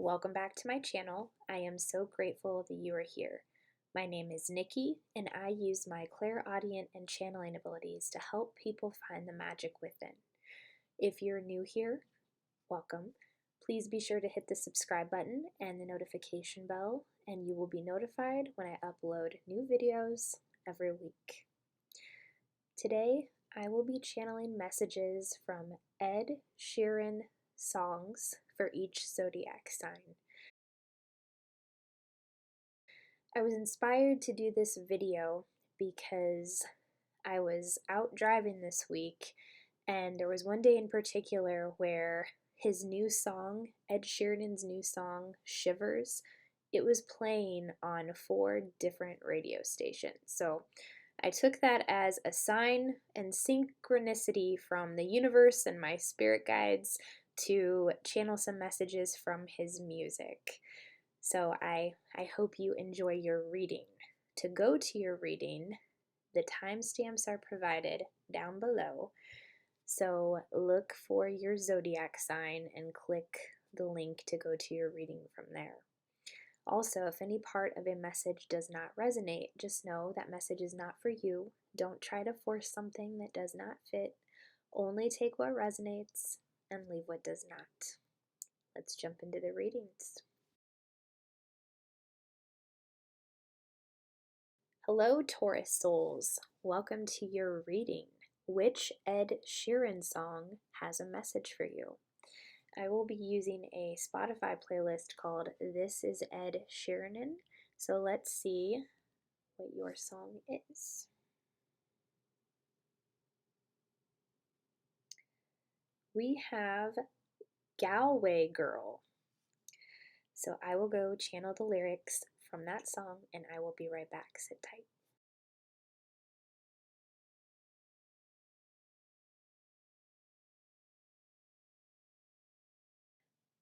welcome back to my channel. I am so grateful that you are here. My name is Nikki, and I use my clairaudient and channeling abilities to help people find the magic within. If you're new here, welcome. Please be sure to hit the subscribe button and the notification bell, and you will be notified when I upload new videos every week. Today, I will be channeling messages from Ed Sheeran songs for each zodiac sign. I was inspired to do this video because I was out driving this week, and there was one day in particular where his new song, Ed Sheeran's new song, Shivers, it was playing on 4 different radio stations. So I took that as a sign and synchronicity from the universe and my spirit guides to channel some messages from his music. So I hope you enjoy your reading. To go to your reading, the timestamps are provided down below. So look for your zodiac sign and click the link to go to your reading from there. Also, if any part of a message does not resonate, just know that message is not for you. Don't try to force something that does not fit. Only take what resonates and leave what does not. Let's jump into the readings. Hello, Taurus souls. Welcome to your reading. Which Ed Sheeran song has a message for you? I will be using a Spotify playlist called This is Ed Sheeran. So let's see what your song is. We have Galway Girl. So I will go channel the lyrics from that song and I will be right back. Sit tight.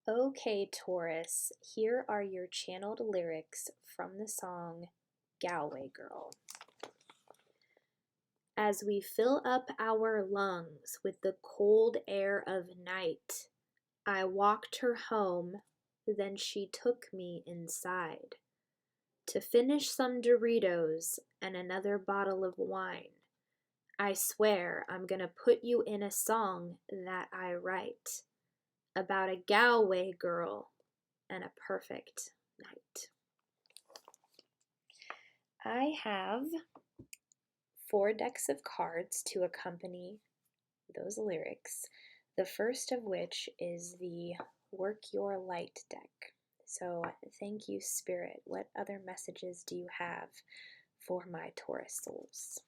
Okay, Taurus, here are your channeled lyrics from the song Galway Girl. As we fill up our lungs with the cold air of night, I walked her home, then she took me inside to finish some Doritos and another bottle of wine. I swear I'm gonna put you in a song that I write about a Galway girl and a perfect night. I have 4 decks of cards to accompany those lyrics, the first of which is the Work Your Light deck. So thank you, Spirit. What other messages do you have for my Taurus souls?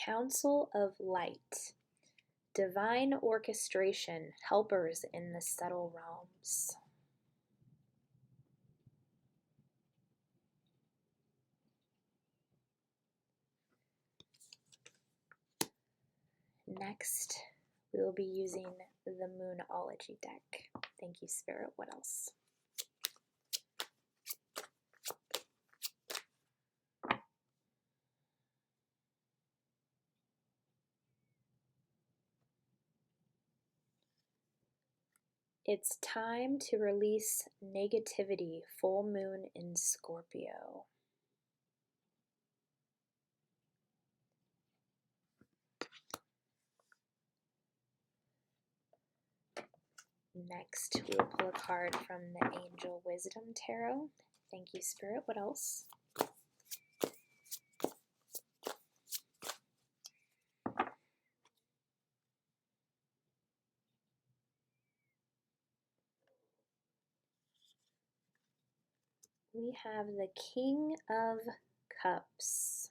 Council of Light. Divine orchestration, helpers in the subtle realms. Next, we will be using the Moonology deck. Thank you, Spirit. What else? It's time to release negativity, full moon in Scorpio. Next, we will pull a card from the Angel Wisdom Tarot. Thank you, Spirit. What else? We have the King of Cups.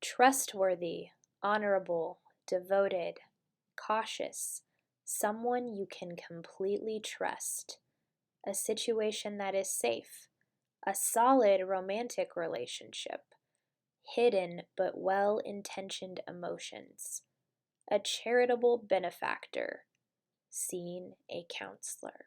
Trustworthy, honorable, devoted, cautious, someone you can completely trust, a situation that is safe, a solid romantic relationship, hidden but well-intentioned emotions, a charitable benefactor, seen a counselor.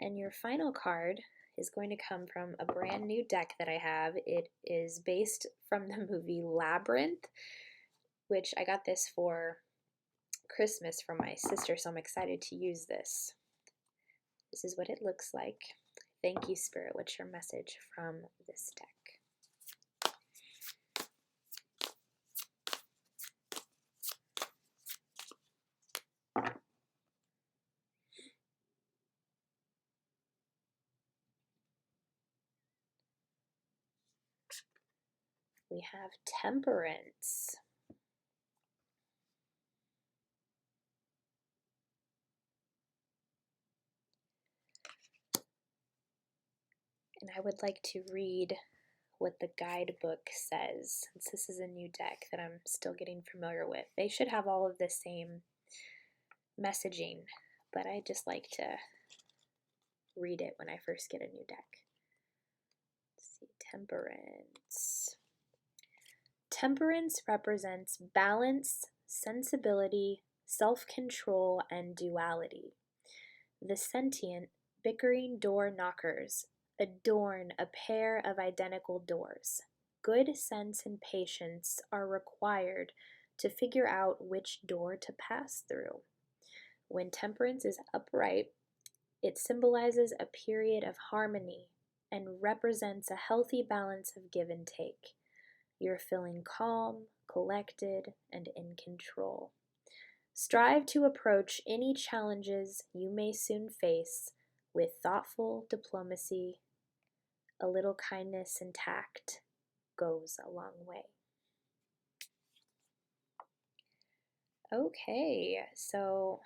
And your final card is going to come from a brand new deck that I have. It is based from the movie Labyrinth, which I got this for Christmas from my sister, so I'm excited to use this. This is what it looks like. Thank you, Spirit. What's your message from this deck? We have Temperance. And I would like to read what the guidebook says, since this is a new deck that I'm still getting familiar with. They should have all of the same messaging, but I just like to read it when I first get a new deck. Let's see, Temperance. Temperance represents balance, sensibility, self-control, and duality. The sentient, bickering door knockers adorn a pair of identical doors. Good sense and patience are required to figure out which door to pass through. When temperance is upright, it symbolizes a period of harmony and represents a healthy balance of give and take. You're feeling calm, collected, and in control. Strive to approach any challenges you may soon face with thoughtful diplomacy. A little kindness and tact goes a long way. Okay, so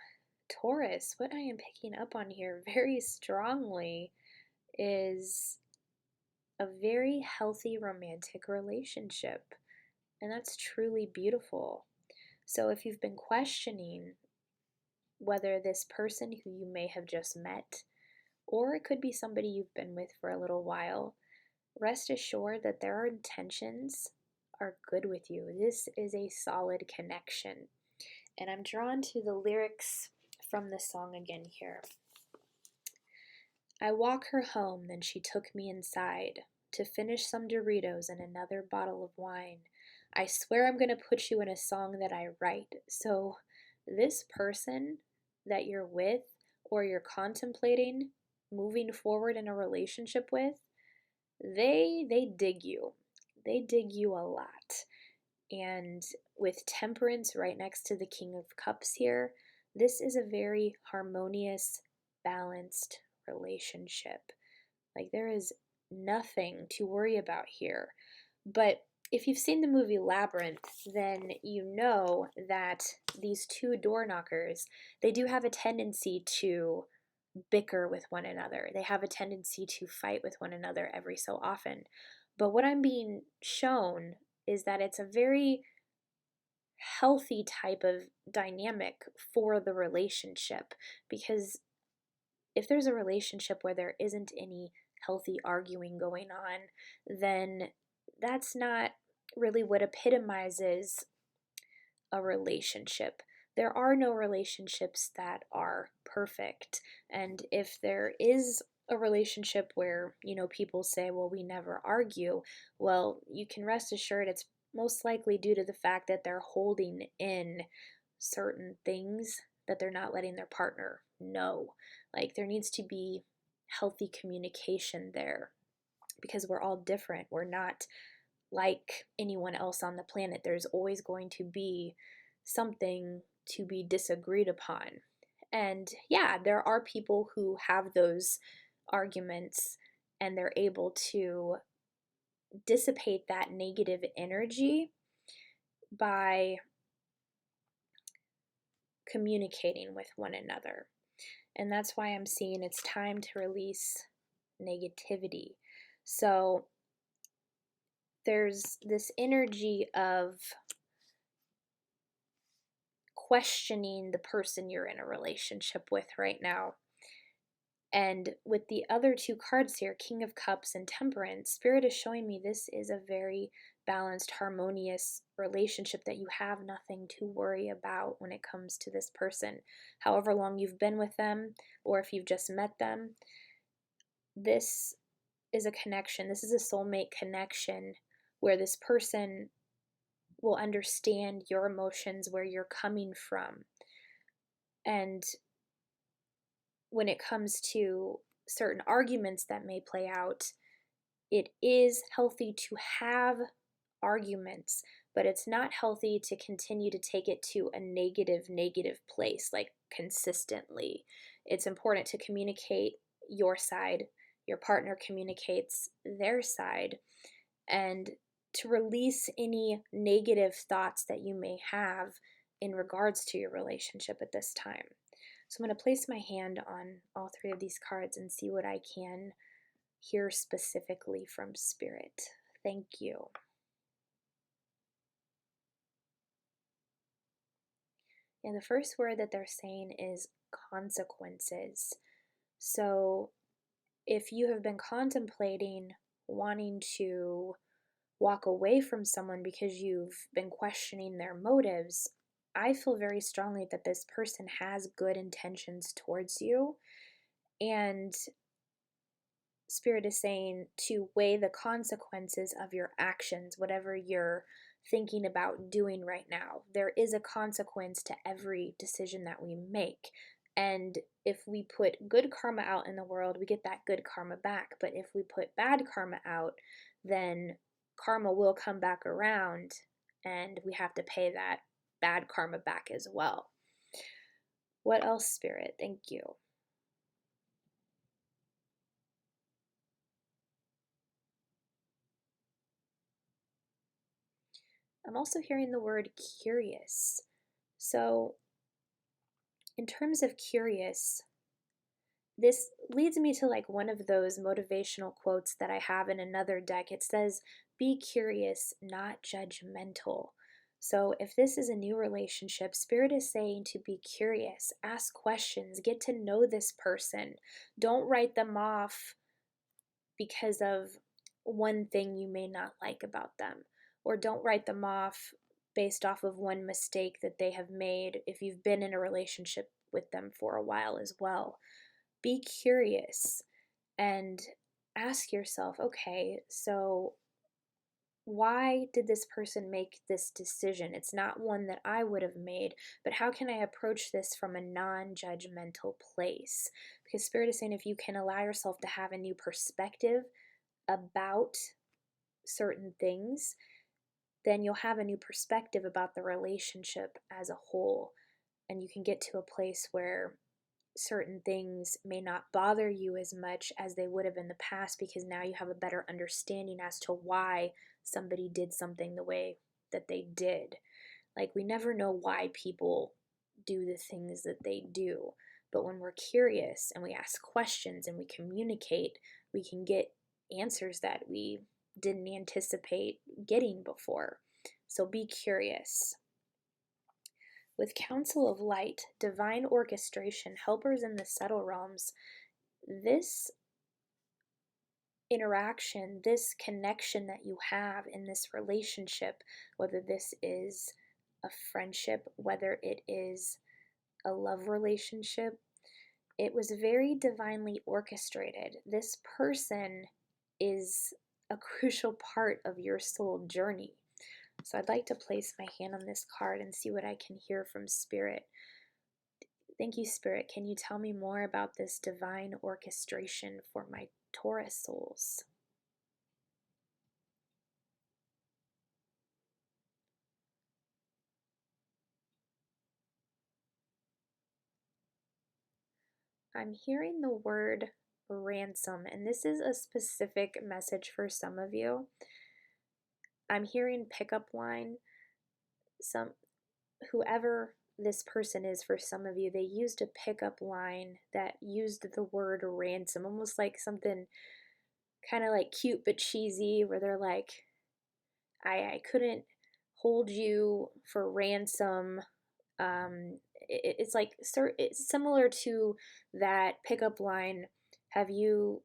Taurus, what I am picking up on here very strongly is a very healthy romantic relationship, and that's truly beautiful. So if you've been questioning whether this person who you may have just met, or it could be somebody you've been with for a little while, rest assured that their intentions are good with you. This is a solid connection. And I'm drawn to the lyrics from the song again here. I walk her home, then she took me inside to finish some Doritos and another bottle of wine. I swear I'm going to put you in a song that I write. So this person that you're with or you're contemplating moving forward in a relationship with, they dig you. They dig you a lot. And with Temperance right next to the King of Cups here, this is a very harmonious, balanced relationship. Like, there is nothing to worry about here. But if you've seen the movie Labyrinth, then you know that these two door knockers, they do have a tendency to bicker with one another. They have a tendency to fight with one another every so often. But what I'm being shown is that it's a very healthy type of dynamic for the relationship, because if there's a relationship where there isn't any healthy arguing going on, then that's not really what epitomizes a relationship. There are no relationships that are perfect. And if there is a relationship where, people say, well, we never argue, well, you can rest assured it's most likely due to the fact that they're holding in certain things that they're not letting their partner know. Like, there needs to be healthy communication there, because we're all different. We're not like anyone else on the planet. There's always going to be something to be disagreed upon. And yeah, there are people who have those arguments and they're able to dissipate that negative energy by communicating with one another. And that's why I'm seeing it's time to release negativity. So there's this energy of questioning the person you're in a relationship with right now. And with the other two cards here, King of Cups and Temperance, Spirit is showing me this is a very balanced, harmonious relationship that you have nothing to worry about when it comes to this person. However long you've been with them, or if you've just met them, this is a connection. This is a soulmate connection where this person will understand your emotions, where you're coming from. And when it comes to certain arguments that may play out, it is healthy to have arguments, but it's not healthy to continue to take it to a negative place, like consistently. It's important to communicate your side, your partner communicates their side, and to release any negative thoughts that you may have in regards to your relationship at this time. So I'm going to place my hand on all three of these cards and see what I can hear specifically from Spirit. Thank you. And the first word that they're saying is consequences. So if you have been contemplating wanting to walk away from someone because you've been questioning their motives, I feel very strongly that this person has good intentions towards you. And Spirit is saying to weigh the consequences of your actions, whatever you're thinking about doing right now. There is a consequence to every decision that we make. And if we put good karma out in the world, we get that good karma back. But if we put bad karma out, then karma will come back around and we have to pay that bad karma back as well. What else, Spirit? Thank you. I'm also hearing the word curious. So, in terms of curious, this leads me to like one of those motivational quotes that I have in another deck. It says, "Be curious, not judgmental." So, if this is a new relationship, Spirit is saying to be curious, ask questions, get to know this person. Don't write them off because of one thing you may not like about them, or don't write them off based off of one mistake that they have made if you've been in a relationship with them for a while as well. Be curious and ask yourself, okay, so why did this person make this decision? It's not one that I would have made, but how can I approach this from a non-judgmental place? Because Spirit is saying if you can allow yourself to have a new perspective about certain things, then you'll have a new perspective about the relationship as a whole. And you can get to a place where certain things may not bother you as much as they would have in the past, because now you have a better understanding as to why somebody did something the way that they did. Like, we never know why people do the things that they do. But when we're curious and we ask questions and we communicate, we can get answers that we didn't anticipate getting before. So be curious. With Council of Light, Divine Orchestration, Helpers in the Subtle Realms, this interaction, this connection that you have in this relationship, whether this is a friendship, whether it is a love relationship, it was very divinely orchestrated. This person is a crucial part of your soul journey. So I'd like to place my hand on this card and see what I can hear from Spirit. Thank you, Spirit. Can you tell me more about this divine orchestration for my Taurus souls? I'm hearing the word ransom, and this is a specific message for some of you. I'm hearing pickup line. Whoever this person is, for some of you, they used a pickup line that used the word ransom, almost like something kind of like cute but cheesy, where they're like, I couldn't hold you for ransom. It's like, it's similar to that pickup line, have you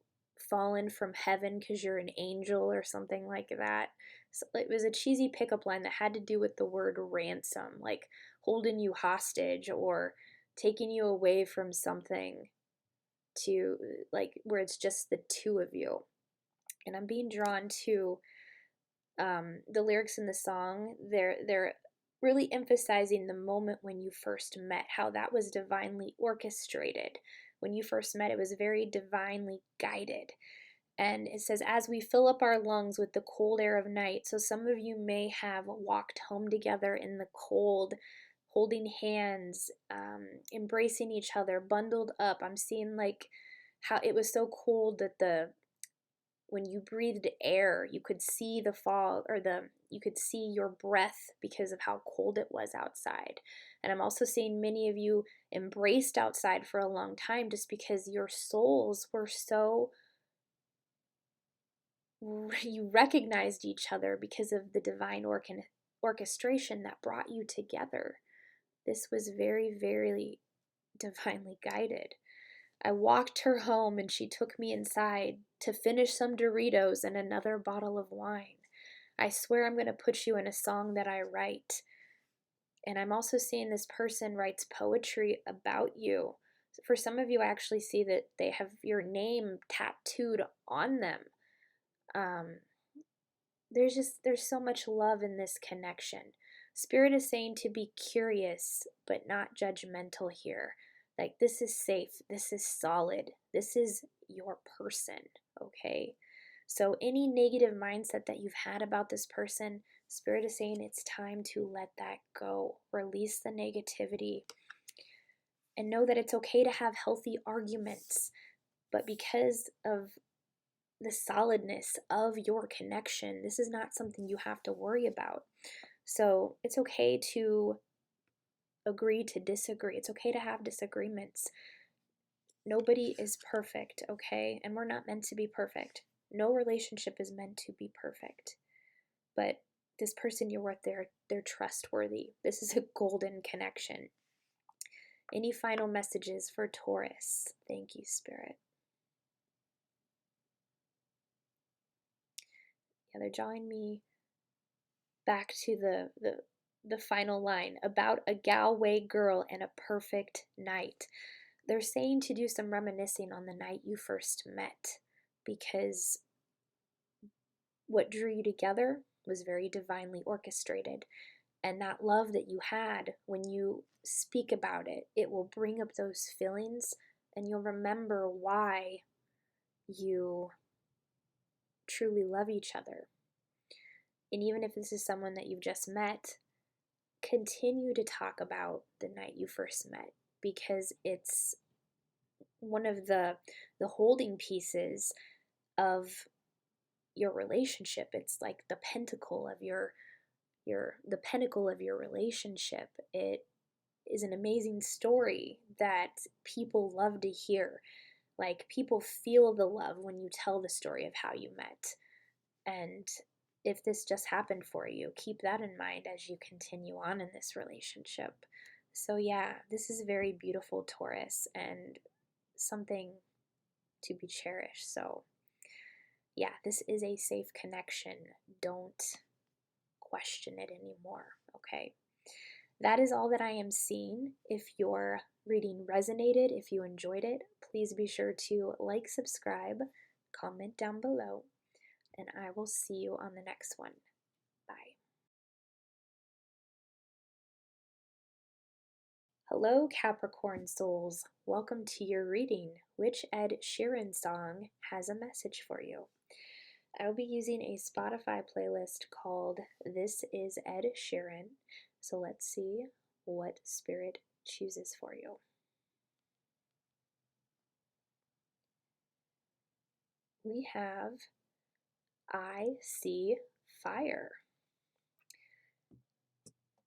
fallen from heaven because you're an angel, or something like that. So it was a cheesy pickup line that had to do with the word ransom, like holding you hostage or taking you away from something. to, like, where it's just the two of you. And I'm being drawn to the lyrics in the song. They're really emphasizing the moment when you first met, how that was divinely orchestrated. When you first met, it was very divinely guided. And it says, as we fill up our lungs with the cold air of night. So some of you may have walked home together in the cold, holding hands, embracing each other, bundled up. I'm seeing like how it was so cold that when you breathed air, you could see the fall, or you could see your breath because of how cold it was outside. And I'm also seeing many of you embraced outside for a long time just because your souls were so, you recognized each other because of the divine orchestration that brought you together. This was very, very divinely guided. I walked her home and she took me inside to finish some Doritos and another bottle of wine. I swear I'm going to put you in a song that I write. And I'm also seeing this person writes poetry about you. For some of you, I actually see that they have your name tattooed on them. There's so much love in this connection. Spirit is saying to be curious, but not judgmental here. Like, this is safe, this is solid, this is your person, okay? So any negative mindset that you've had about this person, Spirit is saying it's time to let that go. Release the negativity. And know that it's okay to have healthy arguments, but because of the solidness of your connection, this is not something you have to worry about. So it's okay to agree to disagree. It's okay to have disagreements. Nobody is perfect, okay? And we're not meant to be perfect. No relationship is meant to be perfect. But this person you're with, they're trustworthy. This is a golden connection. Any final messages for Taurus? Thank you, Spirit. Yeah, they're drawing me back to the final line about a Galway girl and a perfect night. They're saying to do some reminiscing on the night you first met, because what drew you together was very divinely orchestrated. And that love that you had, when you speak about it, it will bring up those feelings and you'll remember why you truly love each other. And even if this is someone that you've just met, continue to talk about the night you first met, because it's one of the holding pieces of your relationship. It's like the pentacle of the pinnacle of your relationship. It is an amazing story that people love to hear. Like, people feel the love when you tell the story of how you met. And if this just happened for you, keep that in mind as you continue on in this relationship. So yeah, this is very beautiful, Taurus, and something to be cherished. So yeah, this is a safe connection. Don't question it anymore, okay? That is all that I am seeing. If your reading resonated, if you enjoyed it, please be sure to like, subscribe, comment down below, and I will see you on the next one. Bye. Hello, Capricorn souls. Welcome to your reading. Which Ed Sheeran song has a message for you? I will be using a Spotify playlist called This Is Ed Sheeran. So let's see what Spirit chooses for you. We have I See Fire.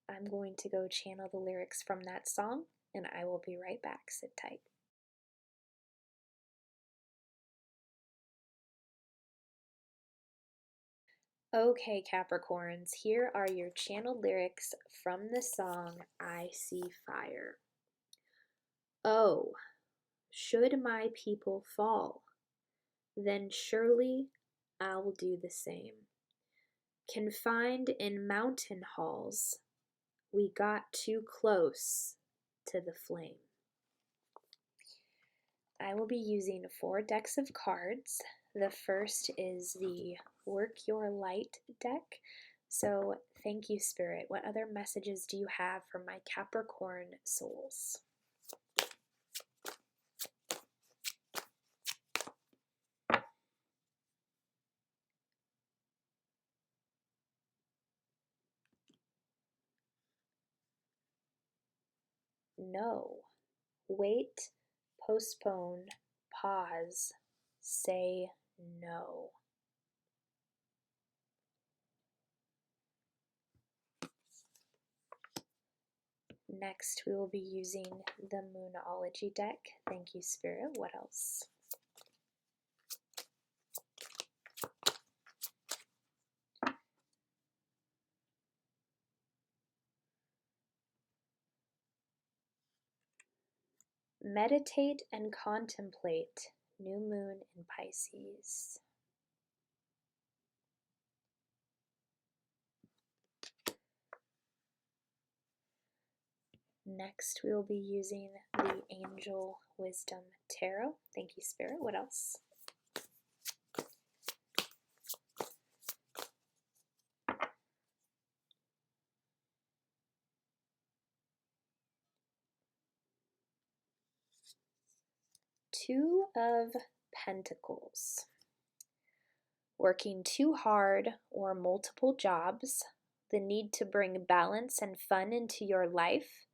I'm going to go channel the lyrics from that song, and I will be right back. Sit tight. Okay, Capricorns, here are your channeled lyrics from the song I See Fire. Oh, should my people fall, then surely I'll do the same. Confined in mountain halls, we got too close to the flame. I will be using 4 decks of cards. The first is the Work Your Light deck. So thank you, Spirit. What other messages do you have for my Capricorn souls? No. Wait, postpone, pause, say no. Next, we will be using the Moonology deck. Thank you, Spirit. What else? Meditate and contemplate. New moon in Pisces. Next, we will be using the Angel Wisdom Tarot. Thank you, Spirit. What else? Two of Pentacles. Working too hard or multiple jobs, the need to bring balance and fun into your life,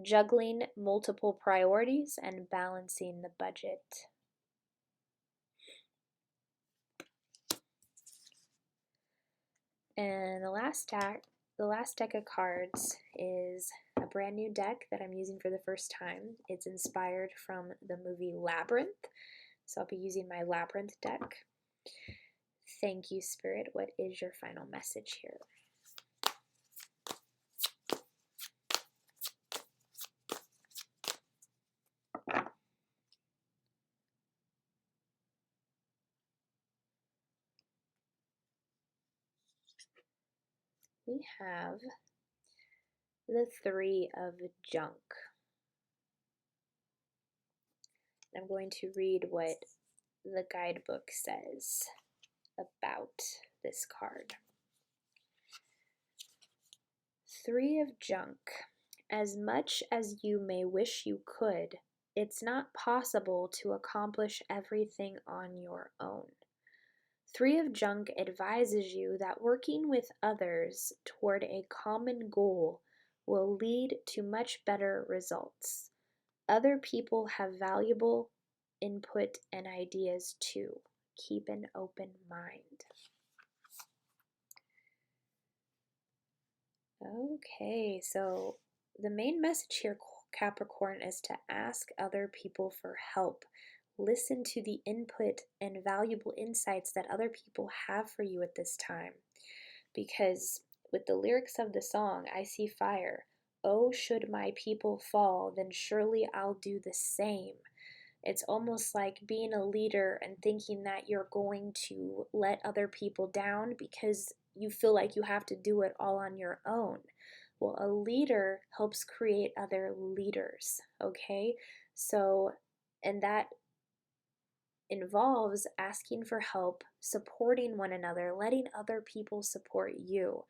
juggling multiple priorities and balancing the budget. And the last deck of cards is a brand new deck that I'm using for the first time. It's inspired from the movie Labyrinth, so I'll be using my Labyrinth deck. Thank you, Spirit. What is your final message here? We have the Three of Junk. I'm going to read what the guidebook says about this card. Three of Junk. As much as you may wish you could, it's not possible to accomplish everything on your own. Three of Junk advises you that working with others toward a common goal will lead to much better results. Other people have valuable input and ideas too. Keep an open mind. Okay, so the main message here, Capricorn, is to ask other people for help. Listen to the input and valuable insights that other people have for you at this time. Because with the lyrics of the song, I see fire. Oh, should my people fall, then surely I'll do the same. It's almost like being a leader and thinking that you're going to let other people down because you feel like you have to do it all on your own. Well, a leader helps create other leaders, okay? So, and that involves asking for help, supporting one another, letting other people support you.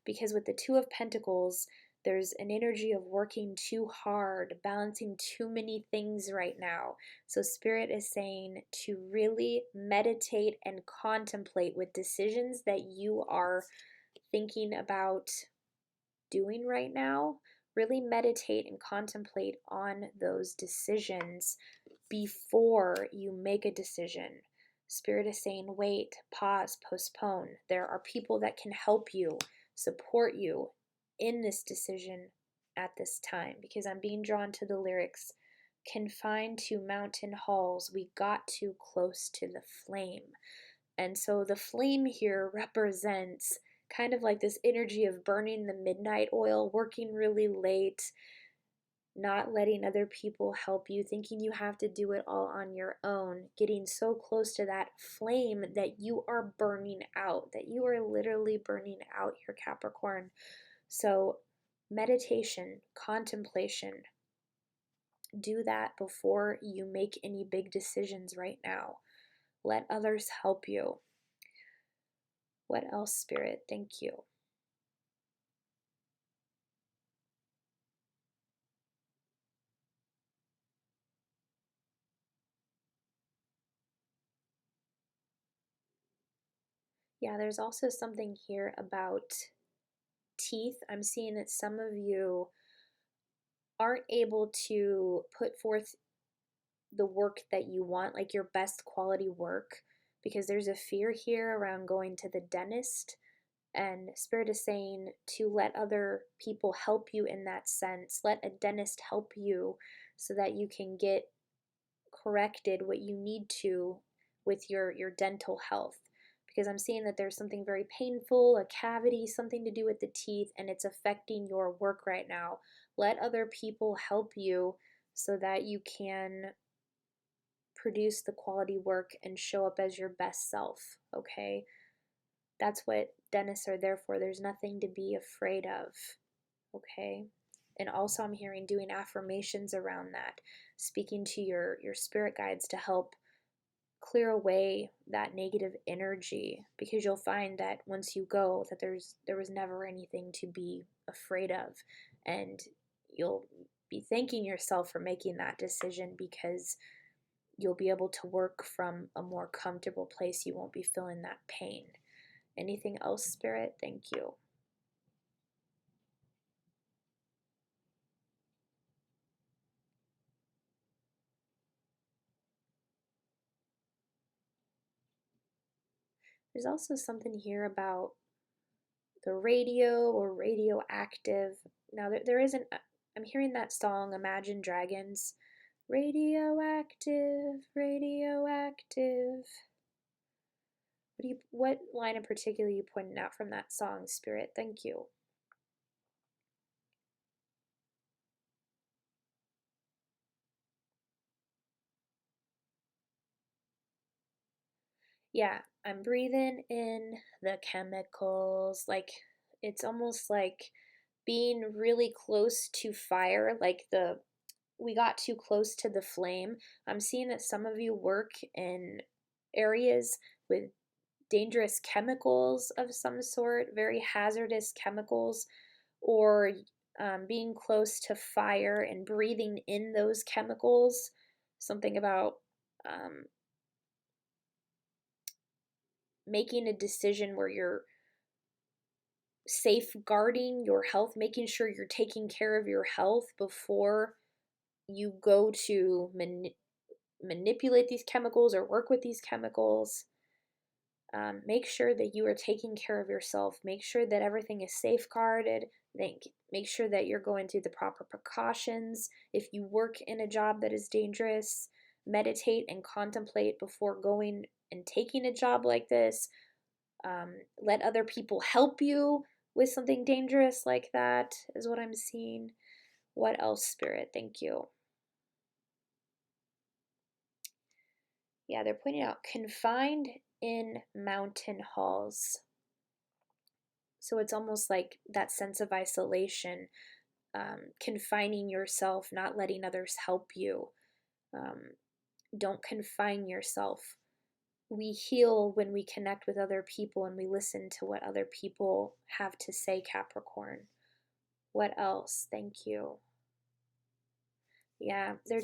Because with the Two of Pentacles, there's an energy of working too hard, balancing too many things right now. So Spirit is saying to really meditate and contemplate with decisions that you are thinking about doing right now. Really meditate and contemplate on those decisions before you make a decision. Spirit is saying wait, pause, postpone. There are people that can help you, support you in this decision at this time, because I'm being drawn to the lyrics. Confined to mountain halls, we got too close to the flame. And so the flame here represents kind of like this energy of burning the midnight oil, working really late, not letting other people help you, thinking you have to do it all on your own, getting so close to that flame that you are burning out, that you are literally burning out here, Capricorn. So meditation, contemplation, do that before you make any big decisions right now. Let others help you. What else, Spirit? Thank you. Yeah, there's also something here about teeth. I'm seeing that some of you aren't able to put forth the work that you want, like your best quality work, because there's a fear here around going to the dentist. And Spirit is saying to let other people help you in that sense. Let a dentist help you so that you can get corrected what you need to with your dental health. Because I'm seeing that there's something very painful, a cavity, something to do with the teeth, and it's affecting your work right now. Let other people help you so that you can produce the quality work and show up as your best self, okay? That's what dentists are there for. There's nothing to be afraid of, okay? And also I'm hearing doing affirmations around that, speaking to your spirit guides to help clear away that negative energy, because you'll find that once you go that there was never anything to be afraid of, and you'll be thanking yourself for making that decision because you'll be able to work from a more comfortable place. You won't be feeling that pain. Anything else, Spirit? Thank you. There's also something here about the radio or radioactive. Now, there isn't, I'm hearing that song, Imagine Dragons. Radioactive, radioactive. What line in particular are you pointing out from that song, Spirit? Thank you. Yeah, I'm breathing in the chemicals. Like, it's almost like being really close to fire, like we got too close to the flame. I'm seeing that some of you work in areas with dangerous chemicals of some sort, very hazardous chemicals, or being close to fire and breathing in those chemicals. Something about making a decision where you're safeguarding your health, making sure you're taking care of your health before you go to manipulate these chemicals or work with these chemicals. Make sure that you are taking care of yourself. Make sure that everything is safeguarded. Make sure that you're going through the proper precautions. If you work in a job that is dangerous, meditate and contemplate before going and taking a job like this. Let other people help you with something dangerous like that, is what I'm seeing. What else, Spirit? Thank you. Yeah, they're pointing out confined in mountain halls. So it's almost like that sense of isolation, confining yourself, not letting others help you. Don't confine yourself. We heal when we connect with other people and we listen to what other people have to say, Capricorn. What else? Thank you. Yeah, they're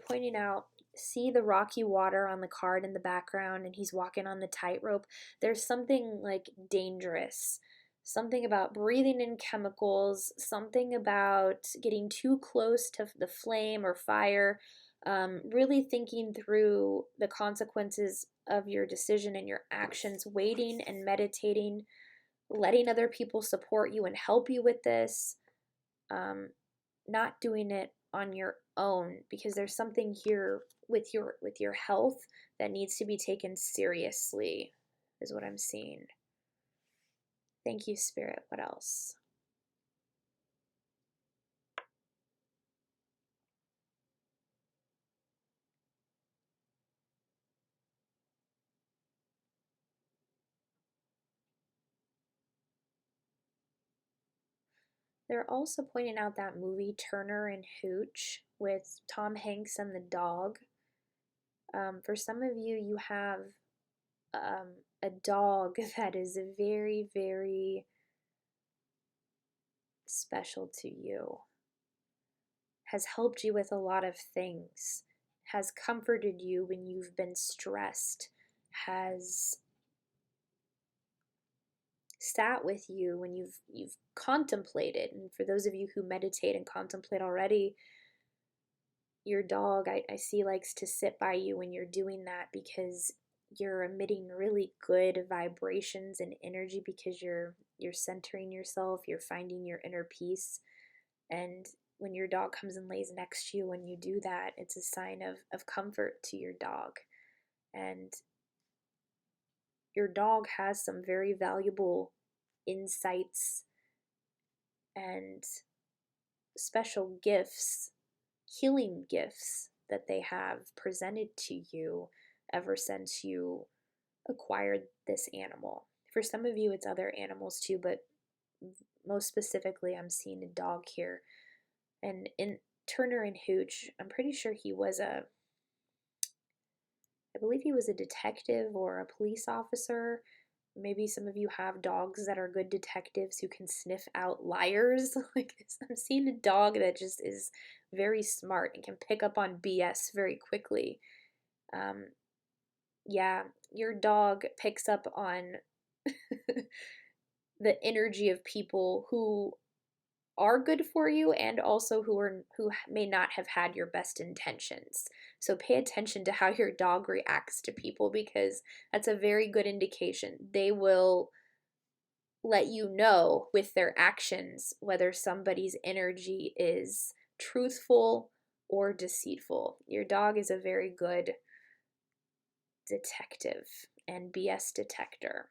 pointing out, see the rocky water on the card in the background, and he's walking on the tightrope. There's something like dangerous, something about breathing in chemicals, something about getting too close to the flame or fire. Really thinking through the consequences of your decision and your actions, waiting and meditating, letting other people support you and help you with this. Not doing it on your own, because there's something here with your health that needs to be taken seriously, is what I'm seeing. Thank you, Spirit. What else? They're also pointing out that movie Turner and Hooch with Tom Hanks and the dog. For some of you, you have a dog that is very, very special to you, has helped you with a lot of things, has comforted you when you've been stressed, has sat with you when you've contemplated. And for those of you who meditate and contemplate already, your dog, I see, likes to sit by you when you're doing that, because you're emitting really good vibrations and energy, because you're centering yourself, you're finding your inner peace. And when your dog comes and lays next to you when you do that, it's a sign of comfort to your dog. And your dog has some very valuable insights and special gifts, healing gifts that they have presented to you ever since you acquired this animal. For some of you, it's other animals too, but most specifically, I'm seeing a dog here. And in Turner and Hooch, I'm pretty sure I believe he was a detective or a police officer. Maybe some of you have dogs that are good detectives who can sniff out liars. Like, I'm seeing a dog that just is very smart and can pick up on BS very quickly. Yeah, your dog picks up on the energy of people who are good for you, and also who may not have had your best intentions. So pay attention to how your dog reacts to people, because that's a very good indication. They will let you know with their actions whether somebody's energy is truthful or deceitful. Your dog is a very good detective and BS detector.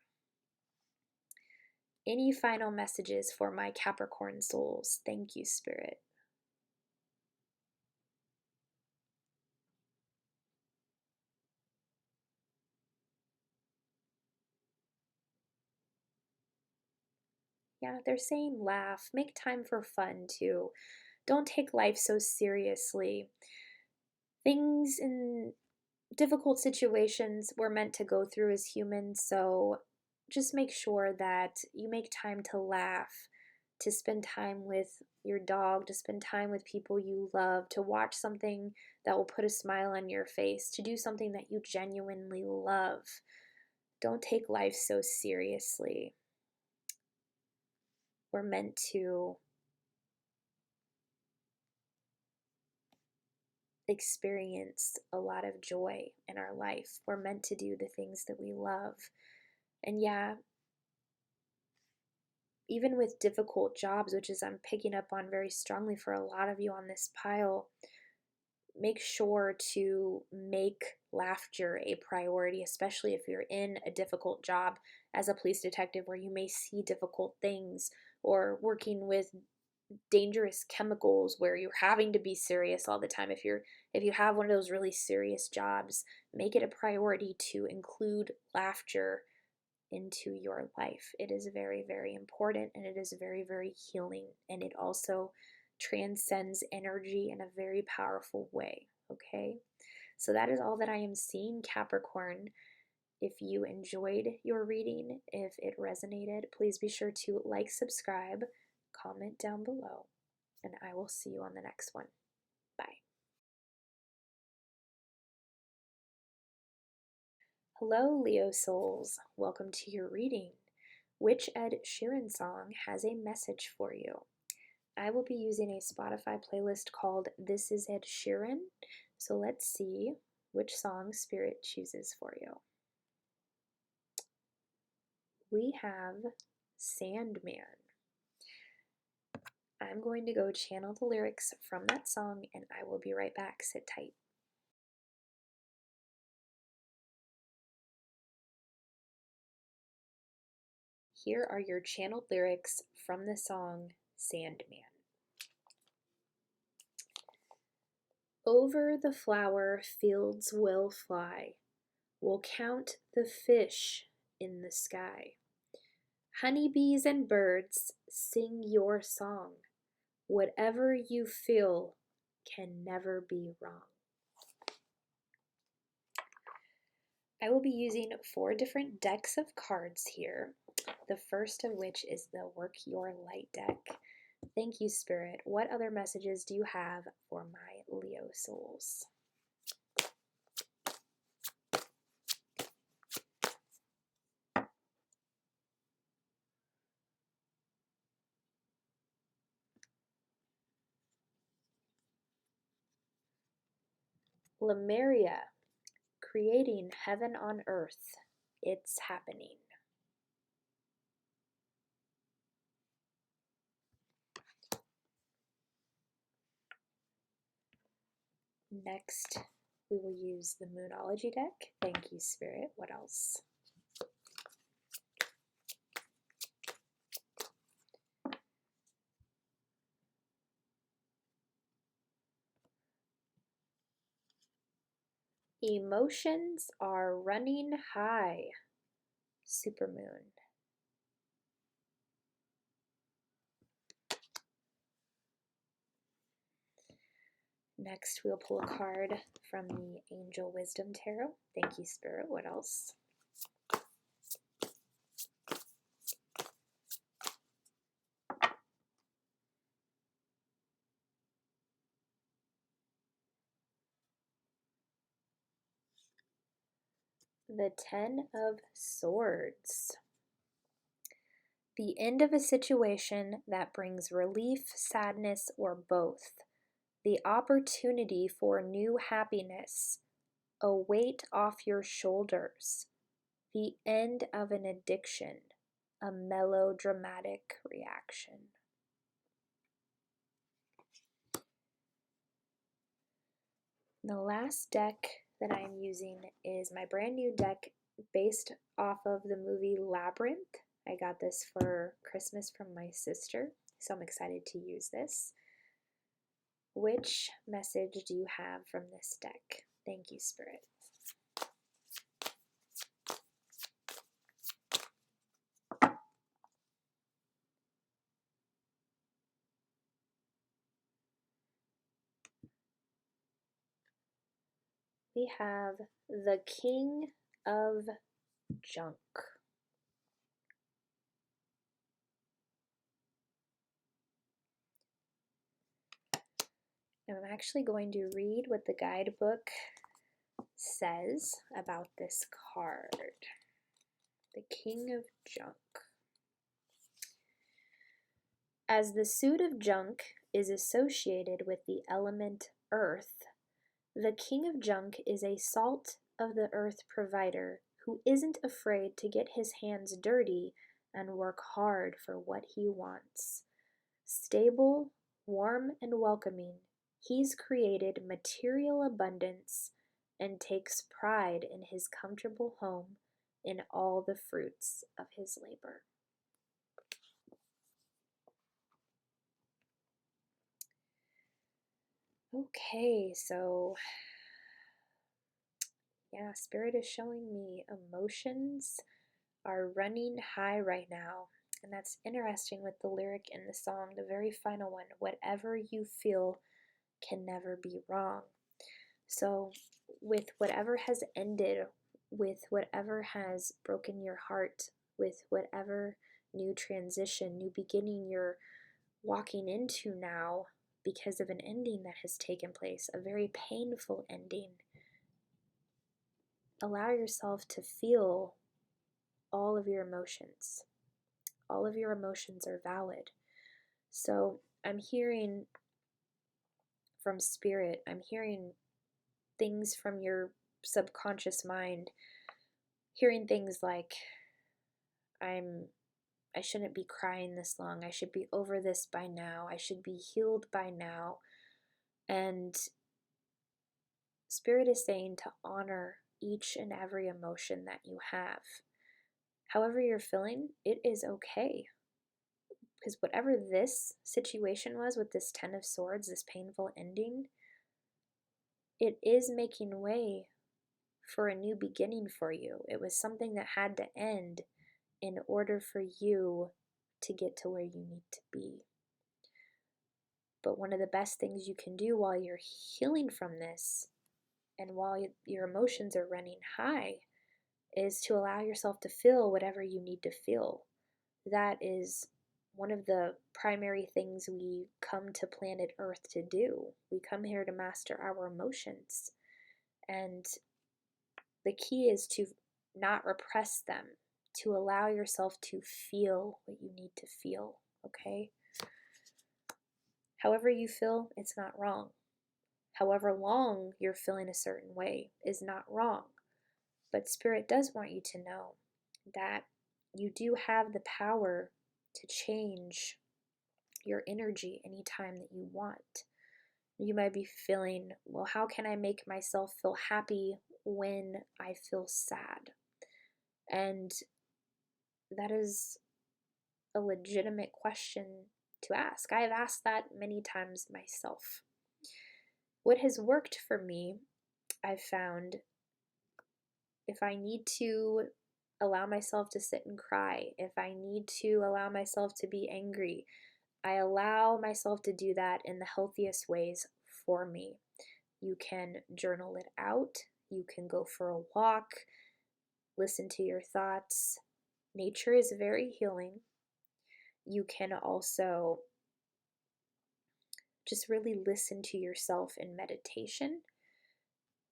Any final messages for my Capricorn souls? Thank you, Spirit. Yeah, they're saying laugh, make time for fun too. Don't take life so seriously. Things in difficult situations we're meant to go through as humans, so just make sure that you make time to laugh, to spend time with your dog, to spend time with people you love, to watch something that will put a smile on your face, to do something that you genuinely love. Don't take life so seriously. We're meant to experience a lot of joy in our life. We're meant to do the things that we love. And yeah, even with difficult jobs, which is I'm picking up on very strongly for a lot of you on this pile, make sure to make laughter a priority, especially if you're in a difficult job as a police detective where you may see difficult things, or working with dangerous chemicals where you're having to be serious all the time. If you have one of those really serious jobs, make it a priority to include laughter into your life. It is very, very important, and it is very, very healing, and it also transcends energy in a very powerful way. Okay, so that is all that I am seeing, Capricorn. If you enjoyed your reading, if it resonated, please be sure to like, subscribe, comment down below, and I will see you on the next one. Bye. Hello, Leo souls. Welcome to your reading. Which Ed Sheeran song has a message for you? I will be using a Spotify playlist called This Is Ed Sheeran, so let's see which song Spirit chooses for you. We have Sandman. I'm going to go channel the lyrics from that song, and I will be right back. Sit tight. Here are your channeled lyrics from the song Sandman. Over the flower fields we'll fly, we'll count the fish in the sky. Honeybees and birds, sing your song. Whatever you feel can never be wrong. I will be using 4 different decks of cards here, the first of which is the Work Your Light deck. Thank you, Spirit. What other messages do you have for my Leo souls? Lemuria, creating heaven on earth. It's happening. Next, we will use the Moonology deck. Thank you, Spirit. What else? Emotions are running high. Supermoon. Next, we'll pull a card from the Angel Wisdom Tarot. Thank you, Spirit. What else? The Ten of Swords. The end of a situation that brings relief, sadness, or both. The opportunity for new happiness. A weight off your shoulders. The end of an addiction. A melodramatic reaction. The last deck that I'm using is my brand new deck based off of the movie Labyrinth. I got this for Christmas from my sister, so I'm excited to use this. Which message do you have from this deck? Thank you, Spirit. We have the King of Junk. And I'm actually going to read what the guidebook says about this card. The King of Junk. As the suit of junk is associated with the element earth, the King of Junk is a salt of the earth provider who isn't afraid to get his hands dirty and work hard for what he wants. Stable, warm, and welcoming, he's created material abundance and takes pride in his comfortable home in all the fruits of his labor. Okay, so yeah, Spirit is showing me emotions are running high right now. And that's interesting with the lyric in the song, the very final one, whatever you feel can never be wrong. So with whatever has ended, with whatever has broken your heart, with whatever new transition, new beginning you're walking into now because of an ending that has taken place, a very painful ending, allow yourself to feel all of your emotions. All of your emotions are valid. So I'm hearing from Spirit, I'm hearing things from your subconscious mind, hearing things like, I shouldn't be crying this long. I should be over this by now. I should be healed by now. And Spirit is saying to honor each and every emotion that you have. However you're feeling, it is okay. Because whatever this situation was with this Ten of Swords, this painful ending, it is making way for a new beginning for you. It was something that had to end in order for you to get to where you need to be. But one of the best things you can do while you're healing from this and while your emotions are running high is to allow yourself to feel whatever you need to feel. That is one of the primary things we come to planet Earth to do. We come here to master our emotions. And the key is to not repress them, to allow yourself to feel what you need to feel, okay? However you feel, it's not wrong. However long you're feeling a certain way is not wrong. But Spirit does want you to know that you do have the power to change your energy anytime that you want. You might be feeling, well, how can I make myself feel happy when I feel sad? And that is a legitimate question to ask. I have asked that many times myself. What has worked for me, I've found, if I need to allow myself to sit and cry, if I need to allow myself to be angry, I allow myself to do that in the healthiest ways for me. You can journal it out, you can go for a walk, listen to your thoughts. Nature is very healing. You can also just really listen to yourself in meditation,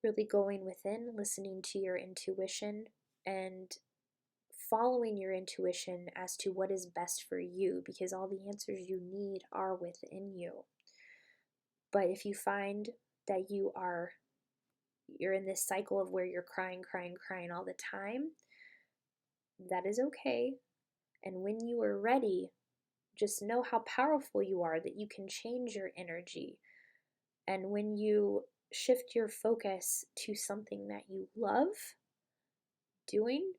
really going within, listening to your intuition, and following your intuition as to what is best for you, because all the answers you need are within you. But if you find that you're in this cycle of where you're crying all the time, that is okay. And when you are ready, just know how powerful you are, that you can change your energy. And when you shift your focus to something that you love doing,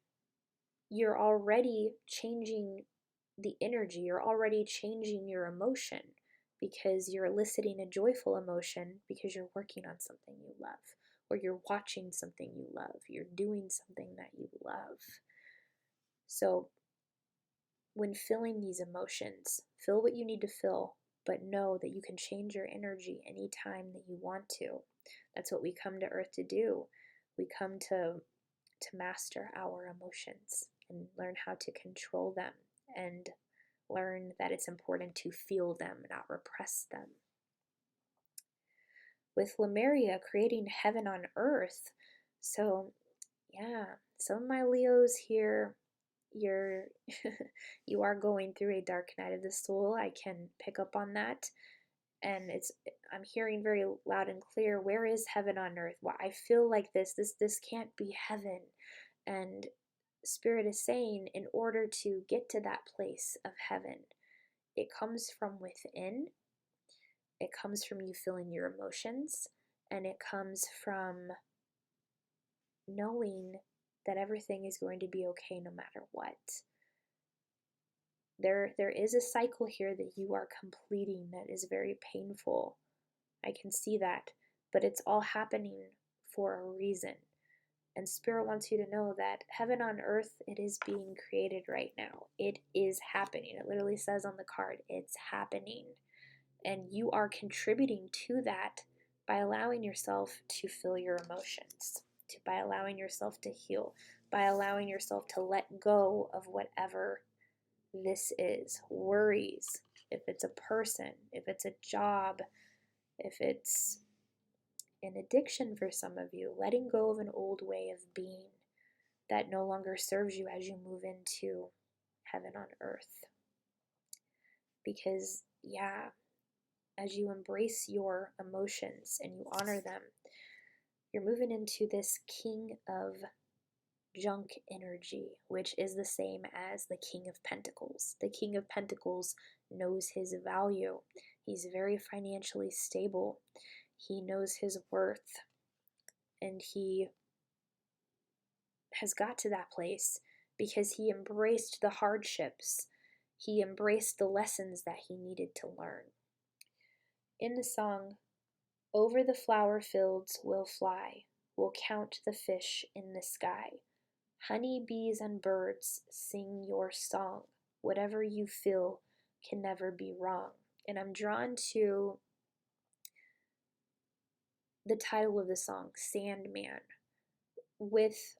you're already changing the energy, you're already changing your emotion, because you're eliciting a joyful emotion because you're working on something you love, or you're watching something you love, you're doing something that you love. So when feeling these emotions, feel what you need to feel, but know that you can change your energy anytime that you want to. That's what we come to Earth to do. We come to master our emotions and learn how to control them, and learn that it's important to feel them, not repress them. With Lemuria, creating heaven on earth. So yeah, some of my Leos here, you are going through a dark night of the soul. I can pick up on that. And I'm hearing very loud and clear, where is heaven on earth? Well, I feel like this can't be heaven. And Spirit is saying, in order to get to that place of heaven, it comes from within. It comes from you feeling your emotions, and it comes from knowing that everything is going to be okay no matter what. There is a cycle here that you are completing that is very painful. I can see that, but it's all happening for a reason. And Spirit wants you to know that heaven on earth, it is being created right now. It is happening. It literally says on the card, it's happening. And you are contributing to that by allowing yourself to feel your emotions, by allowing yourself to heal, by allowing yourself to let go of whatever this is. Worries, if it's a person, if it's a job, if it's an addiction for some of you, letting go of an old way of being that no longer serves you as you move into heaven on earth. Because, yeah, as you embrace your emotions and you honor them, you're moving into this King of Junk energy, which is the same as the King of Pentacles. The King of Pentacles knows his value. He's very financially stable. He knows his worth, and he has got to that place because he embraced the hardships. He embraced the lessons that he needed to learn. In the song, "Over the flower fields we'll fly, we'll count the fish in the sky. Honey, bees, and birds sing your song. Whatever you feel can never be wrong. And I'm drawn to the title of the song, Sandman. With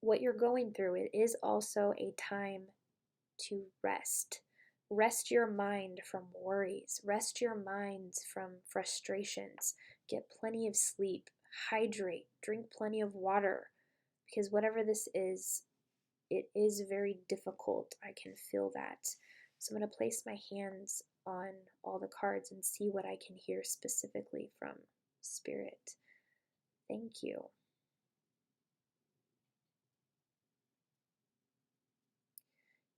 what you're going through, it is also a time to rest. Rest your mind from worries. Rest your minds from frustrations. Get plenty of sleep. Hydrate. Drink plenty of water. Because whatever this is, it is very difficult. I can feel that. So I'm going to place my hands on all the cards and see what I can hear specifically from Spirit. Thank you.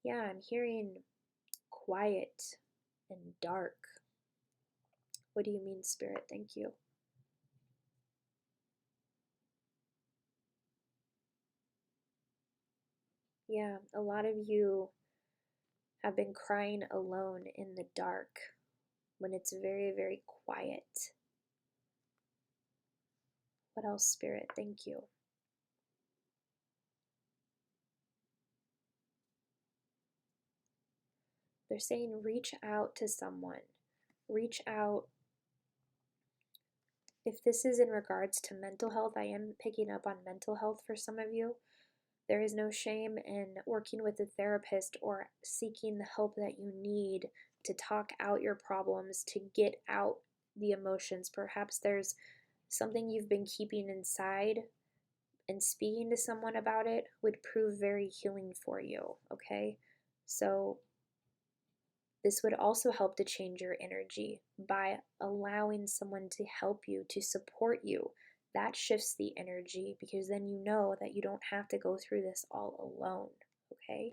Yeah, I'm hearing quiet and dark. What do you mean, Spirit? Thank you. Yeah, a lot of you have been crying alone in the dark when it's very, very quiet. What else, Spirit? Thank you. They're saying reach out to someone. Reach out. If this is in regards to mental health, I am picking up on mental health for some of you. There is no shame in working with a therapist or seeking the help that you need to talk out your problems, to get out the emotions. Perhaps there's something you've been keeping inside, and speaking to someone about it would prove very healing for you, okay? So this would also help to change your energy by allowing someone to help you, to support you. That shifts the energy because then you know that you don't have to go through this all alone, okay?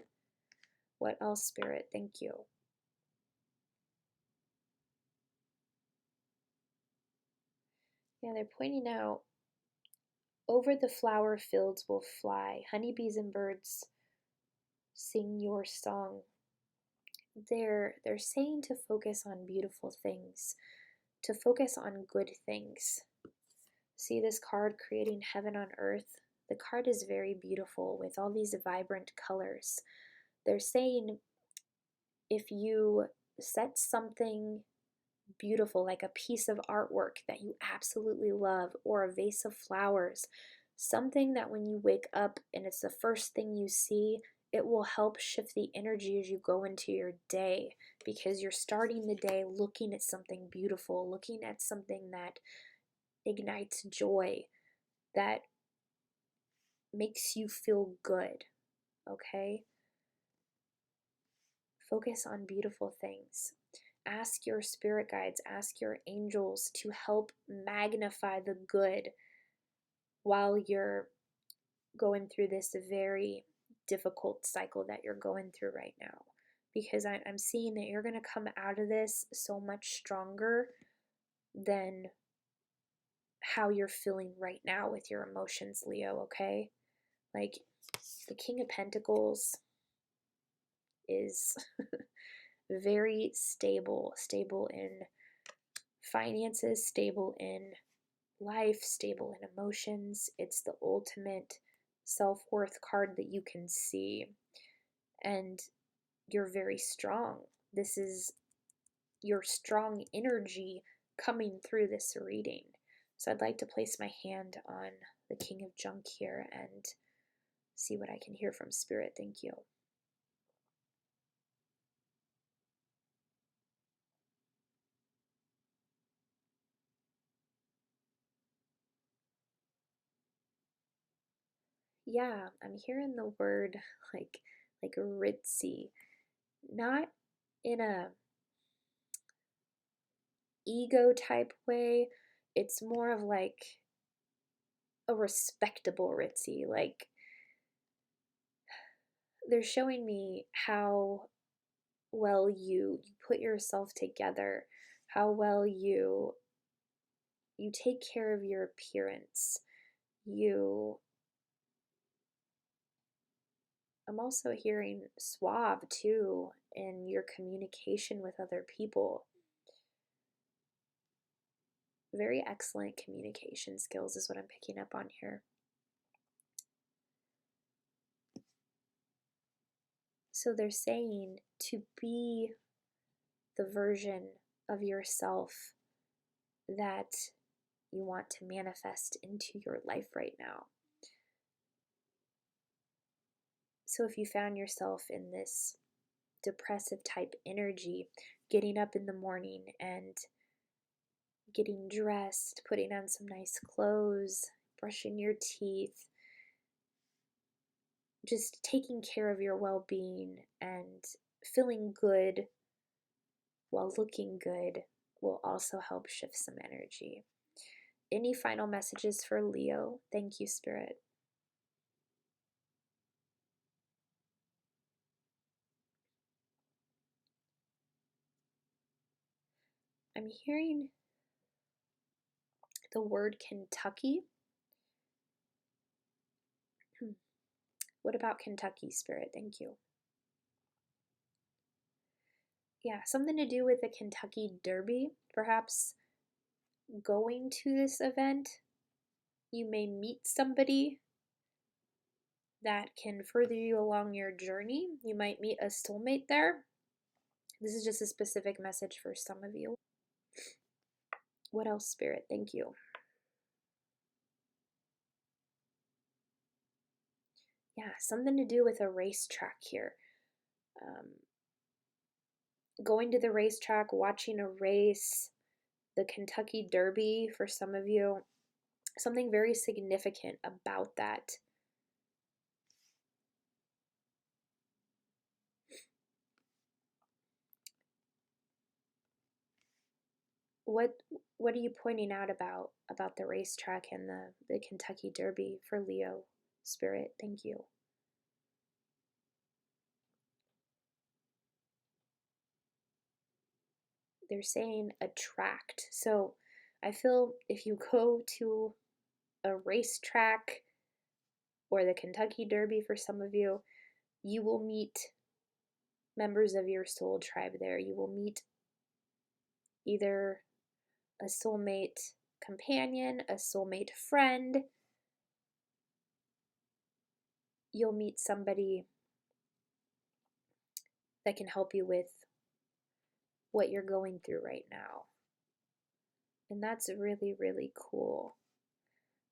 What else, Spirit? Thank you. Yeah, they're pointing out, over the flower fields will fly, honeybees and birds sing your song. They're saying to focus on beautiful things, to focus on good things. See this card, creating heaven on earth? The card is very beautiful with all these vibrant colors. They're saying if you set something beautiful, like a piece of artwork that you absolutely love, or a vase of flowers, something that when you wake up and it's the first thing you see, it will help shift the energy as you go into your day, because you're starting the day looking at something beautiful, looking at something that ignites joy, that makes you feel good, okay? Focus on beautiful things. Ask your spirit guides, ask your angels to help magnify the good while you're going through this very difficult cycle that you're going through right now. Because I'm seeing that you're going to come out of this so much stronger than how you're feeling right now with your emotions, Leo, okay? Like, the King of Pentacles is very stable in finances, stable in life, stable in emotions. It's the ultimate self-worth card that you can see. And you're very strong. This is your strong energy coming through this reading. So I'd like to place my hand on the King of Junk here and see what I can hear from Spirit. Thank you. Yeah, I'm hearing the word like ritzy, not in a ego type way. It's more of like a respectable ritzy. Like, they're showing me how well you put yourself together, how well you take care of your appearance. I'm also hearing suave too in your communication with other people. Very excellent communication skills is what I'm picking up on here. So they're saying to be the version of yourself that you want to manifest into your life right now. So if you found yourself in this depressive type energy, getting up in the morning and getting dressed, putting on some nice clothes, brushing your teeth, just taking care of your well-being and feeling good while looking good will also help shift some energy. Any final messages for Leo? Thank you, Spirit. I'm hearing the word Kentucky. What about Kentucky, Spirit? Thank you. Yeah, something to do with the Kentucky Derby. Perhaps going to this event, you may meet somebody that can further you along your journey. You might meet a soulmate there. This is just a specific message for some of you. What else, Spirit? Thank you. Yeah, something to do with a racetrack here. Going to the racetrack, watching a race, the Kentucky Derby for some of you. Something very significant about that. What are you pointing out about the racetrack and the Kentucky Derby for Leo, Spirit? Thank you. They're saying attract. So I feel if you go to a racetrack or the Kentucky Derby for some of you, you will meet members of your soul tribe there. You will meet either a soulmate companion, a soulmate friend. You'll meet somebody that can help you with what you're going through right now. And that's really, really cool.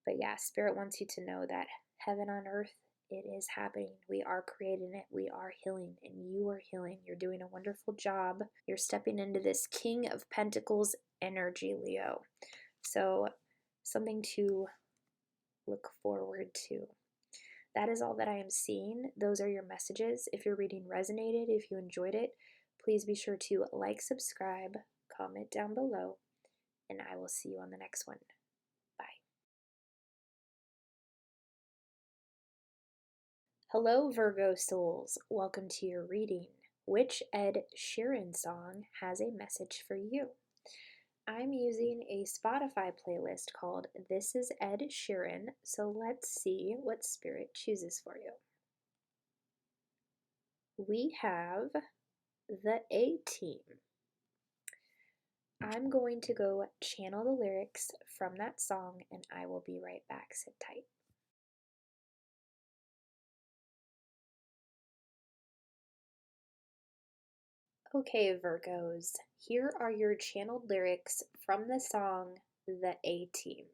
But yeah, Spirit wants you to know that heaven on earth, it is happening. We are creating it. We are healing, and you are healing. You're doing a wonderful job. You're stepping into this King of Pentacles energy, Leo. So something to look forward to. That is all that I am seeing. Those are your messages. If your reading resonated, if you enjoyed it, please be sure to like, subscribe, comment down below, and I will see you on the next one. Bye. Hello, Virgo souls. Welcome to your reading. Which Ed Sheeran song has a message for you? I'm using a Spotify playlist called This is Ed Sheeran, so let's see what Spirit chooses for you. We have the A-Team. I'm going to go channel the lyrics from that song and I will be right back. Sit tight. Okay, Virgos, here are your channeled lyrics from the song The A-Team.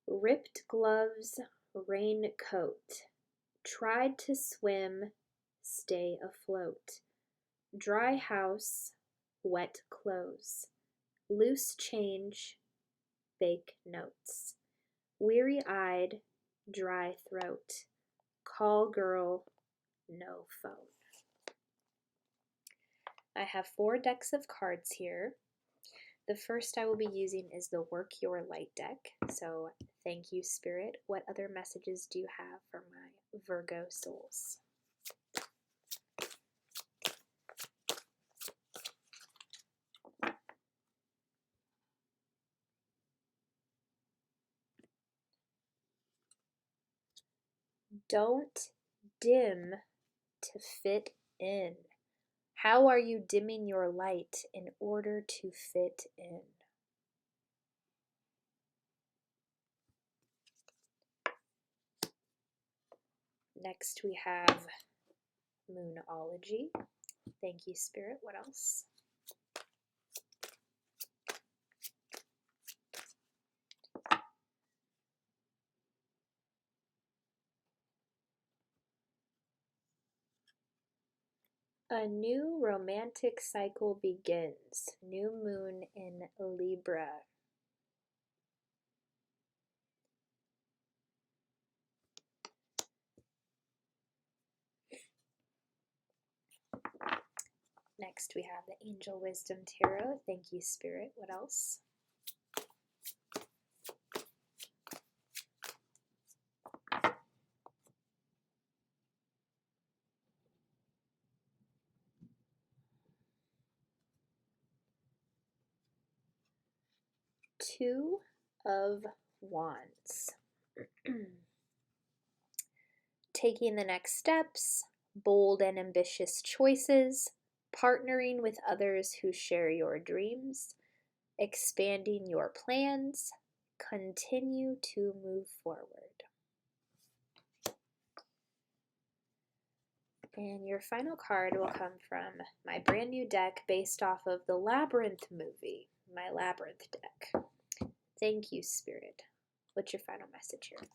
Ripped gloves, raincoat, tried to swim, stay afloat. Dry house, wet clothes, loose change, fake notes. Weary-eyed, dry throat, call girl, no phone. I have 4 decks of cards here. The first I will be using is the Work Your Light deck. So thank you, Spirit. What other messages do you have for my Virgo souls? Don't dim to fit in. How are you dimming your light in order to fit in? Next we have Moonology. Thank you, Spirit. What else? A new romantic cycle begins. New moon in Libra. Next we have the Angel Wisdom Tarot. Thank you, Spirit. What else? Two of Wands. Taking the next steps, bold and ambitious choices, partnering with others who share your dreams, expanding your plans, continue to move forward. And your final card will come from my brand new deck based off of the Labyrinth movie, my Labyrinth deck. Thank you, Spirit. What's your final message here?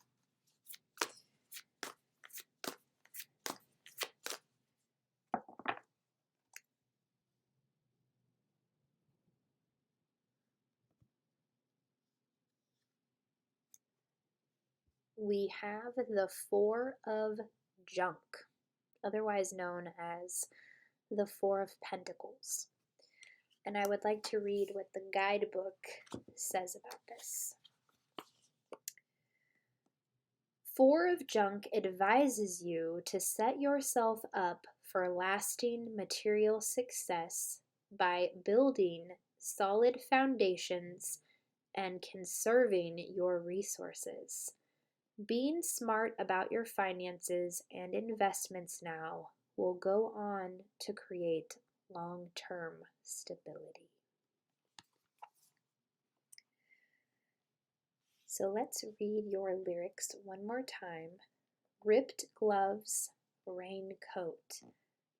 We have the Four of Junk, otherwise known as the Four of Pentacles. And I would like to read what the guidebook says about this. Four of Junk advises you to set yourself up for lasting material success by building solid foundations and conserving your resources. Being smart about your finances and investments now will go on to create long-term stability. So let's read your lyrics one more time. Ripped gloves, raincoat.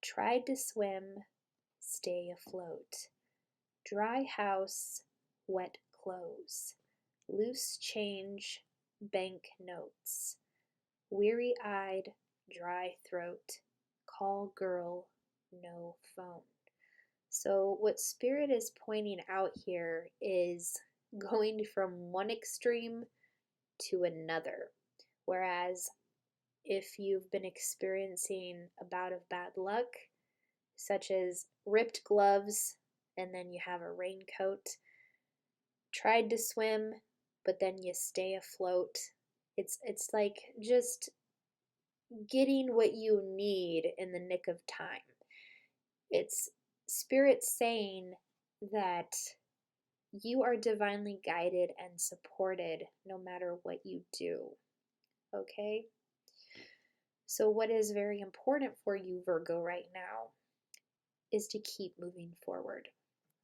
Tried to swim, stay afloat. Dry house, wet clothes. Loose change, bank notes. Weary-eyed, dry throat. Call girl, no phone. So what Spirit is pointing out here is going from one extreme to another. Whereas if you've been experiencing a bout of bad luck, such as ripped gloves and then you have a raincoat, tried to swim but then you stay afloat, it's like just getting what you need in the nick of time. It's Spirit saying that you are divinely guided and supported no matter what you do. Okay? So what is very important for you, Virgo, right now is to keep moving forward.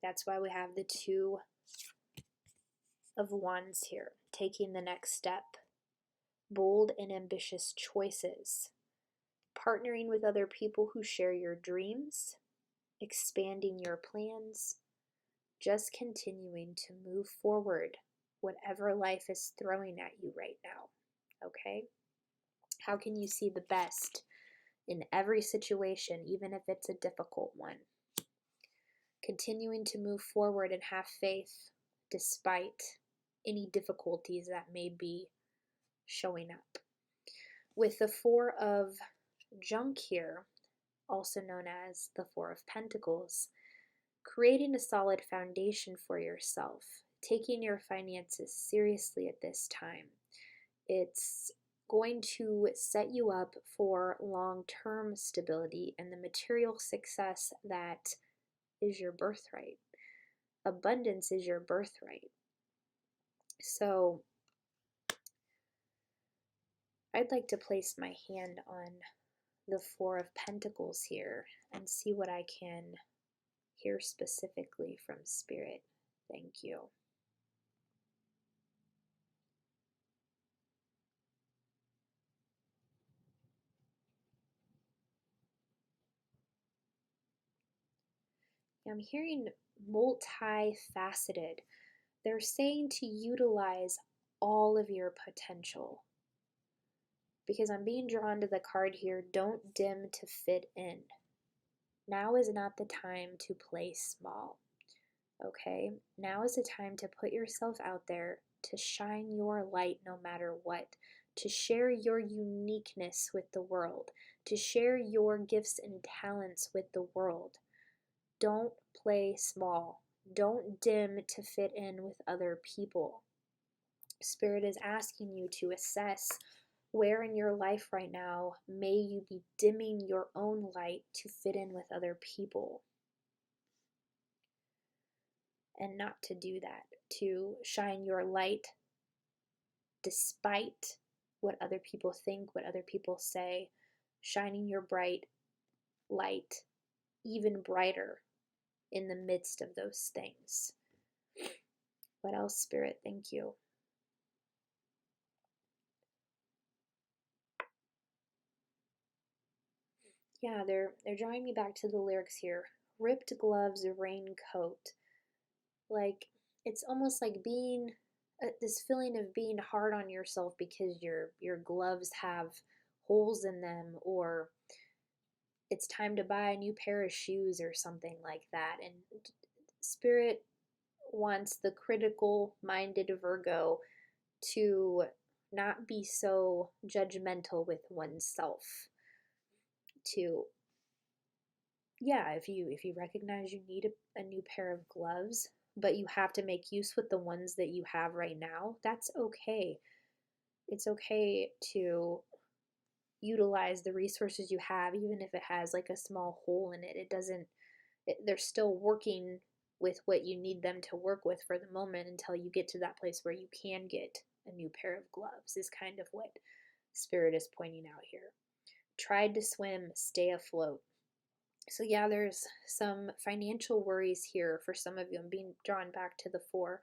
That's why we have the Two of Wands here, taking the next step. Bold and ambitious choices. Partnering with other people who share your dreams. Expanding your plans. Just continuing to move forward, whatever life is throwing at you right now. Okay? How can you see the best in every situation, even if it's a difficult one? Continuing to move forward and have faith despite any difficulties that may be showing up. With the Four of Junk here, also known as the Four of Pentacles, creating a solid foundation for yourself, taking your finances seriously at this time. It's going to set you up for long-term stability and the material success that is your birthright. Abundance is your birthright. So I'd like to place my hand on the Four of Pentacles here and see what I can hear specifically from Spirit. Thank you. I'm hearing multifaceted. They're saying to utilize all of your potential. Because I'm being drawn to the card here, don't dim to fit in. Now is not the time to play small. Okay? Now is the time to put yourself out there, to shine your light no matter what, to share your uniqueness with the world, to share your gifts and talents with the world. Don't play small. Don't dim to fit in with other people. Spirit is asking you to assess where in your life right now may you be dimming your own light to fit in with other people. And not to do that, to shine your light despite what other people think, what other people say, shining your bright light even brighter in the midst of those things. What else, Spirit? Thank you. Yeah, they're drawing me back to the lyrics here. Ripped gloves, raincoat. Like, it's almost like being this feeling of being hard on yourself because your gloves have holes in them, or it's time to buy a new pair of shoes or something like that. And Spirit wants the critical minded Virgo to not be so judgmental with oneself. To, yeah, if you recognize you need a new pair of gloves, but you have to make use with the ones that you have right now, that's okay. It's okay to utilize the resources you have, even if it has like a small hole in it. It doesn't, they're still working with what you need them to work with for the moment until you get to that place where you can get a new pair of gloves, is kind of what Spirit is pointing out here. Tried to swim, stay afloat. So yeah, there's some financial worries here for some of you. I'm being drawn back to the Four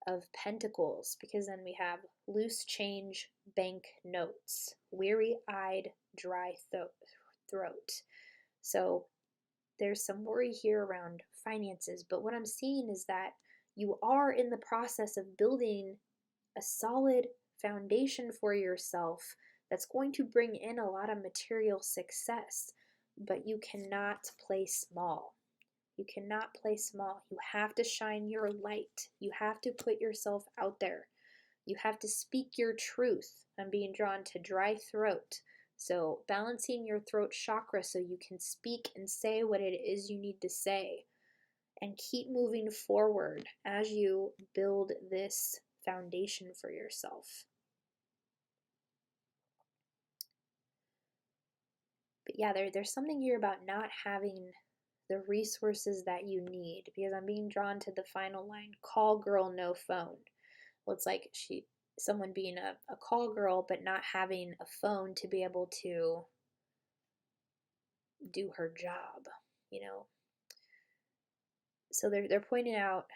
of Pentacles, because then we have loose change, bank notes, weary-eyed, dry throat. So there's some worry here around finances, but what I'm seeing is that you are in the process of building a solid foundation for yourself that's going to bring in a lot of material success, but you cannot play small. You cannot play small. You have to shine your light. You have to put yourself out there. You have to speak your truth. I'm being drawn to dry throat. So balancing your throat chakra so you can speak and say what it is you need to say. And keep moving forward as you build this foundation for yourself. But yeah, there's something here about not having the resources that you need, because I'm being drawn to the final line, call girl, no phone. Well, it's like someone being a call girl but not having a phone to be able to do her job, you know. So they're pointing out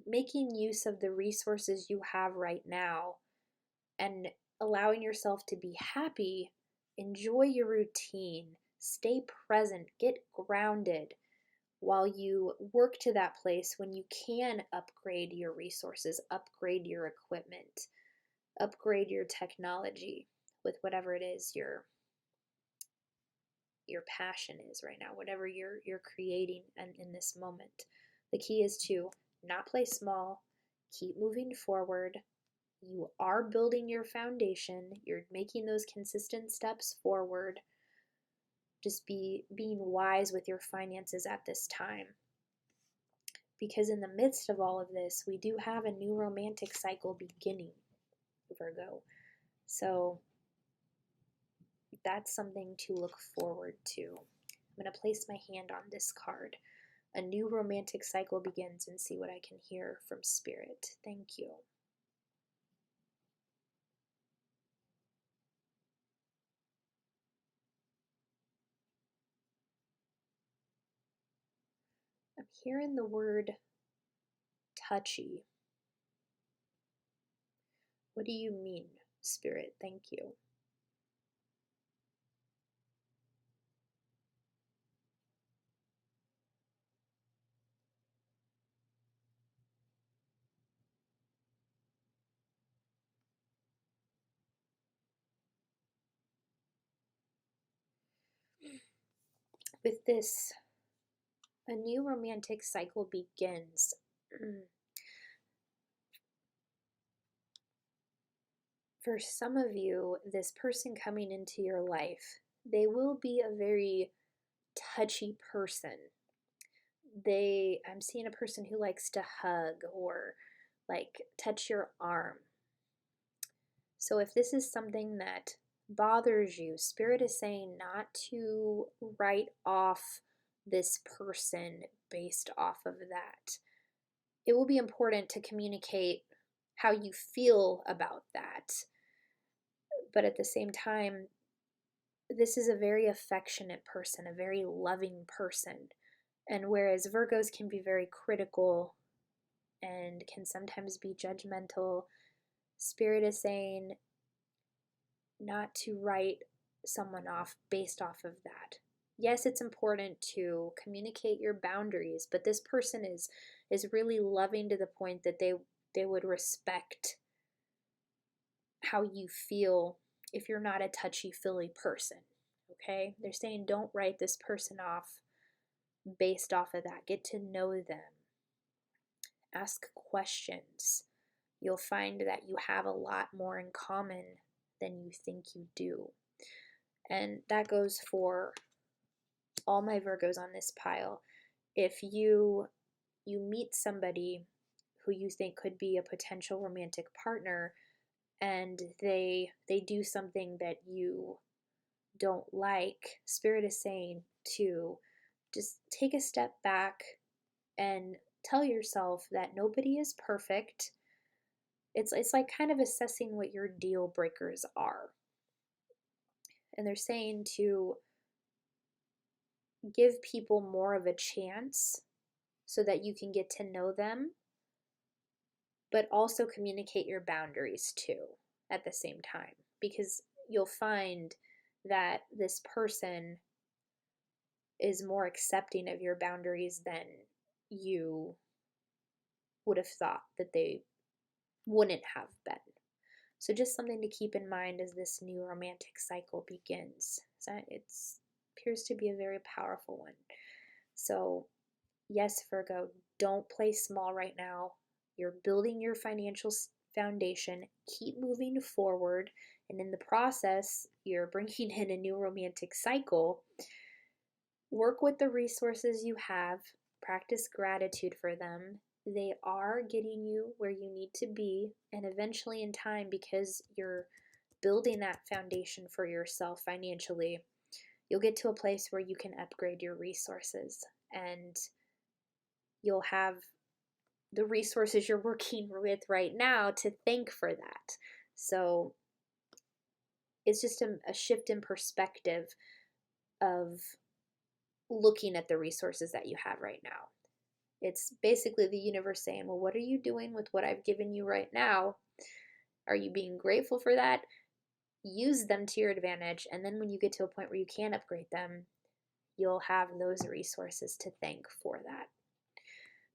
making use of the resources you have right now and allowing yourself to be happy. Enjoy your routine, stay present, get grounded while you work to that place when you can upgrade your resources, upgrade your equipment, upgrade your technology with whatever it is your passion is right now, whatever you're creating in this moment. The key is to not play small, keep moving forward. You are building your foundation. You're making those consistent steps forward. Just being wise with your finances at this time. Because in the midst of all of this, we do have a new romantic cycle beginning, Virgo. So that's something to look forward to. I'm going to place my hand on this card. A new romantic cycle begins, and see what I can hear from Spirit. Thank you. I'm hearing the word touchy. What do you mean, Spirit? Thank you. With this, a new romantic cycle begins. For some of you, this person coming into your life, they will be a very touchy person. I'm seeing a person who likes to hug or like touch your arm. So if this is something that bothers you, Spirit is saying not to write off this person based off of that. It will be important to communicate how you feel about that. But at the same time, this is a very affectionate person, a very loving person. And whereas Virgos can be very critical and can sometimes be judgmental, Spirit is saying not to write someone off based off of that. Yes, it's important to communicate your boundaries, but this person is really loving to the point that they would respect how you feel if you're not a touchy-feely person. Okay? They're saying don't write this person off based off of that. Get to know them. Ask questions. You'll find that you have a lot more in common than you think you do. And that goes for all my Virgos on this pile. If you meet somebody who you think could be a potential romantic partner and they do something that you don't like, Spirit is saying to just take a step back and tell yourself that nobody is perfect. It's like kind of assessing what your deal breakers are. And they're saying to give people more of a chance so that you can get to know them, but also communicate your boundaries too at the same time, because you'll find that this person is more accepting of your boundaries than you would have thought that they wouldn't have been. So just something to keep in mind as this new romantic cycle begins. So it appears to be a very powerful one. So yes, Virgo, don't play small right now. You're building your financial foundation. Keep moving forward. And in the process, you're bringing in a new romantic cycle. Work with the resources you have. Practice gratitude for them. They are getting you where you need to be, and eventually in time, because you're building that foundation for yourself financially, you'll get to a place where you can upgrade your resources, and you'll have the resources you're working with right now to thank for that. So it's just a shift in perspective of looking at the resources that you have right now. It's basically the universe saying, well, what are you doing with what I've given you right now? Are you being grateful for that? Use them to your advantage. And then when you get to a point where you can upgrade them, you'll have those resources to thank for that.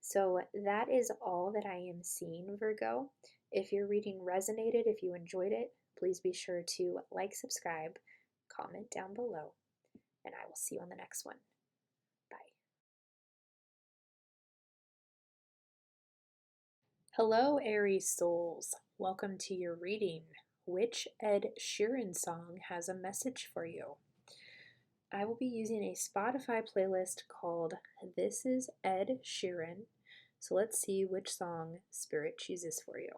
So that is all that I am seeing, Virgo. If your reading resonated, if you enjoyed it, please be sure to like, subscribe, comment down below, and I will see you on the next one. Bye. Hello, Aries souls. Welcome to your reading. Which Ed Sheeran song has a message for you? I will be using a Spotify playlist called This is Ed Sheeran. So let's see which song Spirit chooses for you.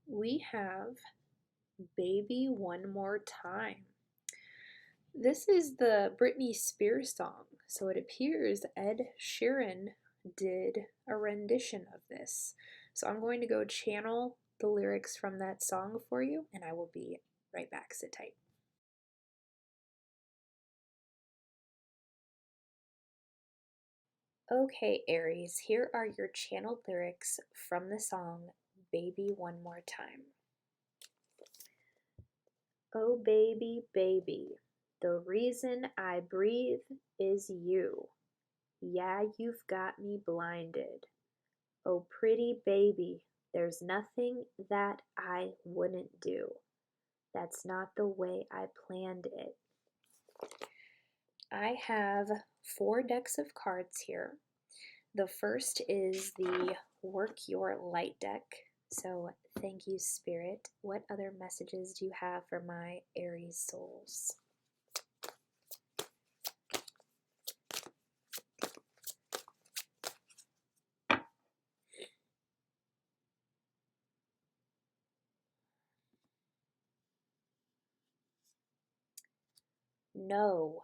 We have Baby One More Time. This is the Britney Spears song, so it appears Ed Sheeran did a rendition of this. So I'm going to go channel the lyrics from that song for you, and I will be right back. Sit tight. Okay, Aries, here are your channeled lyrics from the song Baby One More Time. Oh baby, baby, the reason I breathe is you. Yeah, you've got me blinded. Oh pretty baby, there's nothing that I wouldn't do. That's not the way I planned it. I have 4 decks of cards here. The first is the Work Your Light deck. So thank you, Spirit. What other messages do you have for my Aries souls? No.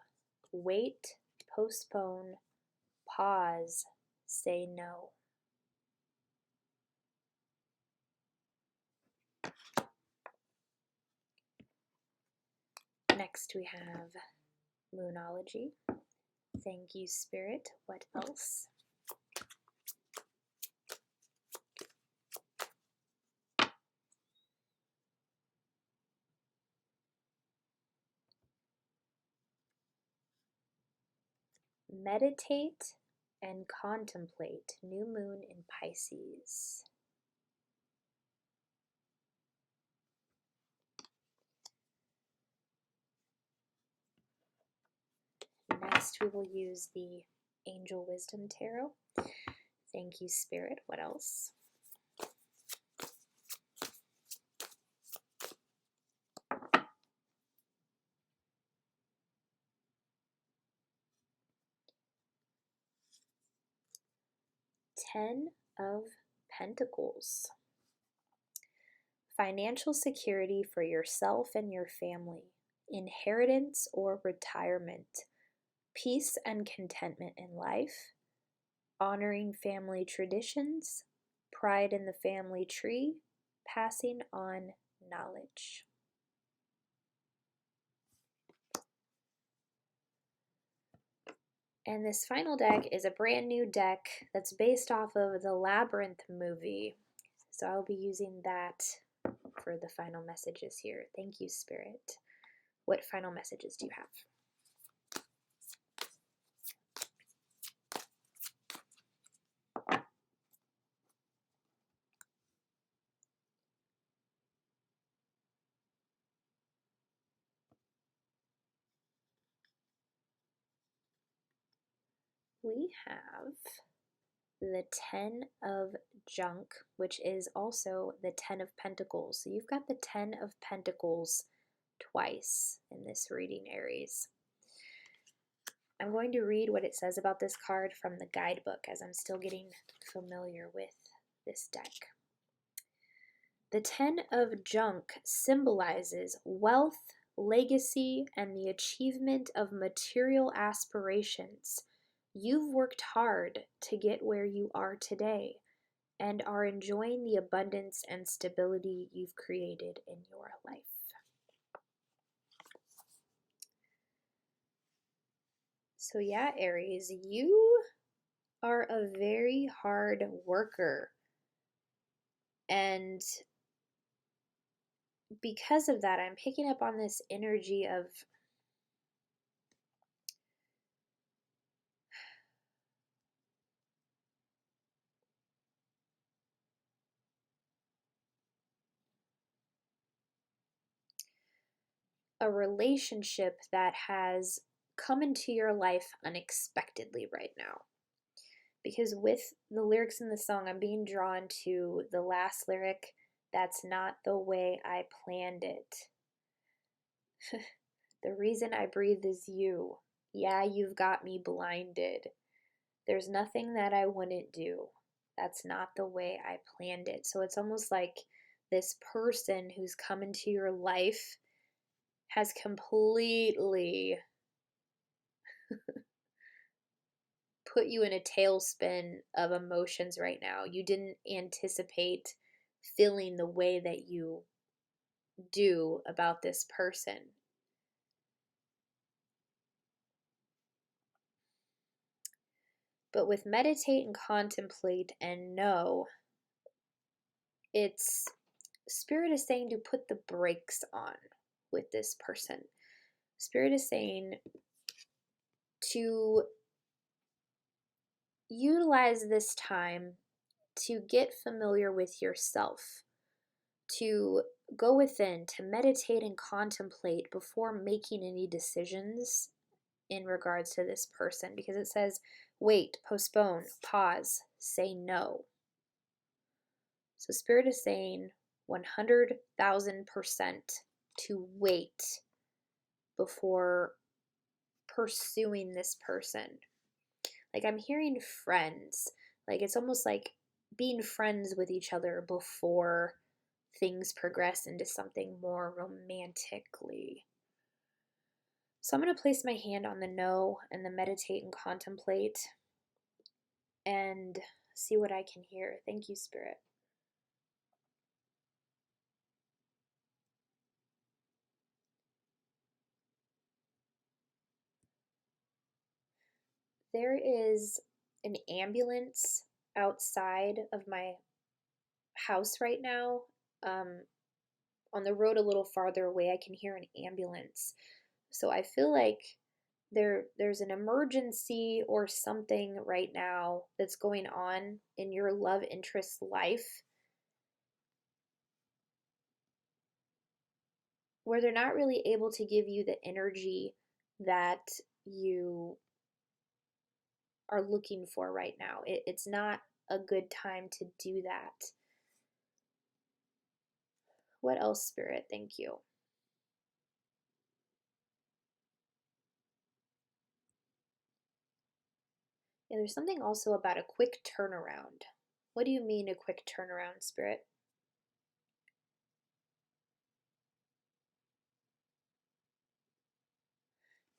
Wait, postpone, pause, say no. Next we have Moonology. Thank you, Spirit. What else? Meditate and contemplate. New moon in Pisces. Next, we will use the Angel Wisdom Tarot. Thank you, Spirit. What else? Ten of Pentacles. Financial security for yourself and your family. Inheritance or retirement. Peace and contentment in life. Honoring family traditions. Pride in the family tree. Passing on knowledge. And this final deck is a brand new deck that's based off of the Labyrinth movie. So I'll be using that for the final messages here. Thank you, Spirit. What final messages do you have? We have the 10 of Junk, which is also the 10 of Pentacles. So you've got the 10 of Pentacles twice in this reading, Aries. I'm going to read what it says about this card from the guidebook as I'm still getting familiar with this deck. The 10 of Junk symbolizes wealth, legacy, and the achievement of material aspirations. You've worked hard to get where you are today and are enjoying the abundance and stability you've created in your life. So yeah, Aries, you are a very hard worker. And because of that, I'm picking up on this energy of a relationship that has come into your life unexpectedly right now. Because with the lyrics in the song, I'm being drawn to the last lyric, that's not the way I planned it. The reason I breathe is you. Yeah, you've got me blinded. There's nothing that I wouldn't do. That's not the way I planned it. So it's almost like this person who's come into your life has completely put you in a tailspin of emotions right now. You didn't anticipate feeling the way that you do about this person. But with meditate and contemplate and know, it's Spirit is saying to put the brakes on with this person. Spirit is saying to utilize this time to get familiar with yourself, to go within, to meditate and contemplate before making any decisions in regards to this person, because it says wait, postpone, pause, say no. So Spirit is saying 100,000% to wait before pursuing this person. Like, I'm hearing friends. Like, it's almost like being friends with each other before things progress into something more romantically. So I'm going to place my hand on the no and the meditate and contemplate and see what I can hear. Thank you, Spirit. There is an ambulance outside of my house right now. On the road a little farther away, I can hear an ambulance. So I feel like there's an emergency or something right now that's going on in your love interest's life where they're not really able to give you the energy that you are looking for right now. It's not a good time to do that. What else, Spirit? Thank you. Yeah, there's something also about a quick turnaround. What do you mean a quick turnaround, Spirit?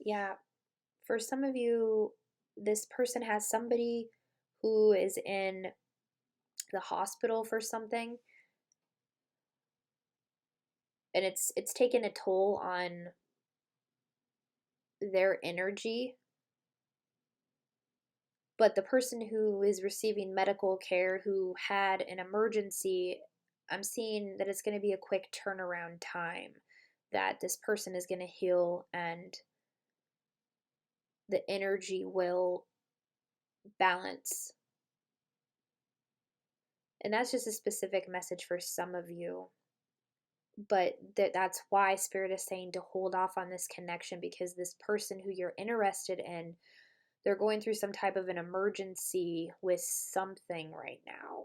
Yeah, for some of you, this person has somebody who is in the hospital for something, and it's taken a toll on their energy. But the person who is receiving medical care, who had an emergency, I'm seeing that it's going to be a quick turnaround time, that this person is going to heal and the energy will balance. And that's just a specific message for some of you. But that's why Spirit is saying to hold off on this connection, because this person who you're interested in, they're going through some type of an emergency with something right now.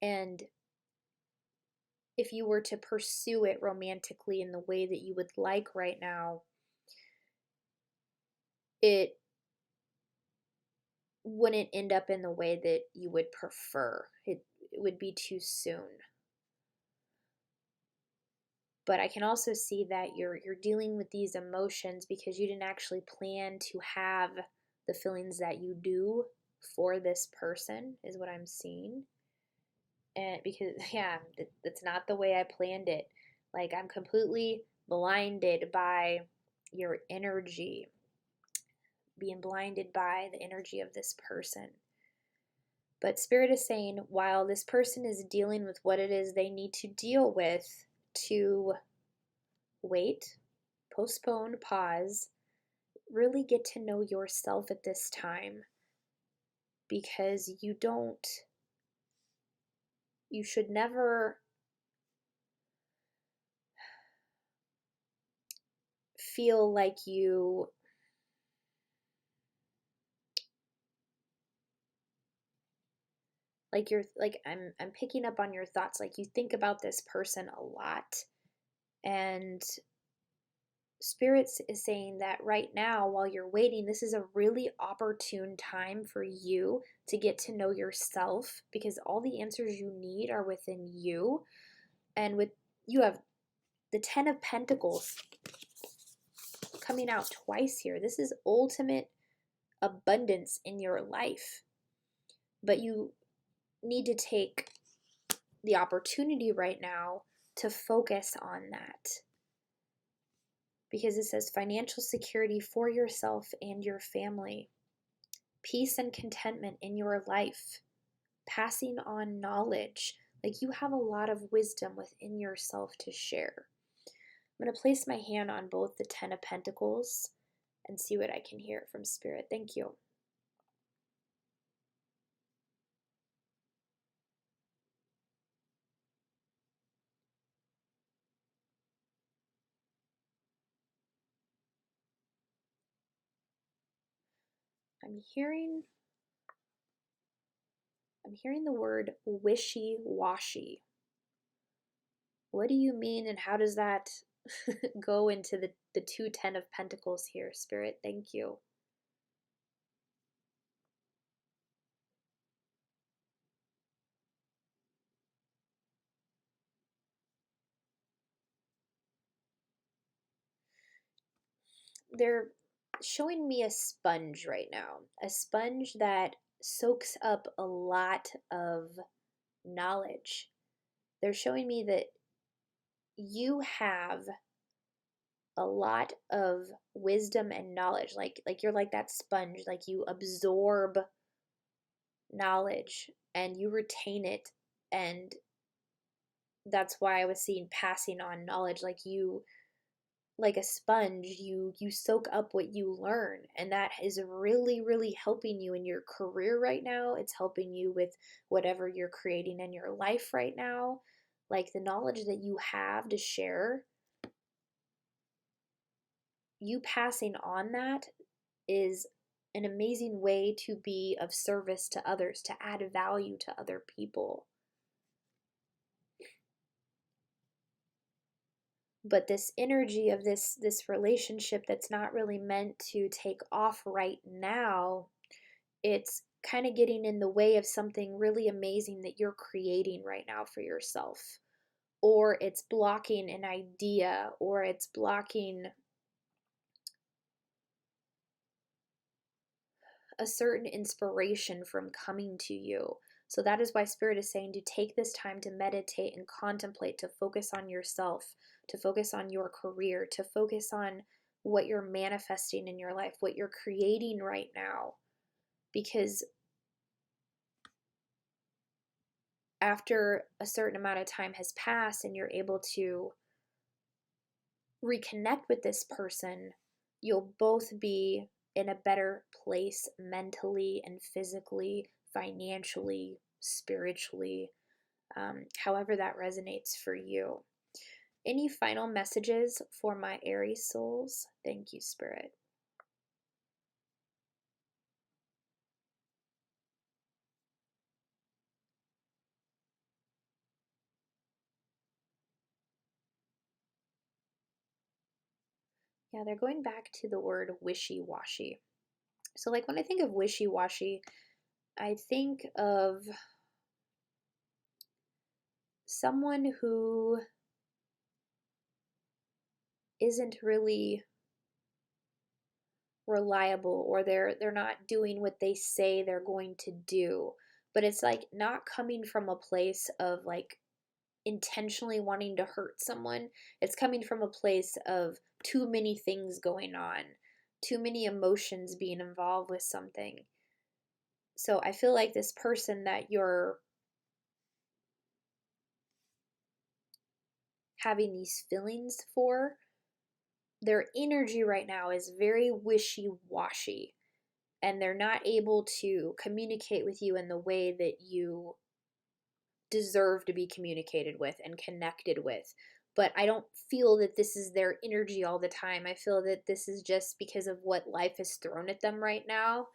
And if you were to pursue it romantically in the way that you would like right now, it wouldn't end up in the way that you would prefer. It would be too soon. But I can also see that you're dealing with these emotions because you didn't actually plan to have the feelings that you do for this person, is what I'm seeing. And because, yeah, that's not the way I planned it. Like, I'm completely blinded by your energy, being blinded by the energy of this person. But Spirit is saying, while this person is dealing with what it is they need to deal with, to wait, postpone, pause, really get to know yourself at this time, because you should never feel like I'm picking up on your thoughts, like you think about this person a lot, and Spirit is saying that right now, while you're waiting, this is a really opportune time for you to get to know yourself, because all the answers you need are within you. And you have the 10 of Pentacles coming out twice here. This is ultimate abundance in your life. But you need to take the opportunity right now to focus on that. Because it says financial security for yourself and your family, peace and contentment in your life, passing on knowledge. Like, you have a lot of wisdom within yourself to share. I'm going to place my hand on both the 10 of Pentacles and see what I can hear from Spirit. Thank you. I'm hearing the word wishy-washy. What do you mean, and how does that go into the 2 10 of Pentacles here, Spirit? Thank you. They're showing me a sponge right now, a sponge that soaks up a lot of knowledge. They're showing me that you have a lot of wisdom and knowledge, like you're like that sponge, like you absorb knowledge and you retain it, and that's why I was seeing passing on knowledge, like you, like a sponge, you soak up what you learn, and that is really, really helping you in your career right now. It's helping you with whatever you're creating in your life right now. Like the knowledge that you have to share, you passing on that is an amazing way to be of service to others, to add value to other people. But this energy of this relationship that's not really meant to take off right now, it's kind of getting in the way of something really amazing that you're creating right now for yourself, or it's blocking an idea, or it's blocking a certain inspiration from coming to you. So that is why Spirit is saying to take this time to meditate and contemplate, to focus on yourself, to focus on your career, to focus on what you're manifesting in your life, what you're creating right now. Because after a certain amount of time has passed and you're able to reconnect with this person, you'll both be in a better place mentally and physically, financially, spiritually, however that resonates for you. Any final messages for my Aries souls? Thank you, Spirit. Yeah, they're going back to the word wishy-washy. So, like, when I think of wishy-washy, I think of someone who isn't really reliable, or they're not doing what they say they're going to do. But it's like not coming from a place of like intentionally wanting to hurt someone. It's coming from a place of too many things going on, too many emotions being involved with something. So I feel like this person that you're having these feelings for, their energy right now is very wishy-washy, and they're not able to communicate with you in the way that you deserve to be communicated with and connected with. But I don't feel that this is their energy all the time. I feel that this is just because of what life has thrown at them right now,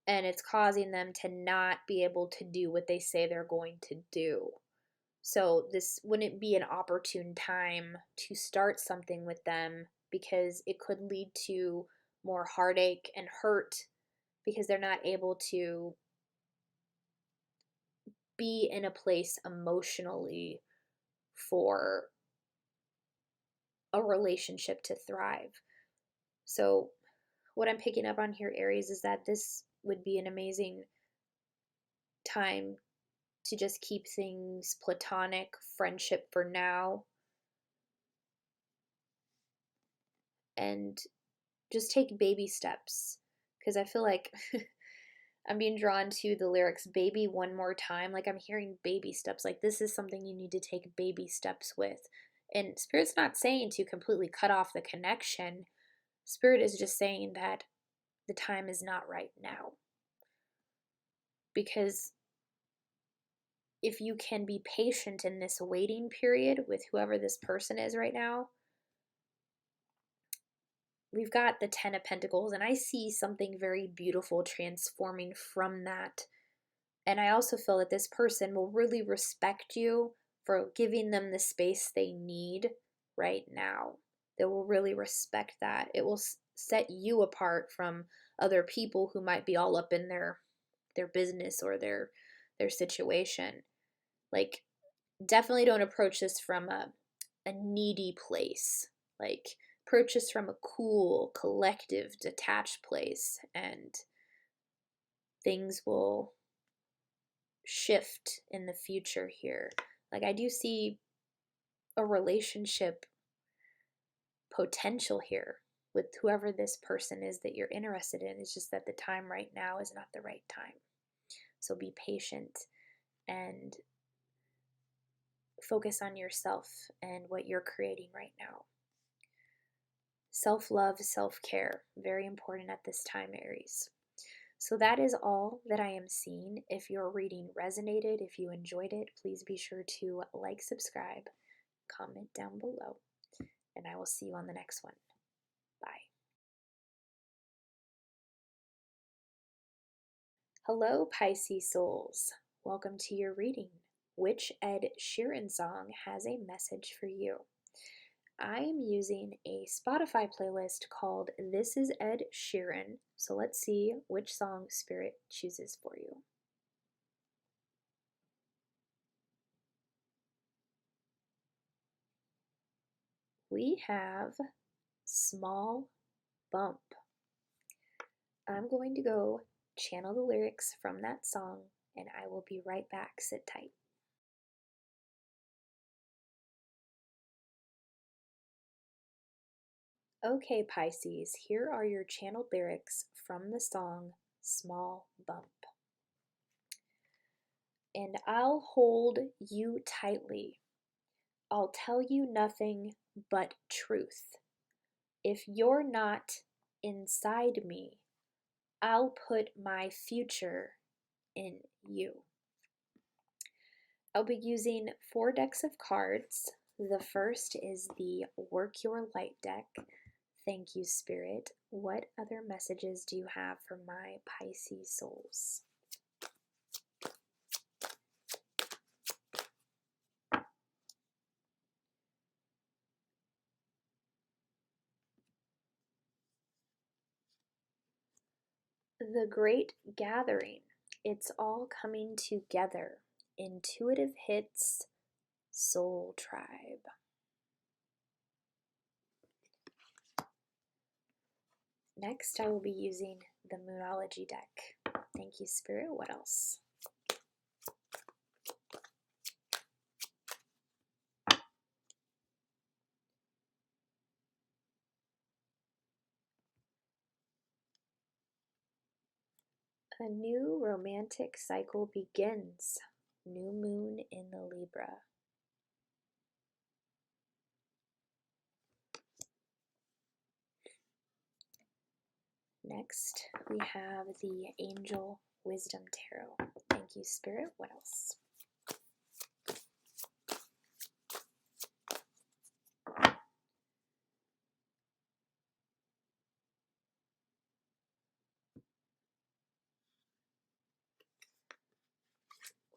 and it's causing them to not be able to do what they say they're going to do. So this wouldn't be an opportune time to start something with them, because it could lead to more heartache and hurt, because they're not able to be in a place emotionally for a relationship to thrive. So what I'm picking up on here, Aries, is that this would be an amazing time to just keep things platonic, friendship for now, and just take baby steps. Because I feel like I'm being drawn to the lyrics, baby one more time. Like I'm hearing baby steps. Like this is something you need to take baby steps with. And Spirit's not saying to completely cut off the connection. Spirit is just saying that the time is not right now. Because if you can be patient in this waiting period with whoever this person is right now, we've got the Ten of Pentacles, and I see something very beautiful transforming from that. And I also feel that this person will really respect you for giving them the space they need right now. They will really respect that. It will set you apart from other people who might be all up in their business or their situation. Like, definitely don't approach this from a needy place. Like, approach this from a cool, collective, detached place, and things will shift in the future here. Like, I do see a relationship potential here with whoever this person is that you're interested in. It's just that the time right now is not the right time. So be patient and focus on yourself and what you're creating right now. Self-love, self-care, very important at this time, Aries. So that is all that I am seeing. If your reading resonated, if you enjoyed it, please be sure to like, subscribe, comment down below, and I will see you on the next one. Bye. Hello, Pisces souls. Welcome to your reading. Which Ed Sheeran song has a message for you? I am using a Spotify playlist called This is Ed Sheeran, so let's see which song Spirit chooses for you. We have Small Bump. I'm going to go channel the lyrics from that song, and I will be right back. Sit tight. Okay, Pisces, here are your channeled lyrics from the song Small Bump. And I'll hold you tightly. I'll tell you nothing but truth. If you're not inside me, I'll put my future in you. I'll be using 4 decks of cards. The first is the Work Your Light deck. Thank you, Spirit. What other messages do you have for my Pisces souls? The Great Gathering. It's all coming together. Intuitive hits, Soul Tribe. Next, I will be using the Moonology deck. Thank you, Spirit. What else? A new romantic cycle begins. New moon in the Libra. Next, we have the Angel Wisdom Tarot. Thank you, Spirit. What else?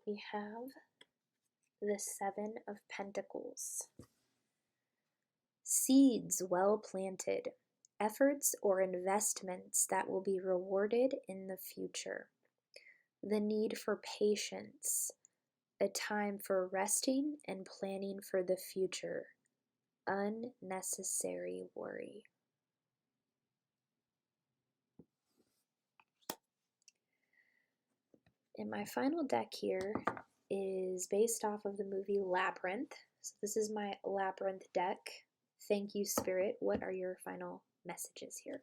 We have the Seven of Pentacles. Seeds well planted. Efforts or investments that will be rewarded in the future. The need for patience. A time for resting and planning for the future. Unnecessary worry. And my final deck here is based off of the movie Labyrinth. So this is my Labyrinth deck. Thank you, Spirit. What are your final messages here?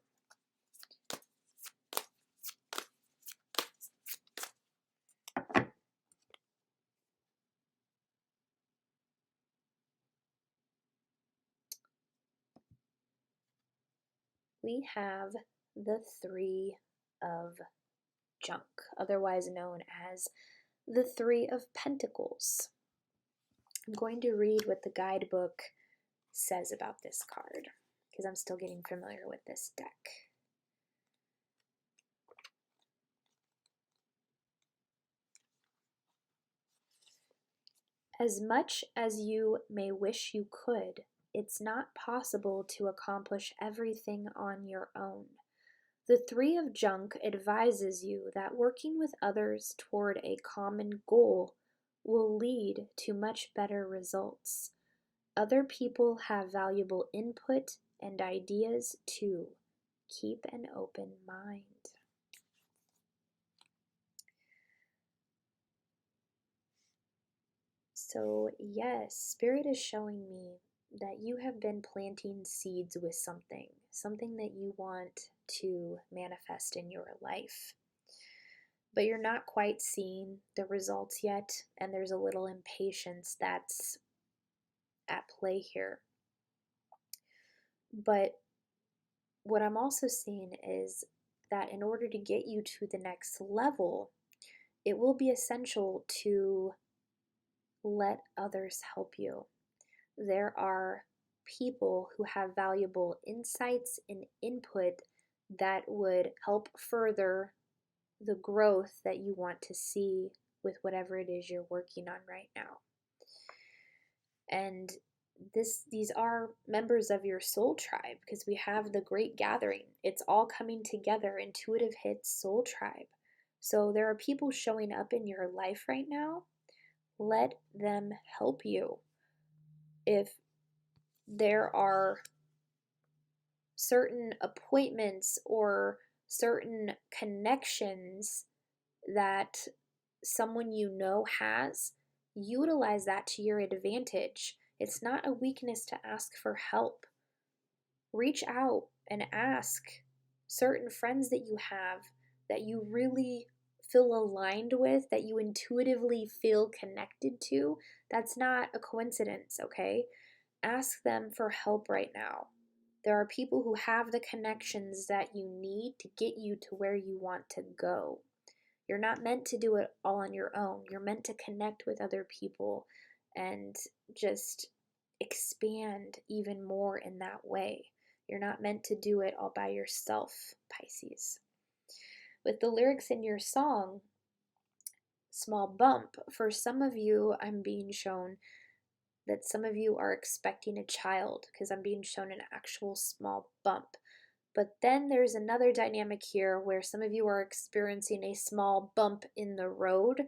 We have the Three of Junk, otherwise known as the Three of Pentacles. I'm going to read what the guidebook says about this card. because I'm still getting familiar with this deck. As much as you may wish you could, it's not possible to accomplish everything on your own. The Three of Junk advises you that working with others toward a common goal will lead to much better results. Other people have valuable input and ideas too. Keep an open mind. So, yes, Spirit is showing me that you have been planting seeds with something that you want to manifest in your life. But you're not quite seeing the results yet, and there's a little impatience that's at play here. But what I'm also seeing is that in order to get you to the next level, it will be essential to let others help you. There are people who have valuable insights and input that would help further the growth that you want to see with whatever it is you're working on right now. And these are members of your soul tribe, because we have the Great Gathering. It's all coming together. Intuitive hits soul tribe. So there are people showing up in your life right now. Let them help you. If there are certain appointments or certain connections that someone you know has, utilize that to your advantage. It's not a weakness to ask for help. Reach out and ask certain friends that you have that you really feel aligned with, that you intuitively feel connected to. That's not a coincidence, okay? Ask them for help right now. There are people who have the connections that you need to get you to where you want to go. You're not meant to do it all on your own. You're meant to connect with other people and just expand even more in that way. You're not meant to do it all by yourself, Pisces. With the lyrics in your song, Small Bump, for some of you, I'm being shown that some of you are expecting a child, because I'm being shown an actual small bump. But then there's another dynamic here where some of you are experiencing a small bump in the road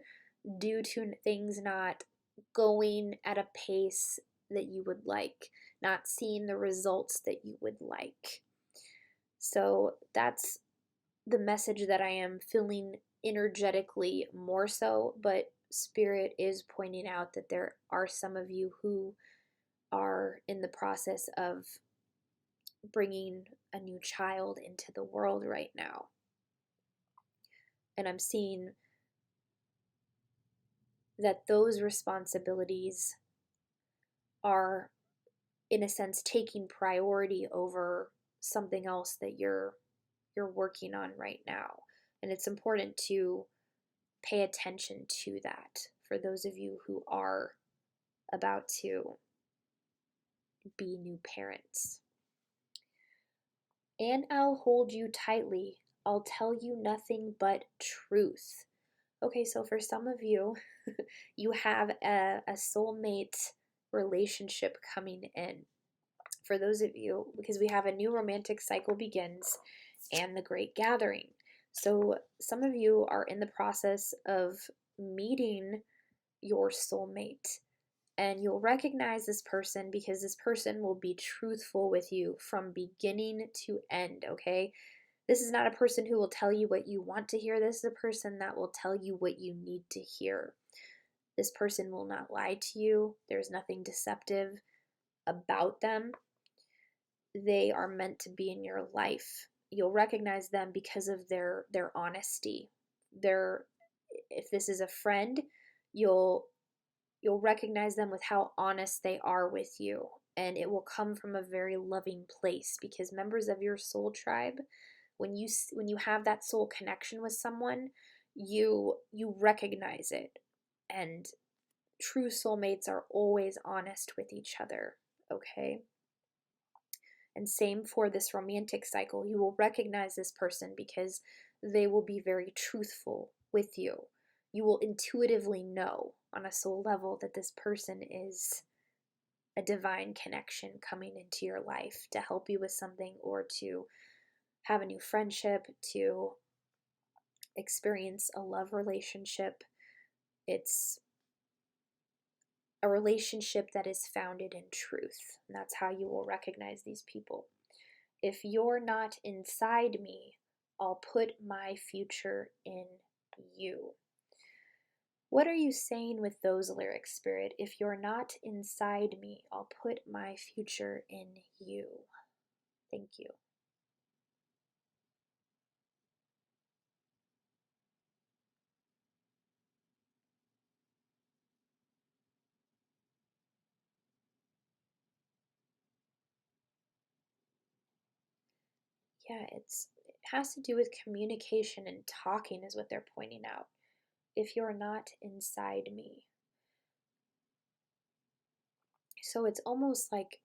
due to things not going at a pace that you would like, not seeing the results that you would like. So that's the message that I am feeling energetically more so, but Spirit is pointing out that there are some of you who are in the process of bringing a new child into the world right now. And I'm seeing that those responsibilities are, in a sense, taking priority over something else that you're working on right now. And it's important to pay attention to that for those of you who are about to be new parents. And I'll hold you tightly. I'll tell you nothing but truth. Okay, so for some of you, you have a soulmate relationship coming in. For those of you, because we have a new romantic cycle begins and the Great Gathering. So some of you are in the process of meeting your soulmate. And you'll recognize this person because this person will be truthful with you from beginning to end, okay? This is not a person who will tell you what you want to hear. This is a person that will tell you what you need to hear. This person will not lie to you. There's nothing deceptive about them. They are meant to be in your life. You'll recognize them because of their honesty. If this is a friend, you'll recognize them with how honest they are with you, and it will come from a very loving place, because members of your soul tribe, when you have that soul connection with someone, you recognize it. And true soulmates are always honest with each other, okay? And same for this romantic cycle. You will recognize this person because they will be very truthful with you. You will intuitively know on a soul level that this person is a divine connection coming into your life to help you with something, or to have a new friendship, to experience a love relationship. It's a relationship that is founded in truth. And that's how you will recognize these people. If you're not inside me, I'll put my future in you. What are you saying with those lyrics, Spirit? If you're not inside me, I'll put my future in you. Thank you. Yeah, it has to do with communication and talking is what they're pointing out. If you're not inside me. So it's almost like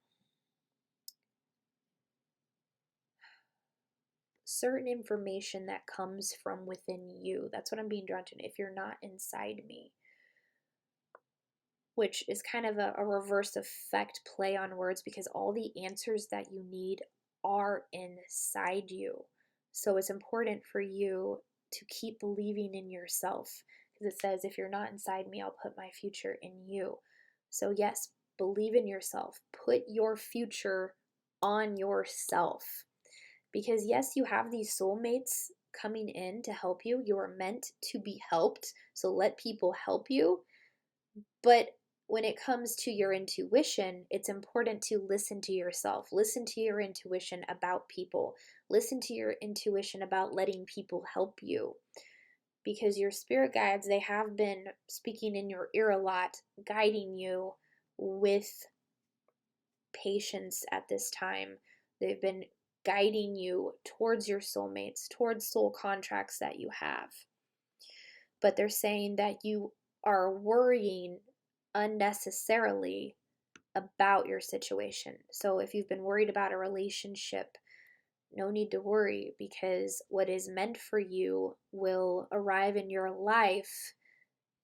certain information that comes from within you. That's what I'm being drawn to. If you're not inside me, which is kind of a reverse effect play on words, because all the answers that you need are inside you. So it's important for you to keep believing in yourself, because it says, if you're not inside me, I'll put my future in you. So yes, believe in yourself. Put your future on yourself. Because yes, you have these soulmates coming in to help you. You are meant to be helped. So let people help you. But when it comes to your intuition, it's important to listen to yourself. Listen to your intuition about people. Listen to your intuition about letting people help you. Because your spirit guides, they have been speaking in your ear a lot, guiding you with patience at this time. They've been guiding you towards your soulmates, towards soul contracts that you have. But they're saying that you are worrying unnecessarily about your situation. So if you've been worried about a relationship, no need to worry, because what is meant for you will arrive in your life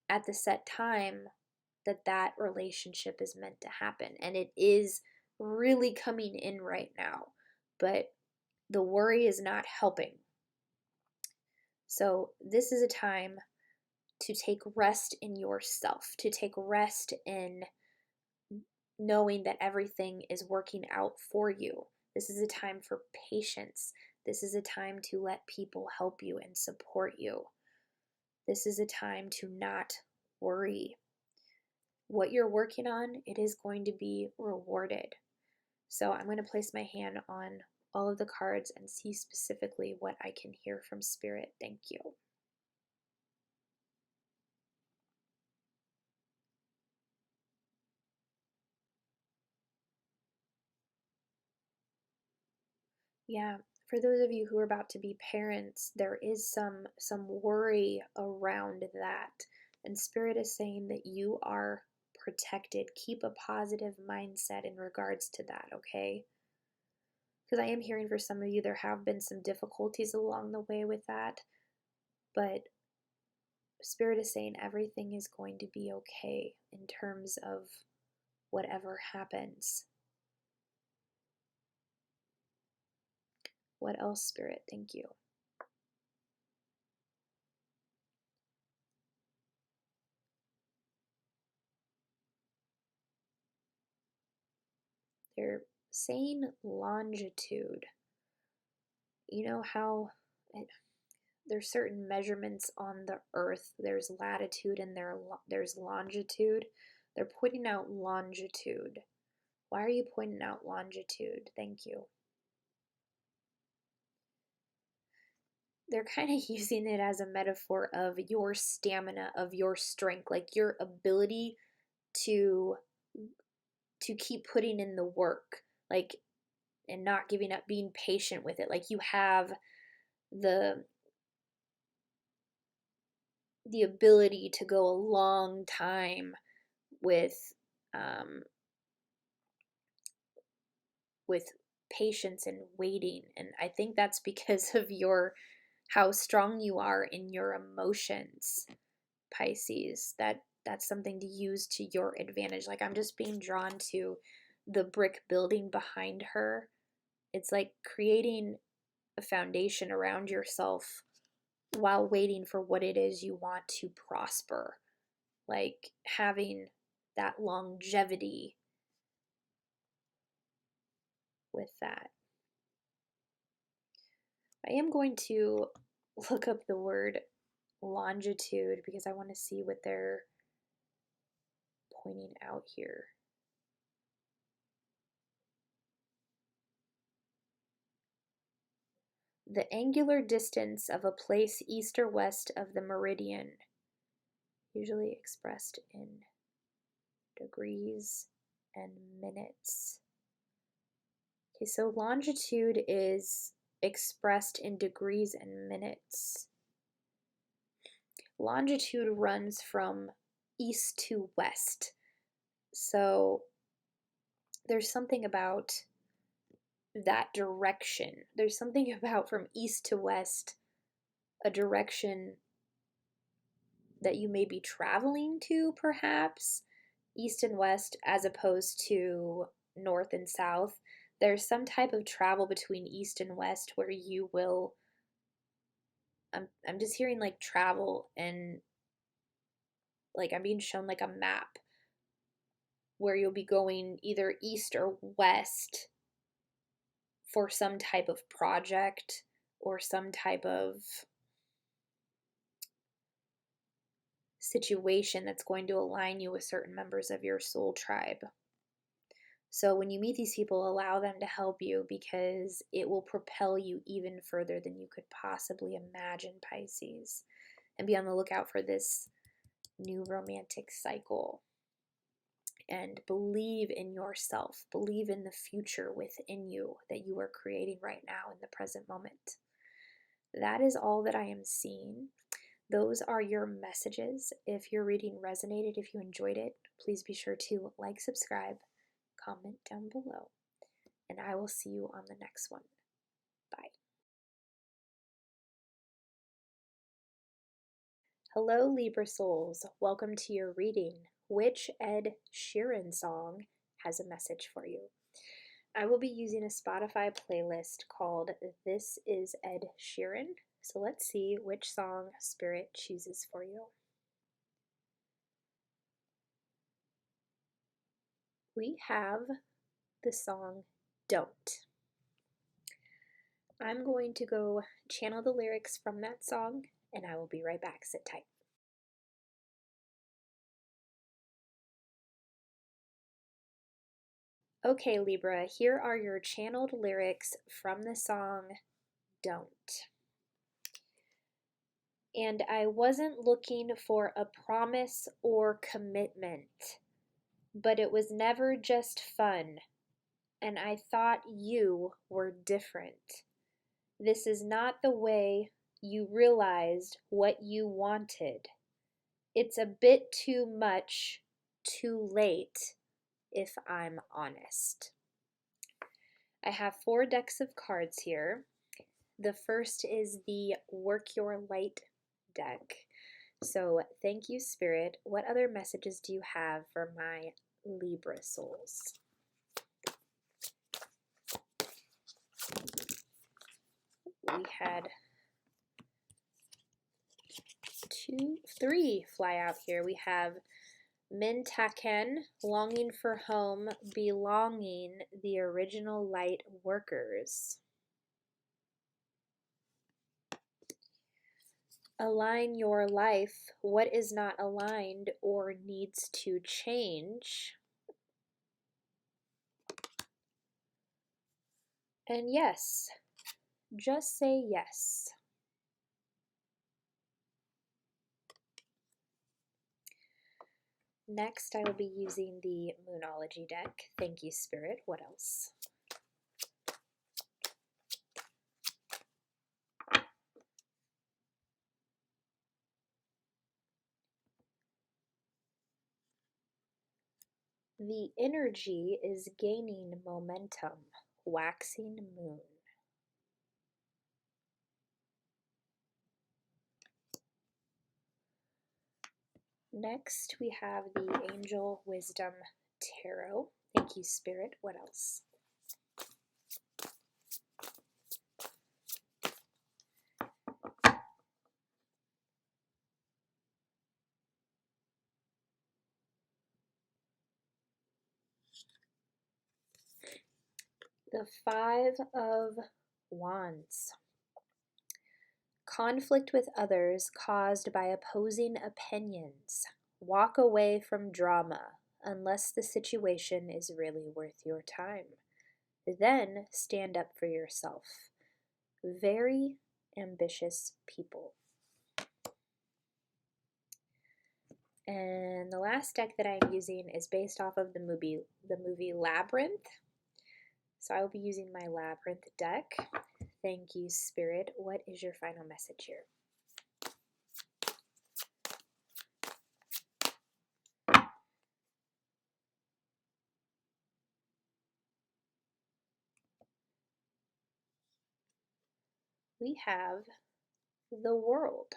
at the set time that relationship is meant to happen. And it is really coming in right now, but the worry is not helping. So this is a time to take rest in yourself, to take rest in knowing that everything is working out for you. This is a time for patience. This is a time to let people help you and support you. This is a time to not worry. What you're working on, it is going to be rewarded. So I'm going to place my hand on all of the cards and see specifically what I can hear from Spirit. Thank you. Yeah, for those of you who are about to be parents, there is some worry around that. And Spirit is saying that you are protected. Keep a positive mindset in regards to that, okay? Because I am hearing for some of you there have been some difficulties along the way with that. But Spirit is saying everything is going to be okay in terms of whatever happens. What else, Spirit? Thank you. They're saying longitude. You know how there's certain measurements on the earth. There's latitude and there's longitude. They're pointing out longitude. Why are you pointing out longitude? Thank you. They're kind of using it as a metaphor of your stamina, of your strength, like your ability to keep putting in the work, like, and not giving up, being patient with it. Like you have the ability to go a long time with patience and waiting. And I think that's because of how strong you are in your emotions, Pisces. That's something to use to your advantage. Like, I'm just being drawn to the brick building behind her. It's like creating a foundation around yourself while waiting for what it is you want to prosper. Like having that longevity with that. I am going to look up the word longitude because I want to see what they're pointing out here. The angular distance of a place east or west of the meridian, usually expressed in degrees and minutes. Okay, so longitude is expressed in degrees and minutes. Longitude runs from east to west. So there's something about that direction. There's something about from east to west, a direction that you may be traveling to, perhaps, east and west, as opposed to north and south. There's some type of travel between east and west where you will, I'm just hearing like travel, and like I'm being shown like a map where you'll be going either east or west for some type of project or some type of situation that's going to align you with certain members of your soul tribe. So when you meet these people, allow them to help you because it will propel you even further than you could possibly imagine, Pisces. And be on the lookout for this new romantic cycle. And believe in yourself. Believe in the future within you that you are creating right now in the present moment. That is all that I am seeing. Those are your messages. If your reading resonated, if you enjoyed it, please be sure to like, subscribe, comment down below, and I will see you on the next one. Bye. Hello, Libra souls. Welcome to your reading. Which Ed Sheeran song has a message for you? I will be using a Spotify playlist called This is Ed Sheeran. So let's see which song Spirit chooses for you. We have the song Don't. I'm going to go channel the lyrics from that song, and I will be right back. Sit tight. Okay, Libra, here are your channeled lyrics from the song Don't. And I wasn't looking for a promise or commitment, but it was never just fun, and I thought you were different. This is not the way you realized what you wanted. It's a bit too much, too late, if I'm honest. I have 4 decks of cards here. The first is the Work Your Light deck. So thank you, Spirit. What other messages do you have for my Libra souls? We had 3 fly out here. We have Mintaken, longing for home, belonging, the original light workers. Align your life, what is not aligned or needs to change. And yes, just say yes. Next, I will be using the Moonology deck. Thank you, Spirit. What else? The energy is gaining momentum. waxing moon. Next, we have the Angel Wisdom Tarot. Thank you, Spirit. What else? The Five of Wands. Conflict with others caused by opposing opinions. Walk away from drama unless the situation is really worth your time. Then stand up for yourself. Very ambitious people. And the last deck that I'm using is based off of the movie Labyrinth. So I will be using my Labyrinth deck. Thank you, Spirit. What is your final message here? We have the World.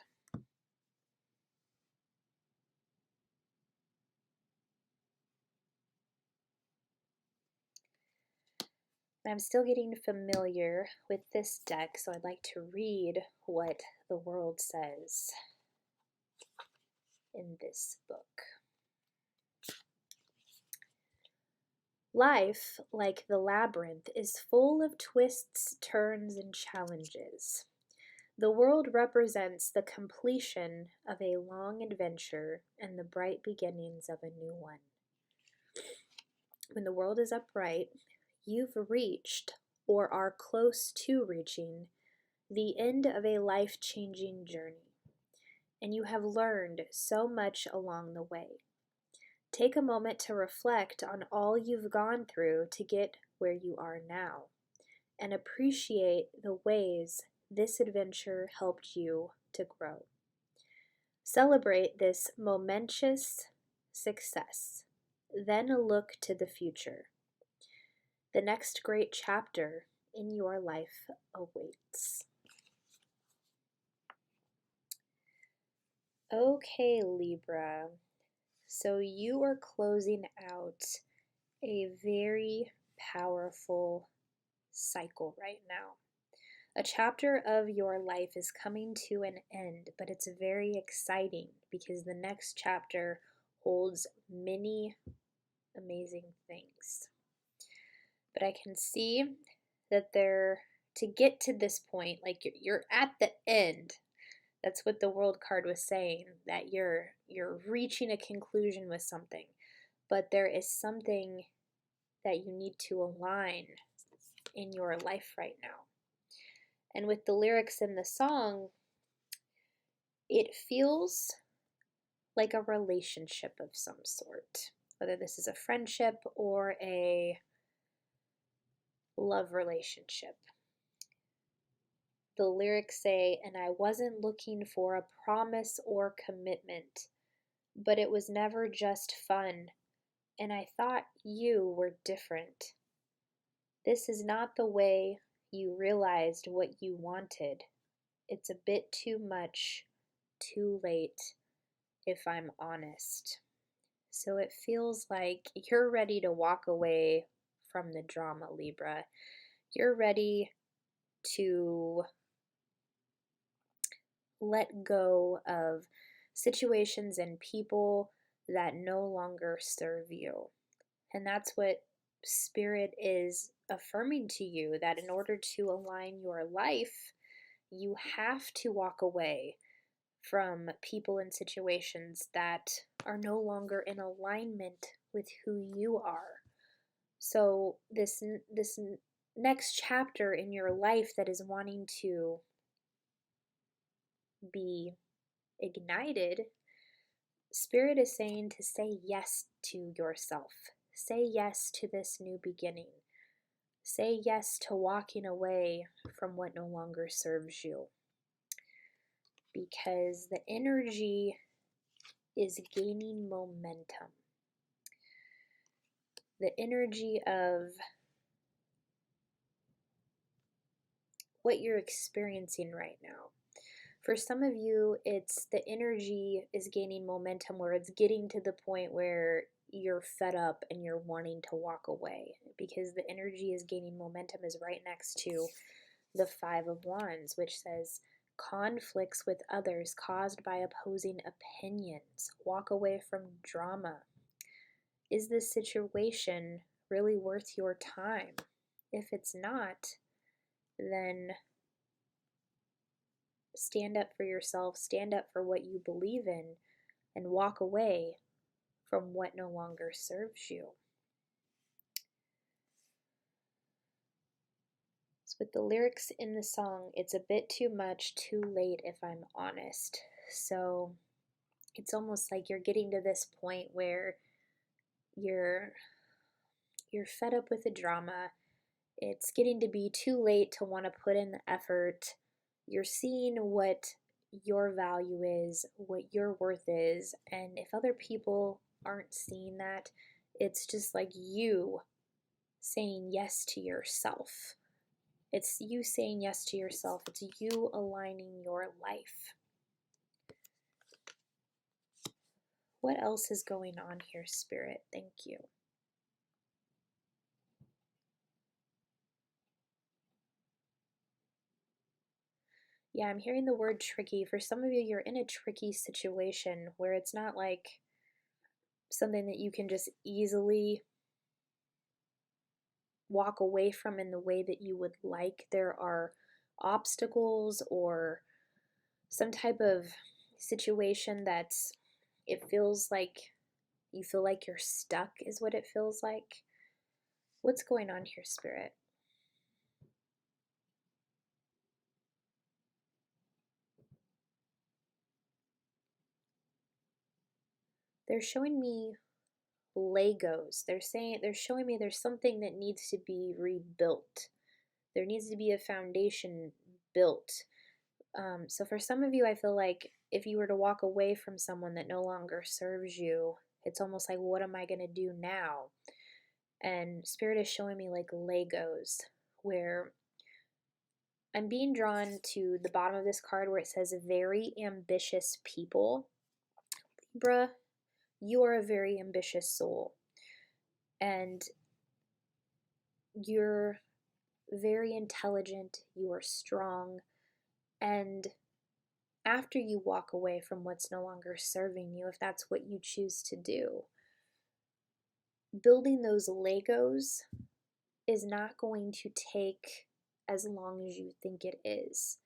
I'm still getting familiar with this deck, so I'd like to read what the World says in this book. Life, like the labyrinth, is full of twists, turns, and challenges. The world represents the completion of a long adventure and the bright beginnings of a new one. When the world is upright, you've reached, or are close to reaching, the end of a life-changing journey, and you have learned so much along the way. Take a moment to reflect on all you've gone through to get where you are now, and appreciate the ways this adventure helped you to grow. Celebrate this momentous success, then look to the future. The next great chapter in your life awaits. Okay, Libra. So you are closing out a very powerful cycle right now. A chapter of your life is coming to an end, but it's very exciting because the next chapter holds many amazing things. But I can see that to get to this point, like you're at the end. That's what the World card was saying, that you're reaching a conclusion with something, but there is something that you need to align in your life right now. And with the lyrics in the song, it feels like a relationship of some sort, whether this is a friendship or a love relationship. The lyrics say, and I wasn't looking for a promise or commitment, but it was never just fun, and I thought you were different. This is not the way you realized what you wanted. It's a bit too much, too late, if I'm honest. So it feels like you're ready to walk away from the drama, Libra. You're ready to let go of situations and people that no longer serve you. And that's what Spirit is affirming to you, that in order to align your life, you have to walk away from people and situations that are no longer in alignment with who you are. So this next chapter in your life that is wanting to be ignited, Spirit is saying to say yes to yourself. Say yes to this new beginning. Say yes to walking away from what no longer serves you. Because the energy is gaining momentum. The energy of what you're experiencing right now. For some of you, it's the energy is gaining momentum where it's getting to the point where you're fed up and you're wanting to walk away, because the energy is gaining momentum is right next to the Five of Wands, which says conflicts with others caused by opposing opinions. Walk away from drama. Is this situation really worth your time? If it's not, then stand up for yourself, stand up for what you believe in, and walk away from what no longer serves you. So with the lyrics in the song, it's a bit too much, too late, if I'm honest. So it's almost like you're getting to this point where you're fed up with the drama. It's getting to be too late to want to put in the effort. You're seeing what your value is, what your worth is, and if other people aren't seeing that, it's just like you saying yes to yourself. It's you saying yes to yourself. It's you aligning your life. What else is going on here, Spirit? Thank you. Yeah, I'm hearing the word tricky. For some of you, you're in a tricky situation where it's not like something that you can just easily walk away from in the way that you would like. There are obstacles or some type of situation that's, it feels like you feel like you're stuck is what it feels like. What's going on here, Spirit? They're showing me Legos. They're showing me there's something that needs to be rebuilt. There needs to be a foundation built. So for some of you, I feel like if you were to walk away from someone that no longer serves you, it's almost like, what am I going to do now? And Spirit is showing me like Legos, where I'm being drawn to the bottom of this card where it says very ambitious people. Libra, you are a very ambitious soul. And you're very intelligent, you are strong, and after you walk away from what's no longer serving you, if that's what you choose to do, building those Legos is not going to take as long as you think it is.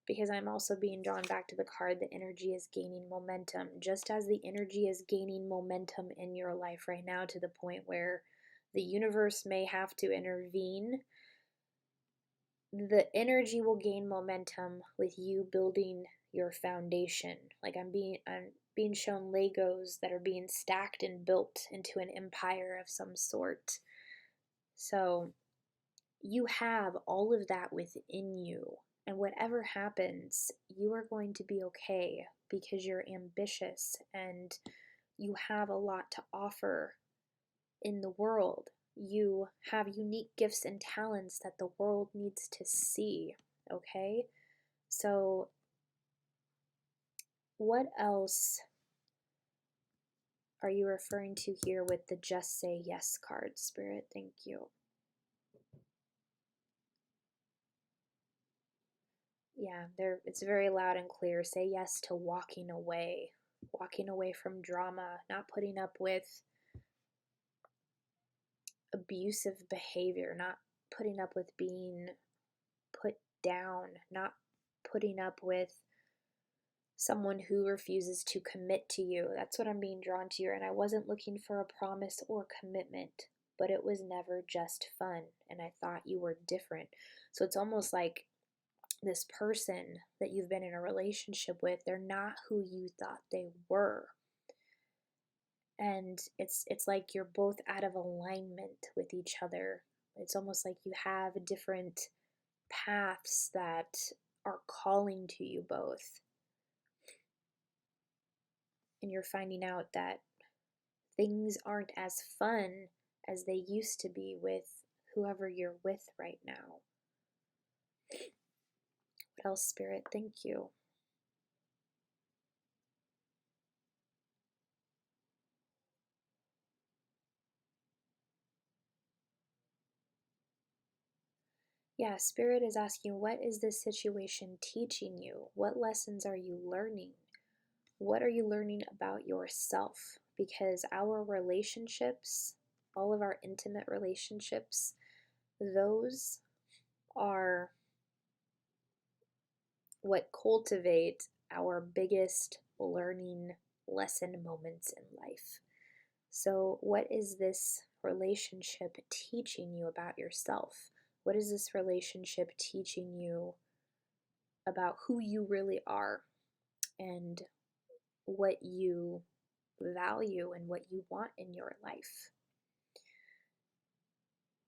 Because I'm also being drawn back to the card, the energy is gaining momentum. Just as the energy is gaining momentum in your life right now to the point where the universe may have to intervene, the energy will gain momentum with you building your foundation. Like I'm being shown Legos that are being stacked and built into an empire of some sort. So you have all of that within you. And whatever happens, you are going to be okay because you're ambitious and you have a lot to offer in the world. You have unique gifts and talents that the world needs to see, okay? So what else are you referring to here with the Just Say Yes card, Spirit? Thank you. Yeah, it's very loud and clear. Say yes to walking away from drama, not putting up with abusive behavior, not putting up with being put down, not putting up with someone who refuses to commit to you. That's what I'm being drawn to here. And I wasn't looking for a promise or commitment, but it was never just fun. And I thought you were different. So it's almost like this person that you've been in a relationship with, they're not who you thought they were. And it's like you're both out of alignment with each other. It's almost like you have different paths that are calling to you both. And you're finding out that things aren't as fun as they used to be with whoever you're with right now. What else, Spirit? Thank you. Yeah, Spirit is asking, what is this situation teaching you? What lessons are you learning? What are you learning about yourself? Because our relationships, all of our intimate relationships, those are what cultivate our biggest learning lesson moments in life. So, what is this relationship teaching you about yourself? What is this relationship teaching you about who you really are and what you value and what you want in your life?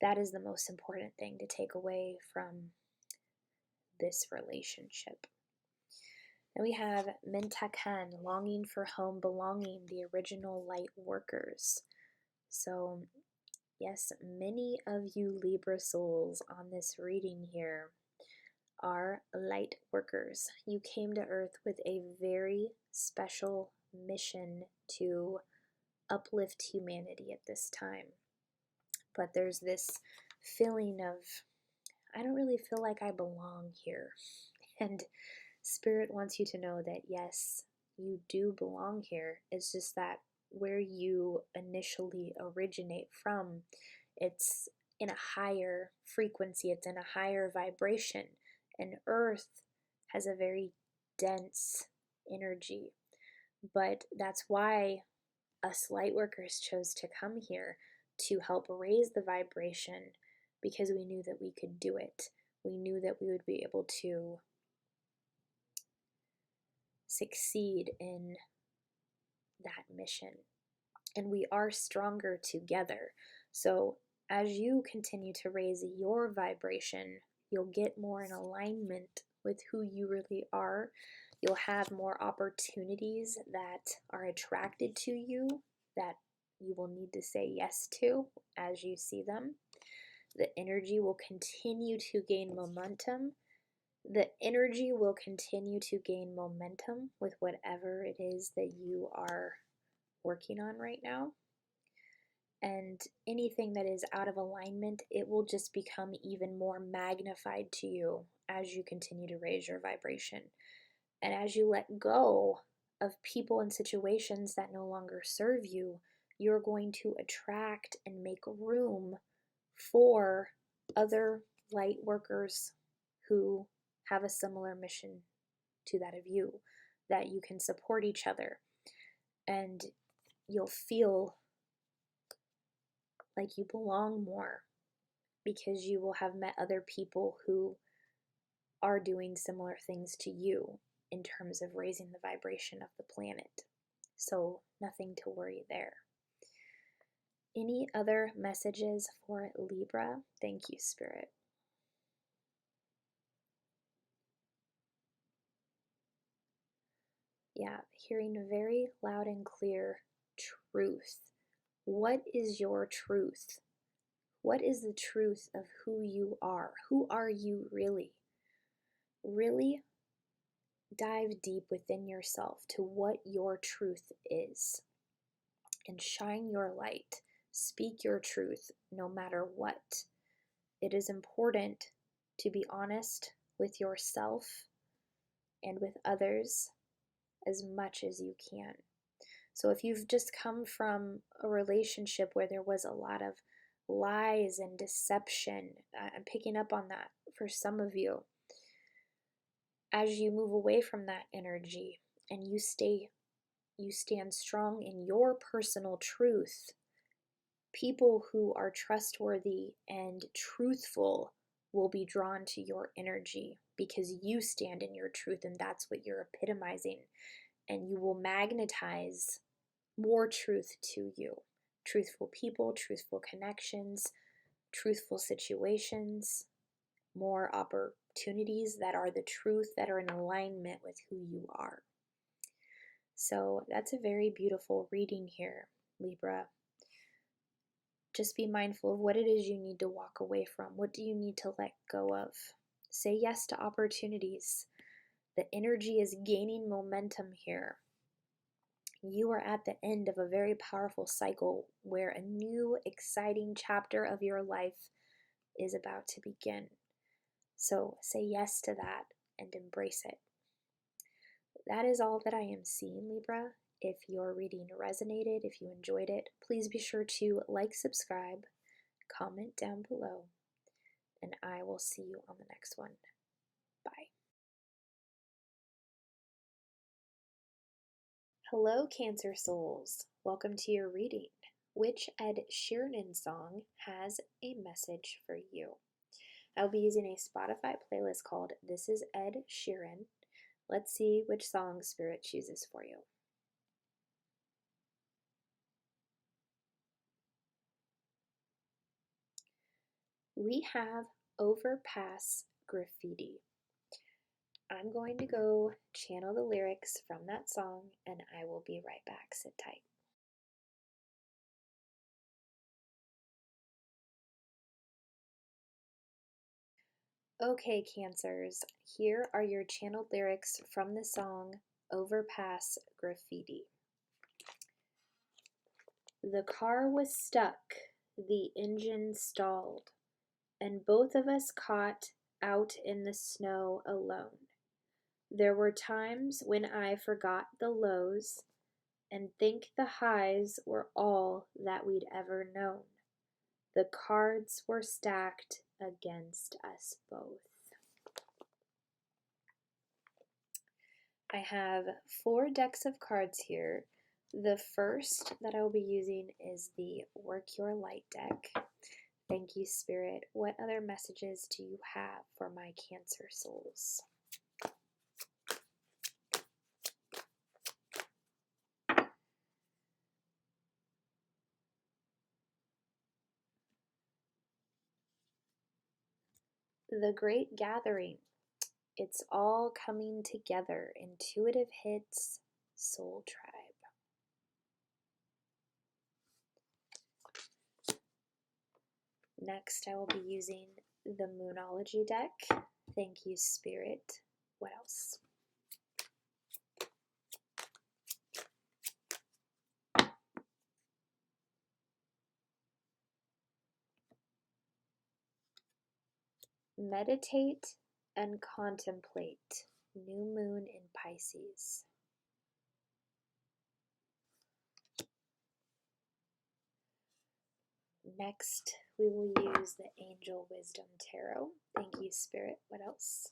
That is the most important thing to take away from this relationship. Then we have Mintakan, longing for home, belonging, the original light workers. So, yes, many of you Libra souls on this reading here are light workers. You came to Earth with a very special mission to uplift humanity at this time. But there's this feeling of, I don't really feel like I belong here. And Spirit wants you to know that yes, you do belong here. It's just that where you initially originate from, it's in a higher frequency, it's in a higher vibration. And Earth has a very dense energy. But that's why us light workers chose to come here to help raise the vibration, because we knew that we could do it. We knew that we would be able to succeed in that mission. And we are stronger together. So as you continue to raise your vibration, you'll get more in alignment with who you really are. You'll have more opportunities that are attracted to you that you will need to say yes to as you see them. The energy will continue to gain momentum. The energy will continue to gain momentum with whatever it is that you are working on right now. And anything that is out of alignment, it will just become even more magnified to you as you continue to raise your vibration. And as you let go of people and situations that no longer serve you, you're going to attract and make room for other light workers who have a similar mission to that of you, that you can support each other. And you'll feel like you belong more because you will have met other people who are doing similar things to you in terms of raising the vibration of the planet. So nothing to worry there. Any other messages for Libra? Thank you, Spirit. Yeah, hearing very loud and clear truth. What is your truth? What is the truth of who you are? Who are you really? Really dive deep within yourself to what your truth is and shine your light. Speak your truth no matter what. It is important to be honest with yourself and with others as much as you can. So if you've just come from a relationship where there was a lot of lies and deception, I'm picking up on that for some of you. As you move away from that energy and you stand strong in your personal truth, people who are trustworthy and truthful will be drawn to your energy because you stand in your truth, and that's what you're epitomizing. And you will magnetize more truth to you. Truthful people, truthful connections, truthful situations, more opportunities that are the truth, that are in alignment with who you are. So that's a very beautiful reading here, Libra. Just be mindful of what it is you need to walk away from. What do you need to let go of? Say yes to opportunities. The energy is gaining momentum here. You are at the end of a very powerful cycle where a new, exciting chapter of your life is about to begin. So say yes to that and embrace it. That is all that I am seeing, Libra. If your reading resonated, if you enjoyed it, please be sure to like, subscribe, comment down below, and I will see you on the next one. Bye. Hello, Cancer souls. Welcome to your reading. Which Ed Sheeran song has a message for you? I'll be using a Spotify playlist called This is Ed Sheeran. Let's see which song Spirit chooses for you. We have Overpass Graffiti. I'm going to go channel the lyrics from that song and I will be right back. Sit tight. Okay, Cancers, here are your channeled lyrics from the song Overpass Graffiti. The car was stuck, the engine stalled, and both of us caught out in the snow alone. There were times when I forgot the lows and think the highs were all that we'd ever known. The cards were stacked against us both. I have 4 decks of cards here. The first that I will be using is the Work Your Light deck. Thank you, Spirit. What other messages do you have for my Cancer souls? The Great Gathering. It's all coming together. Intuitive hits, Soul Tribe. Next, I will be using the Moonology deck. Thank you, Spirit. What else? Meditate and contemplate. New moon in Pisces. Next, we will use the Angel Wisdom Tarot. Thank you, Spirit. What else?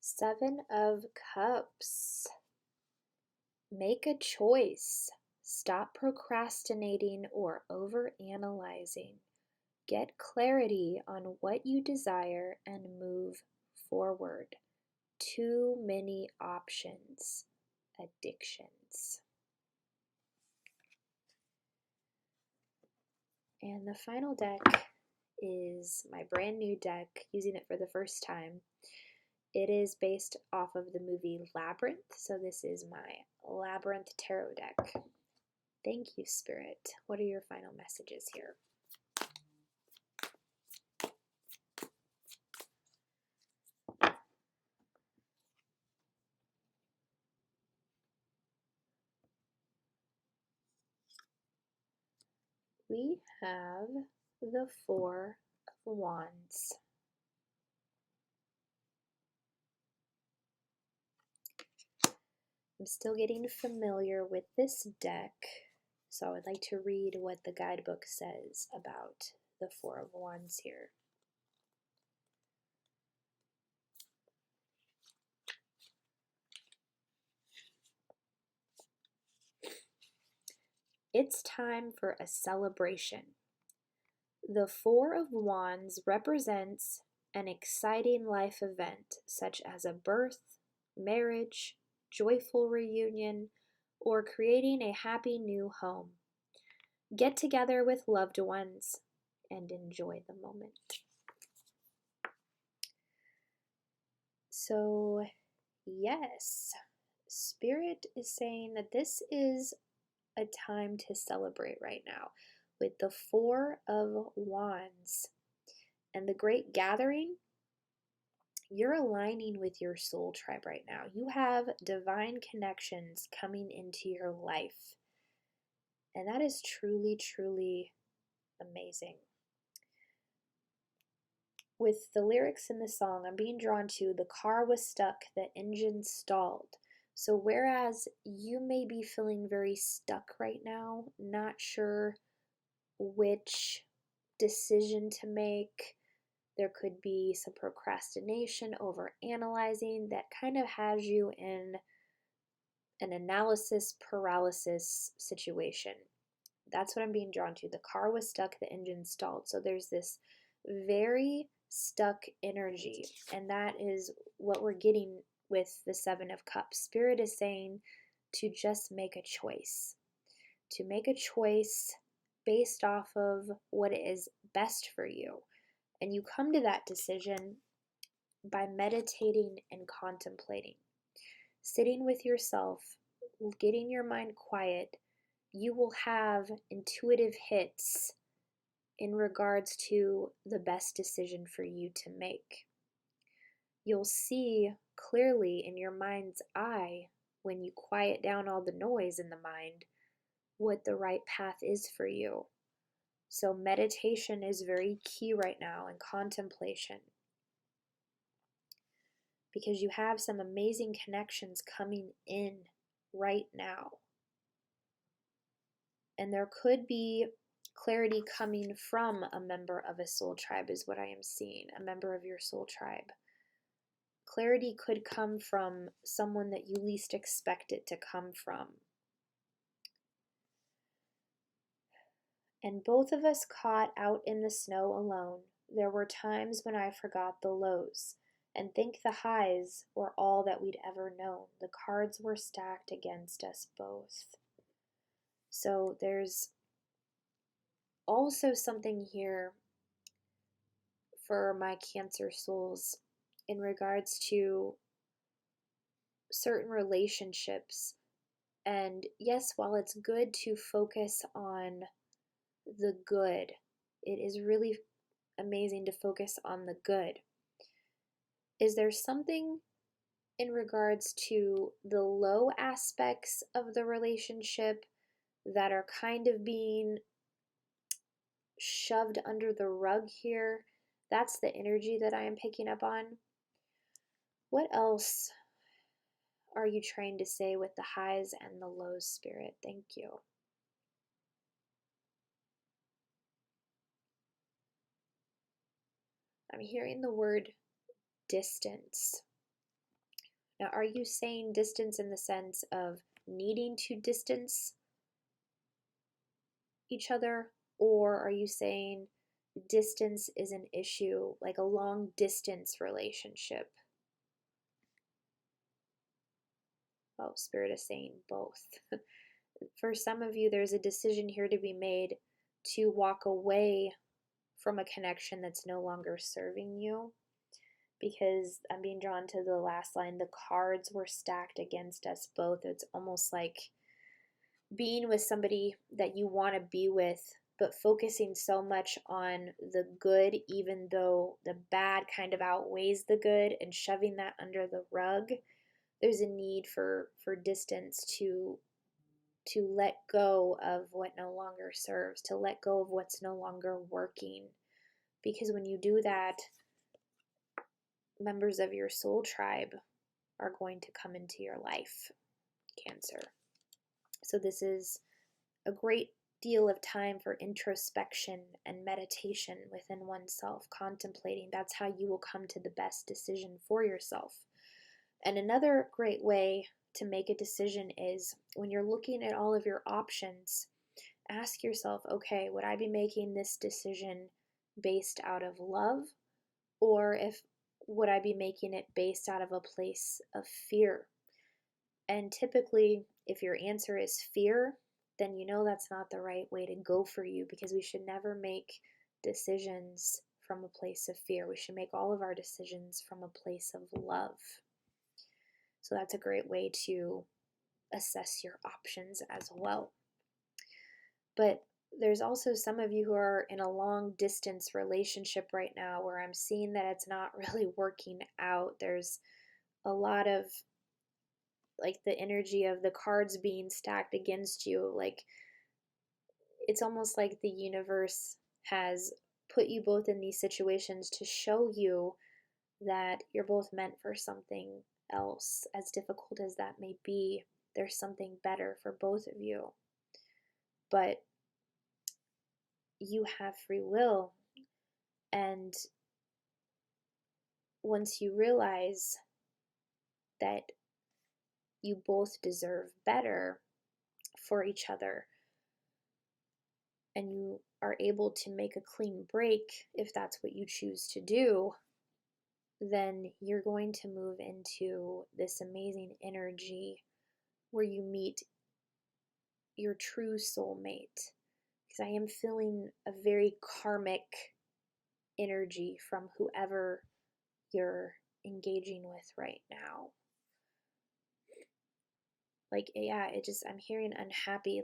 Seven of Cups. Make a choice. Stop procrastinating or overanalyzing. Get clarity on what you desire and move forward. Too many options. Addictions. And the final deck is my brand new deck, using it for the first time. It is based off of the movie Labyrinth, so this is my Labyrinth Tarot deck. Thank you, Spirit. What are your final messages here? We have the Four of Wands. I'm still getting familiar with this deck, so I would like to read what the guidebook says about the Four of Wands here. It's time for a celebration. The Four of Wands represents an exciting life event such as a birth, marriage, joyful reunion, or creating a happy new home. Get together with loved ones and enjoy the moment. So Yes, Spirit is saying that this is a time to celebrate right now with the Four of Wands and the Great Gathering. You're aligning with your soul tribe right now. You have divine connections coming into your life. And that is truly, truly amazing. With the lyrics in the song, I'm being drawn to the car was stuck, the engine stalled. So, whereas you may be feeling very stuck right now, not sure which decision to make, there could be some procrastination, over analyzing that kind of has you in an analysis paralysis situation. That's what I'm being drawn to. The car was stuck, the engine stalled. So there's this very stuck energy, and that is what we're getting with the Seven of Cups. Spirit is saying to just make a choice, to make a choice based off of what is best for you. And you come to that decision by meditating and contemplating, sitting with yourself, getting your mind quiet. You will have intuitive hits in regards to the best decision for you to make. You'll see clearly in your mind's eye, when you quiet down all the noise in the mind, what the right path is for you. So meditation is very key right now, and contemplation, because you have some amazing connections coming in right now. And there could be clarity coming from a member of a soul tribe, is what I am seeing, a member of your soul tribe. Clarity could come from someone that you least expect it to come from. And both of us caught out in the snow alone. There were times when I forgot the lows and think the highs were all that we'd ever known. The cards were stacked against us both. So there's also something here for my Cancer souls in regards to certain relationships. And yes, while it's good to focus on the good, it is really amazing to focus on the good. Is there something in regards to the low aspects of the relationship that are kind of being shoved under the rug here? That's the energy that I am picking up on. What else are you trying to say with the highs and the lows, Spirit? Thank you. I'm hearing the word distance. Now, are you saying distance in the sense of needing to distance each other? Or are you saying distance is an issue, like a long distance relationship? Oh, Spirit is saying both. For some of you, there's a decision here to be made to walk away from a connection that's no longer serving you. Because I'm being drawn to the last line, the cards were stacked against us both. It's almost like being with somebody that you want to be with, but focusing so much on the good, even though the bad kind of outweighs the good, and shoving that under the rug. There's a need for distance to let go of what no longer serves, to let go of what's no longer working. Because when you do that, members of your soul tribe are going to come into your life, Cancer. So this is a great deal of time for introspection and meditation within oneself, contemplating. That's how you will come to the best decision for yourself. And another great way to make a decision is when you're looking at all of your options, ask yourself, okay, would I be making this decision based out of love, or would I be making it based out of a place of fear? And typically, if your answer is fear, then you know that's not the right way to go for you, because we should never make decisions from a place of fear. We should make all of our decisions from a place of love. So that's a great way to assess your options as well. But there's also some of you who are in a long distance relationship right now where I'm seeing that it's not really working out. There's a lot of like the energy of the cards being stacked against you. Like it's almost like the universe has put you both in these situations to show you that you're both meant for something else. As difficult as that may be, there's something better for both of you. But you have free will, and once you realize that you both deserve better for each other, and you are able to make a clean break if that's what you choose to do, then you're going to move into this amazing energy where you meet your true soulmate. Because I am feeling a very karmic energy from whoever you're engaging with right now. Like, yeah, I'm hearing unhappy.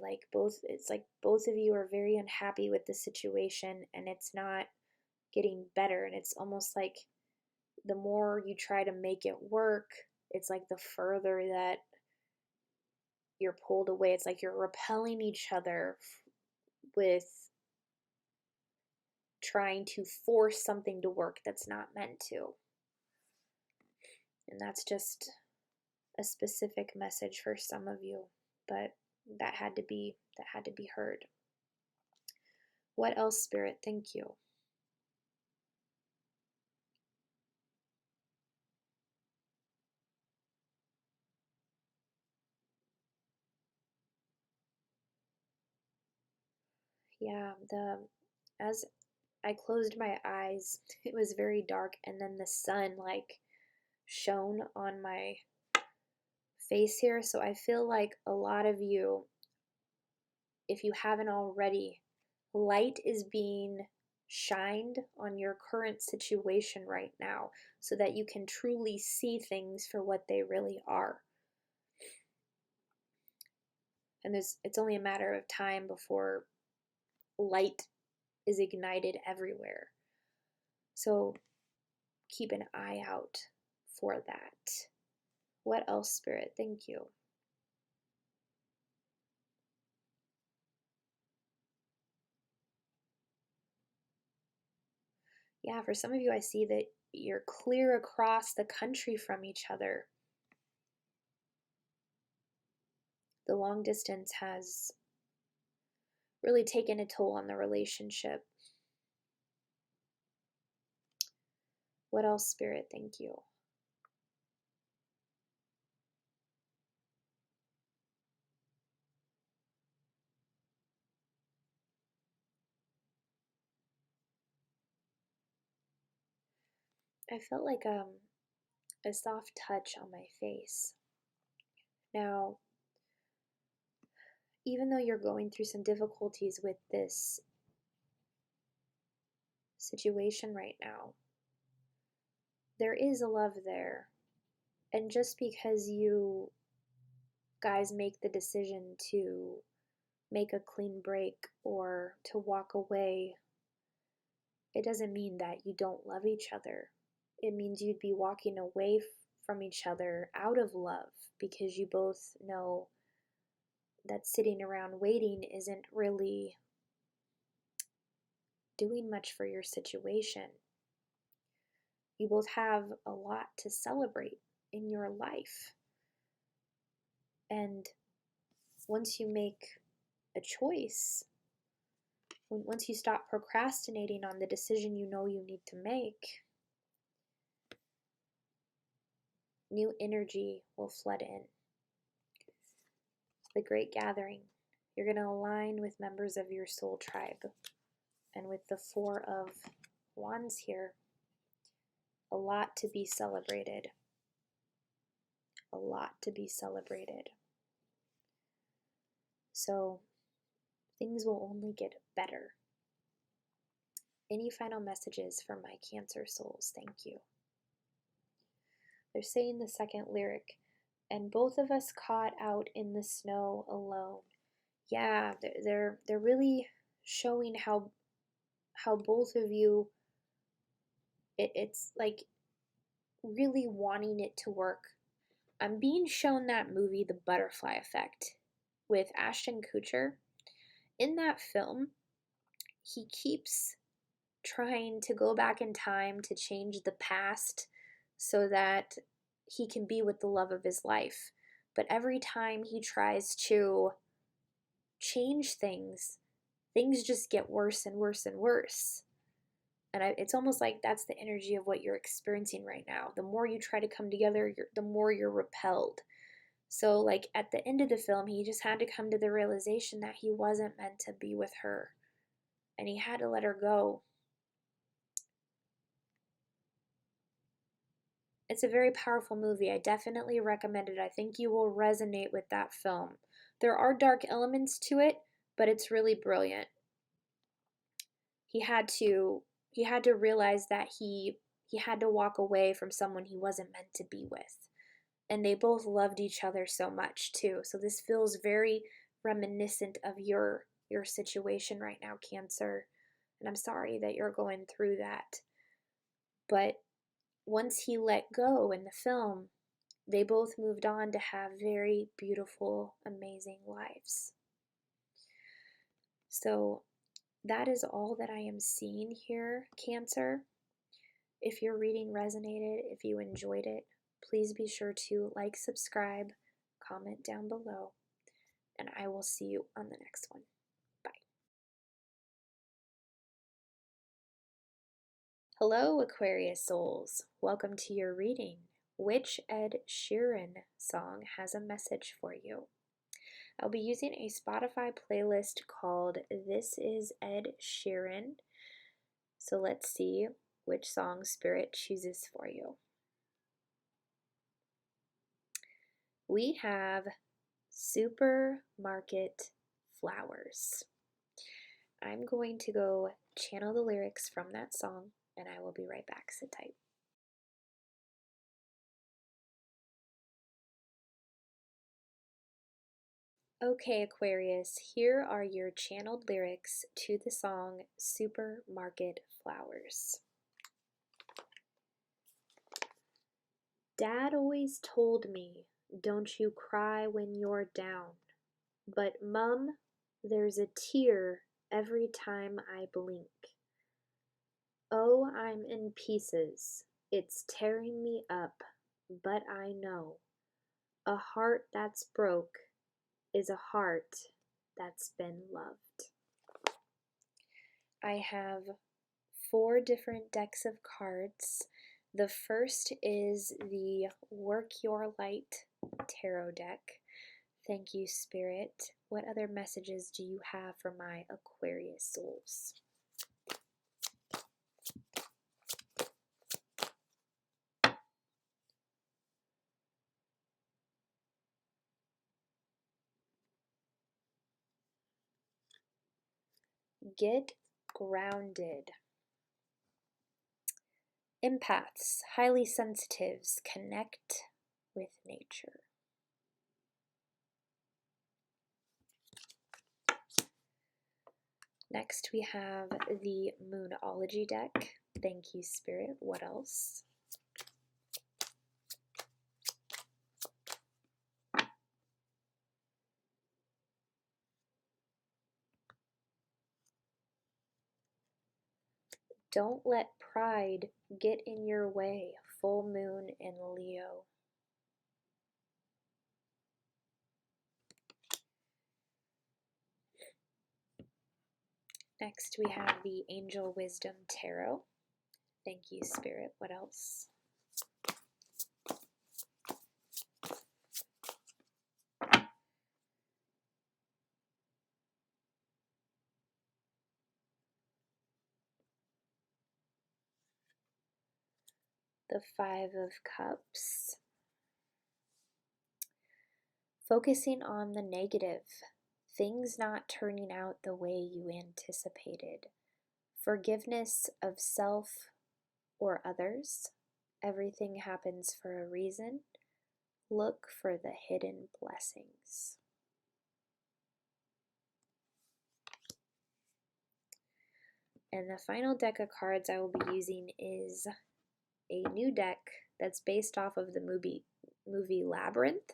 It's like both of you are very unhappy with the situation and it's not getting better. And it's almost like the more you try to make it work, it's like the further that you're pulled away. It's like you're repelling each other with trying to force something to work that's not meant to. And that's just a specific message for some of you, but that had to be heard. What else, Spirit? Thank you. Yeah, as I closed my eyes, it was very dark, and then the sun like shone on my face here. So I feel like a lot of you, if you haven't already, light is being shined on your current situation right now so that you can truly see things for what they really are. And it's only a matter of time before light is ignited everywhere. So keep an eye out for that. What else, Spirit? Thank you. Yeah, for some of you, I see that you're clear across the country from each other. The long distance has really taken a toll on the relationship. What else, Spirit? Thank you. I felt like a soft touch on my face. Now, even though you're going through some difficulties with this situation right now, there is a love there. And just because you guys make the decision to make a clean break or to walk away, it doesn't mean that you don't love each other. It means you'd be walking away from each other out of love because you both know that sitting around waiting isn't really doing much for your situation. You both have a lot to celebrate in your life. And once you make a choice, once you stop procrastinating on the decision you know you need to make, new energy will flood in. The Great Gathering. You're going to align with members of your soul tribe. And with the Four of Wands here, a lot to be celebrated. A lot to be celebrated. So things will only get better. Any final messages for my Cancer souls? Thank you. They're saying the second lyric, and both of us caught out in the snow alone. Yeah, they're really showing how both of you, it's like really wanting it to work. I'm being shown that movie, The Butterfly Effect, with Ashton Kutcher. In that film, he keeps trying to go back in time to change the past so that he can be with the love of his life. But every time he tries to change things, things just get worse and worse and worse. And it's almost like that's the energy of what you're experiencing right now. The more you try to come together, the more you're repelled. So, like, at the end of the film, he just had to come to the realization that he wasn't meant to be with her. And he had to let her go. It's a very powerful movie. I definitely recommend it. I think you will resonate with that film. There are dark elements to it, but it's really brilliant. He had to realize that he had to walk away from someone he wasn't meant to be with. And they both loved each other so much too. So this feels very reminiscent of your situation right now, Cancer. And I'm sorry that you're going through that. But once he let go in the film, they both moved on to have very beautiful, amazing lives. So that is all that I am seeing here, Cancer. If your reading resonated, if you enjoyed it, please be sure to like, subscribe, comment down below, and I will see you on the next one. Bye. Hello, Aquarius souls. Welcome to your reading. Which Ed Sheeran song has a message for you? I'll be using a Spotify playlist called This is Ed Sheeran. So let's see which song Spirit chooses for you. We have Supermarket Flowers. I'm going to go channel the lyrics from that song, and I will be right back. Sit tight. Okay, Aquarius, here are your channeled lyrics to the song Supermarket Flowers. Dad always told me, don't you cry when you're down. But Mum, there's a tear every time I blink. Oh, I'm in pieces. It's tearing me up, but I know a heart that's broke is a heart that's been loved. I have 4 different decks of cards. The first is the Work Your Light Tarot deck. Thank you, Spirit. What other messages do you have for my Aquarius souls? Get grounded. Empaths, highly sensitives, connect with nature. Next, we have the Moonology deck. Thank you, Spirit. What else? Don't let pride get in your way. Full moon in Leo. Next, we have the Angel Wisdom Tarot. Thank you, Spirit. What else? The Five of Cups. Focusing on the negative. Things not turning out the way you anticipated. Forgiveness of self or others. Everything happens for a reason. Look for the hidden blessings. And the final deck of cards I will be using is a new deck that's based off of the movie Labyrinth.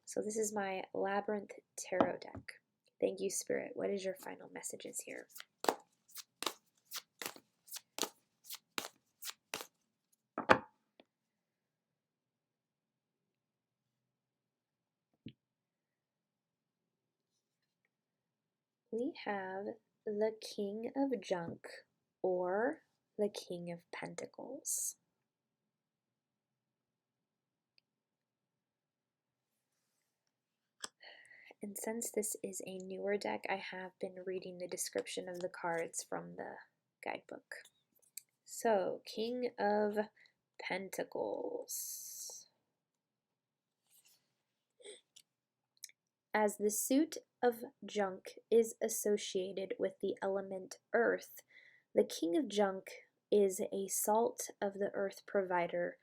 So this is my Labyrinth Tarot deck. Thank you, Spirit. What is your final messages here? We have the King of Junk or the King of Pentacles. And since this is a newer deck, I have been reading the description of the cards from the guidebook. So, King of Pentacles. As the suit of junk is associated with the element earth, the King of Junk is a salt of the earth provider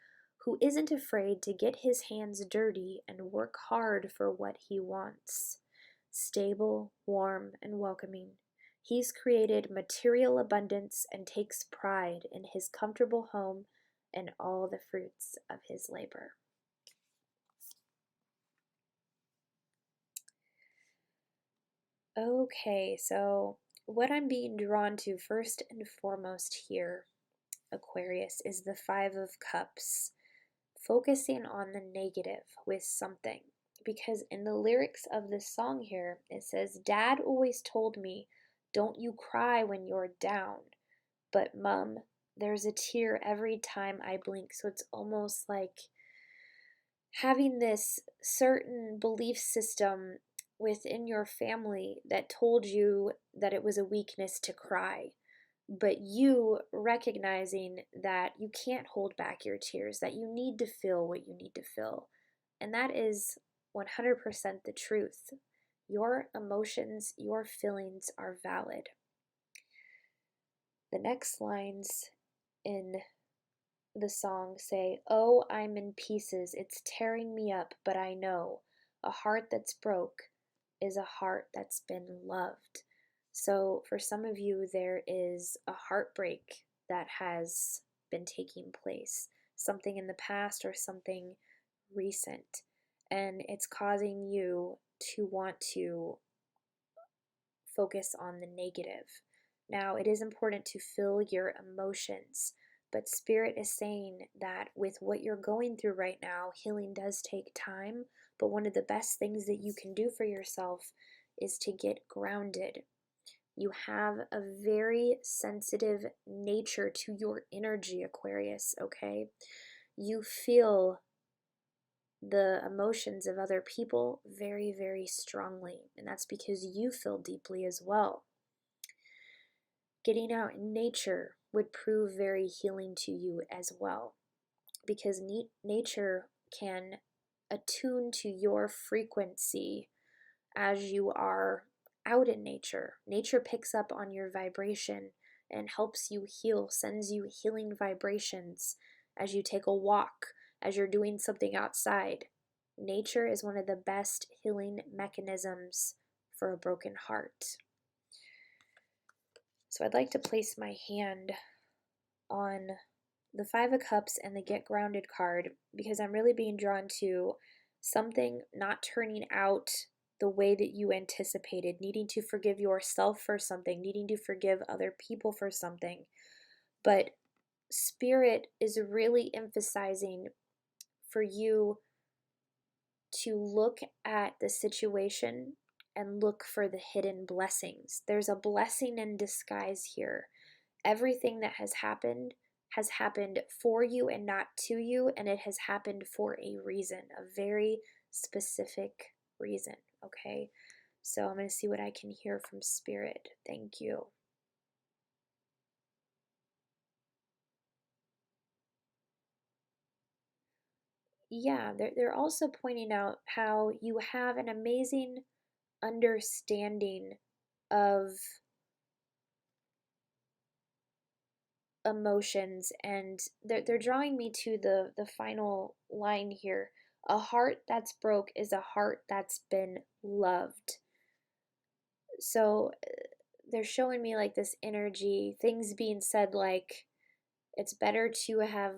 who isn't afraid to get his hands dirty and work hard for what he wants. Stable, warm, and welcoming, he's created material abundance and takes pride in his comfortable home and all the fruits of his labor. Okay, so what I'm being drawn to first and foremost here, Aquarius, is the Five of Cups, focusing on the negative with something. Because in the lyrics of this song here, it says, Dad always told me, don't you cry when you're down. But Mom, there's a tear every time I blink. So it's almost like having this certain belief system within your family that told you that it was a weakness to cry. But you recognizing that you can't hold back your tears, that you need to feel what you need to feel. And that is 100% the truth. Your emotions, your feelings are valid. The next lines in the song say, oh, I'm in pieces, it's tearing me up, but I know a heart that's broke is a heart that's been loved. So for some of you, there is a heartbreak that has been taking place, something in the past or something recent, and it's causing you to want to focus on the negative. Now, it is important to feel your emotions, but Spirit is saying that with what you're going through right now, healing does take time, but one of the best things that you can do for yourself is to get grounded. You have a very sensitive nature to your energy, Aquarius, okay? You feel the emotions of other people very, very strongly, and that's because you feel deeply as well. Getting out in nature would prove very healing to you as well, because nature can attune to your frequency as you are out in nature. Nature picks up on your vibration and helps you heal, sends you healing vibrations as you take a walk, as you're doing something outside. Nature is one of the best healing mechanisms for a broken heart. So I'd like to place my hand on the Five of Cups and the Get Grounded card because I'm really being drawn to something not turning out the way that you anticipated, needing to forgive yourself for something, needing to forgive other people for something. But Spirit is really emphasizing for you to look at the situation and look for the hidden blessings. There's a blessing in disguise here. Everything that has happened for you and not to you, and it has happened for a reason, a very specific reason, okay? So I'm going to see what I can hear from Spirit. Thank you. Yeah, they're also pointing out how you have an amazing understanding of emotions, and they're drawing me to the final line here. A heart that's broke is a heart that's been loved. So they're showing me like this energy, things being said like it's better to have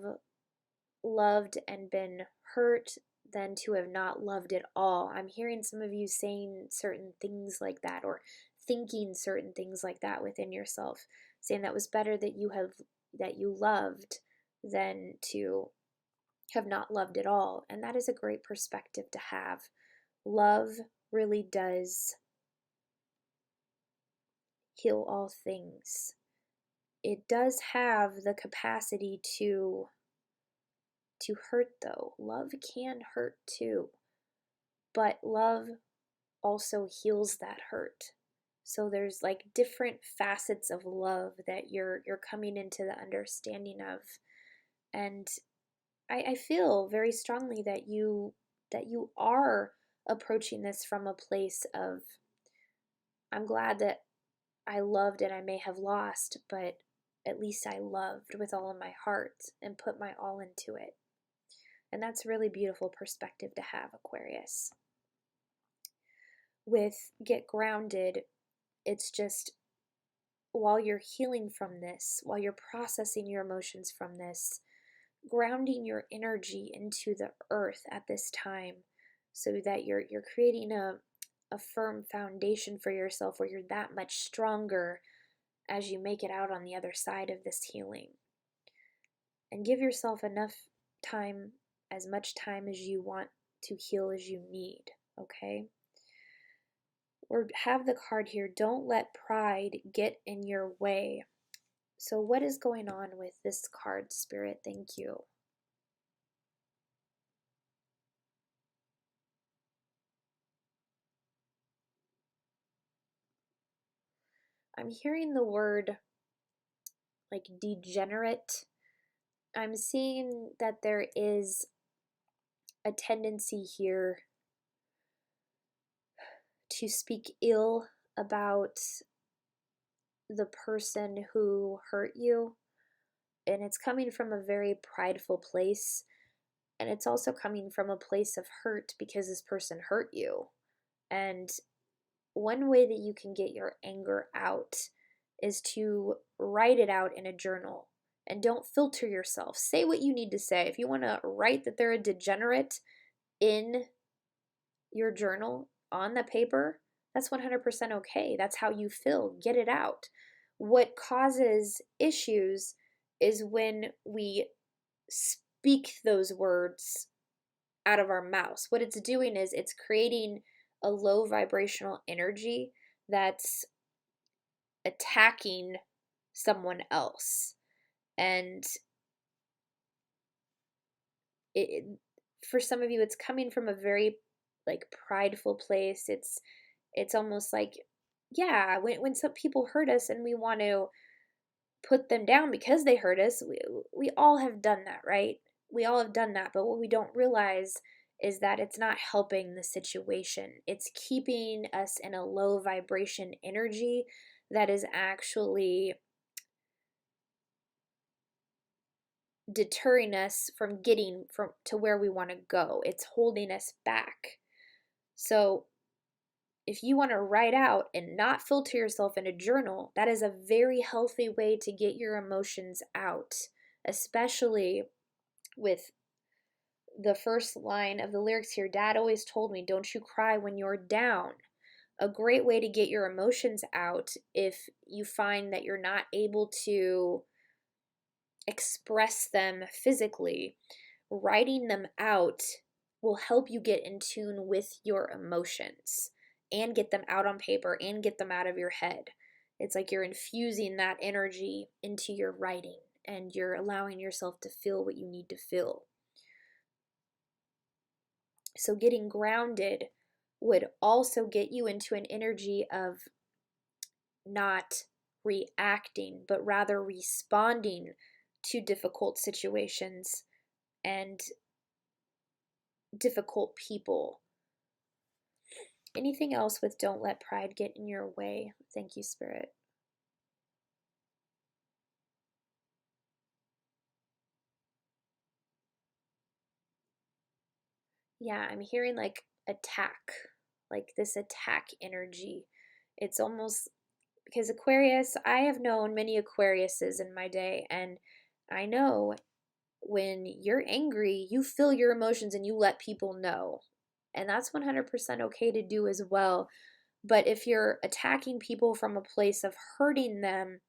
loved and been hurt than to have not loved at all. I'm hearing some of you saying certain things like that, or thinking certain things like that within yourself, saying that was better that you loved than to have not loved at all. And that is a great perspective to have. Love really does heal all things. It does have the capacity to hurt, though. Love can hurt too, but love also heals that hurt. So there's like different facets of love that you're coming into the understanding of. And I feel very strongly that you are approaching this from a place of, I'm glad that I loved and I may have lost, but at least I loved with all of my heart and put my all into it. And that's a really beautiful perspective to have, Aquarius. With Get Grounded, it's just while you're healing from this, while you're processing your emotions from this, grounding your energy into the earth at this time so that you're creating a firm foundation for yourself where you're that much stronger as you make it out on the other side of this healing. And give yourself enough time, as much time as you want to heal as you need, okay? Or have the card here, don't let pride get in your way. So what is going on with this card, Spirit? Thank you. I'm hearing the word like degenerate. I'm seeing that there is a tendency here to speak ill about the person who hurt you. And it's coming from a very prideful place. And it's also coming from a place of hurt because this person hurt you. And one way that you can get your anger out is to write it out in a journal. And don't filter yourself. Say what you need to say. If you want to write that they're a degenerate in your journal on the paper, that's 100% okay. That's how you feel. Get it out. What causes issues is when we speak those words out of our mouths. What it's doing is it's creating a low vibrational energy that's attacking someone else. And for some of you, it's coming from a very like prideful place. It's almost like, yeah, when some people hurt us and we want to put them down because they hurt us, we all have done that, right? We all have done that, but what we don't realize is that it's not helping the situation. It's keeping us in a low vibration energy that is actually deterring us from getting to where we want to go. It's holding us back. So if you want to write out and not filter yourself in a journal, that is a very healthy way to get your emotions out, especially with the first line of the lyrics here. Dad always told me, don't you cry when you're down. A great way to get your emotions out if you find that you're not able to express them physically, writing them out will help you get in tune with your emotions and get them out on paper and get them out of your head. It's like you're infusing that energy into your writing and you're allowing yourself to feel what you need to feel. So getting grounded would also get you into an energy of not reacting, but rather responding to difficult situations and difficult people. Anything else with don't let pride get in your way? Thank you, Spirit. Yeah, I'm hearing like attack, like this attack energy. It's almost because Aquarius, I have known many Aquariuses in my day, and I know when you're angry, you feel your emotions and you let people know. And that's 100% okay to do as well. But if you're attacking people from a place of hurting them,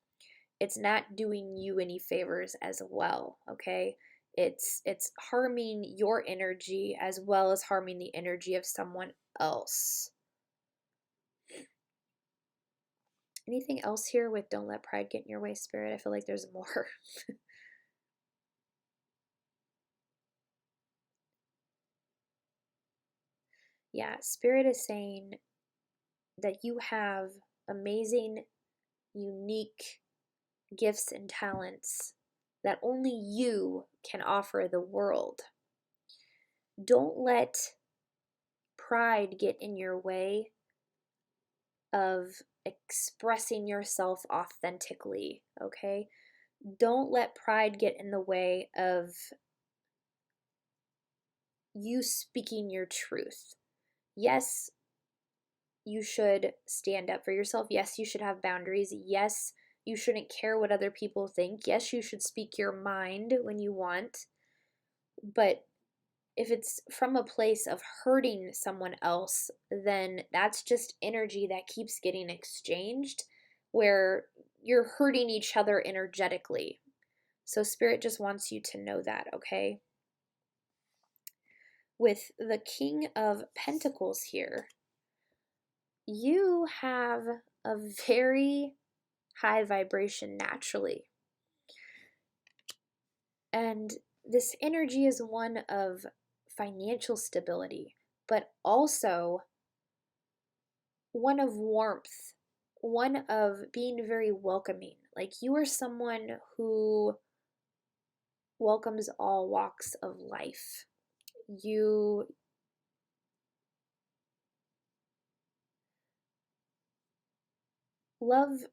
it's not doing you any favors as well, okay? It's harming your energy as well as harming the energy of someone else. Anything else here with don't let pride get in your way, Spirit? I feel like there's more. Yeah, Spirit is saying that you have amazing, unique gifts and talents that only you can offer the world. Don't let pride get in your way of expressing yourself authentically, okay? Don't let pride get in the way of you speaking your truth. Yes, you should stand up for yourself. Yes, you should have boundaries. Yes, you shouldn't care what other people think. Yes, you should speak your mind when you want. But if it's from a place of hurting someone else, then that's just energy that keeps getting exchanged where you're hurting each other energetically. So Spirit just wants you to know that, okay? With the King of Pentacles here, you have a very high vibration naturally. And this energy is one of financial stability, but also one of warmth, one of being very welcoming. Like you are someone who welcomes all walks of life. You love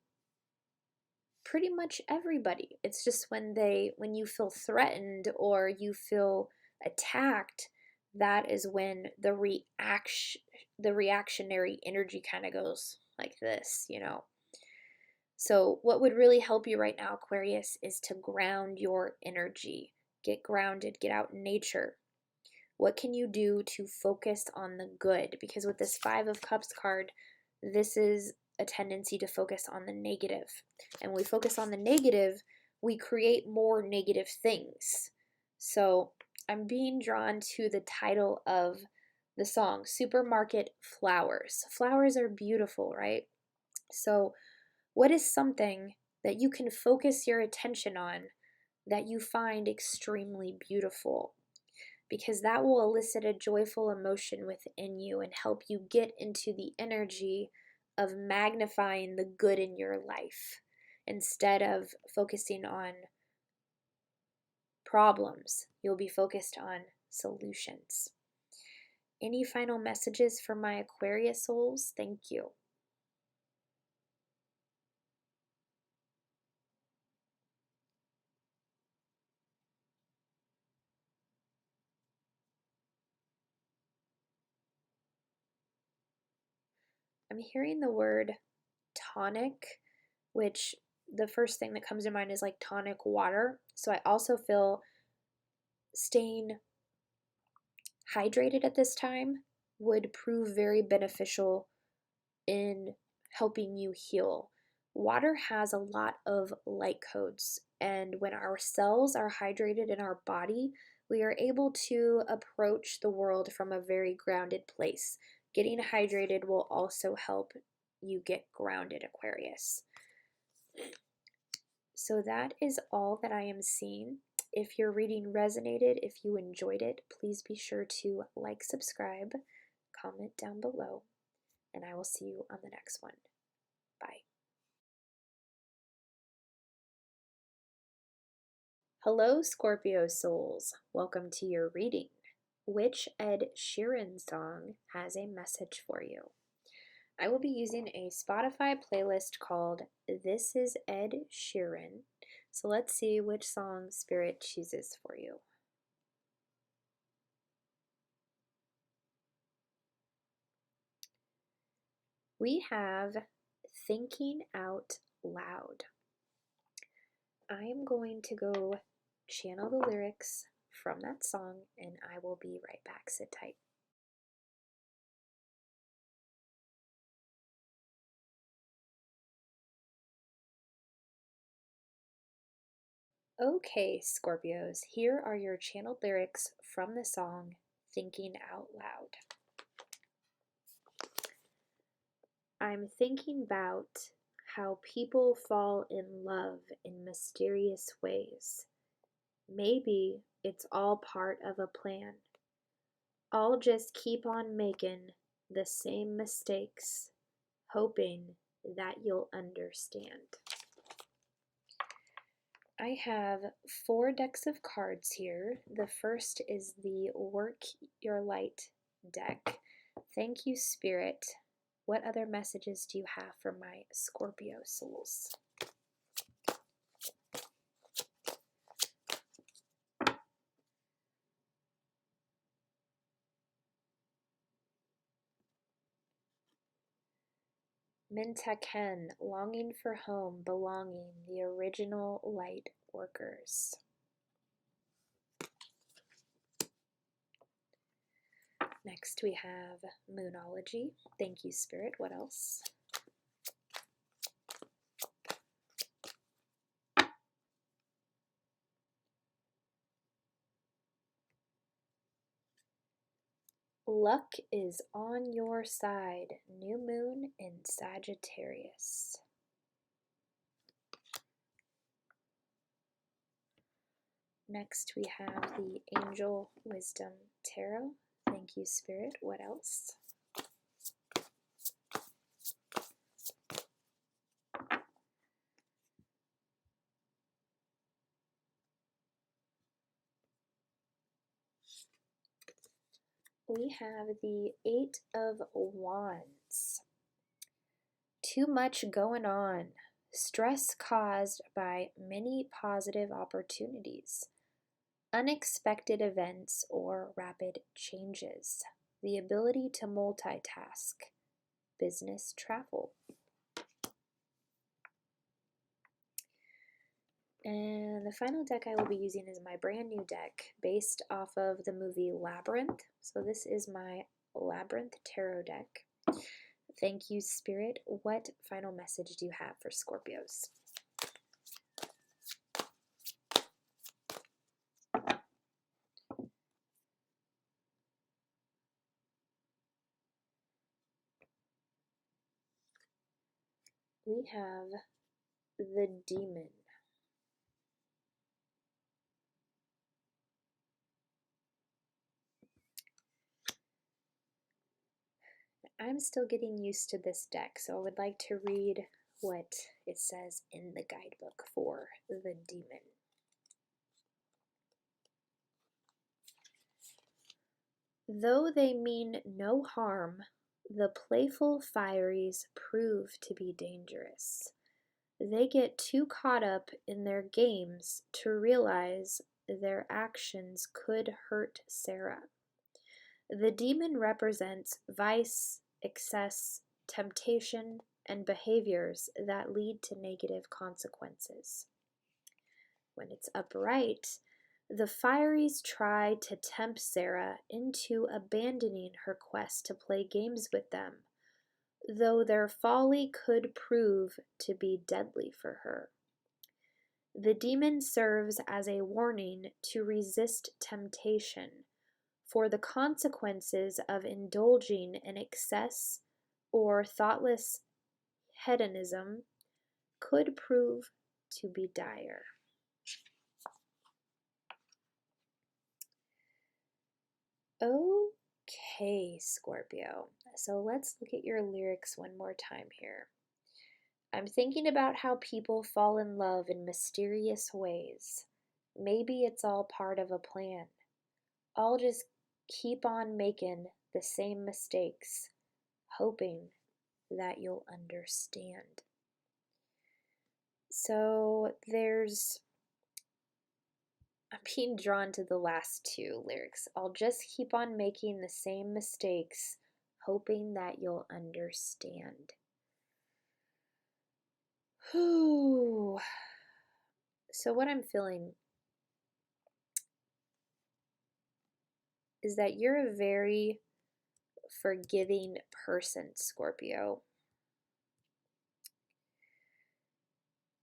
pretty much everybody. It's just when you feel threatened or you feel attacked, that is when the reactionary energy kind of goes like this, you know. So what would really help you right now, Aquarius, is to ground your energy. Get grounded, get out in nature. What can you do to focus on the good? Because with this 5 of Cups card, this is a tendency to focus on the negative. And when we focus on the negative, we create more negative things. So I'm being drawn to the title of the song, Supermarket Flowers. Flowers are beautiful, right? So what is something that you can focus your attention on that you find extremely beautiful? Because that will elicit a joyful emotion within you and help you get into the energy of magnifying the good in your life instead of focusing on problems. You'll be focused on solutions. Any final messages for my Aquarius souls? Thank you. I'm hearing the word tonic, which the first thing that comes to mind is like tonic water. So I also feel staying hydrated at this time would prove very beneficial in helping you heal. Water has a lot of light codes, and when our cells are hydrated in our body, we are able to approach the world from a very grounded place. Getting hydrated will also help you get grounded, Aquarius. So that is all that I am seeing. If your reading resonated, if you enjoyed it, please be sure to like, subscribe, comment down below, and I will see you on the next one. Bye. Hello, Scorpio souls. Welcome to your reading. Which Ed Sheeran song has a message for you? I will be using a Spotify playlist called This is Ed Sheeran. So let's see which song Spirit chooses for you. We have Thinking Out Loud. I am going to go channel the lyrics from that song and I will be right back. Sit tight. Okay, Scorpios, here are your channeled lyrics from the song Thinking Out Loud. I'm thinking about how people fall in love in mysterious ways. Maybe it's all part of a plan. I'll just keep on making the same mistakes, hoping that you'll understand. I have 4 decks of cards here. The first is the Work Your Light deck. Thank you, Spirit. What other messages do you have for my Scorpio souls? Mintaken, longing for home, belonging, the original light workers. Next we have Moonology. Thank you, Spirit. What else? Luck is on your side. New moon in Sagittarius. Next we have the Angel Wisdom Tarot. Thank you, Spirit. What else? We have the 8 of Wands. Too much going on. Stress caused by many positive opportunities. Unexpected events or rapid changes. The ability to multitask. Business travel. And the final deck I will be using is my brand new deck based off of the movie Labyrinth. So this is my Labyrinth Tarot deck. Thank you, Spirit. What final message do you have for Scorpios? We have the Demon. I'm still getting used to this deck, so I would like to read what it says in the guidebook for the Demon. Though they mean no harm, the playful Fieries prove to be dangerous. They get too caught up in their games to realize their actions could hurt Sarah. The Demon represents vice, excess, temptation, and behaviors that lead to negative consequences. When it's upright, the Fieries try to tempt Sarah into abandoning her quest to play games with them, though their folly could prove to be deadly for her. The Demon serves as a warning to resist temptation, for the consequences of indulging in excess or thoughtless hedonism could prove to be dire. Okay, Scorpio. So let's look at your lyrics one more time here. I'm thinking about how people fall in love in mysterious ways. Maybe it's all part of a plan. I'll just keep on making the same mistakes, hoping that you'll understand. So I'm being drawn to the last 2 lyrics. I'll just keep on making the same mistakes, hoping that you'll understand. Whew. So what I'm feeling is that you're a very forgiving person, Scorpio.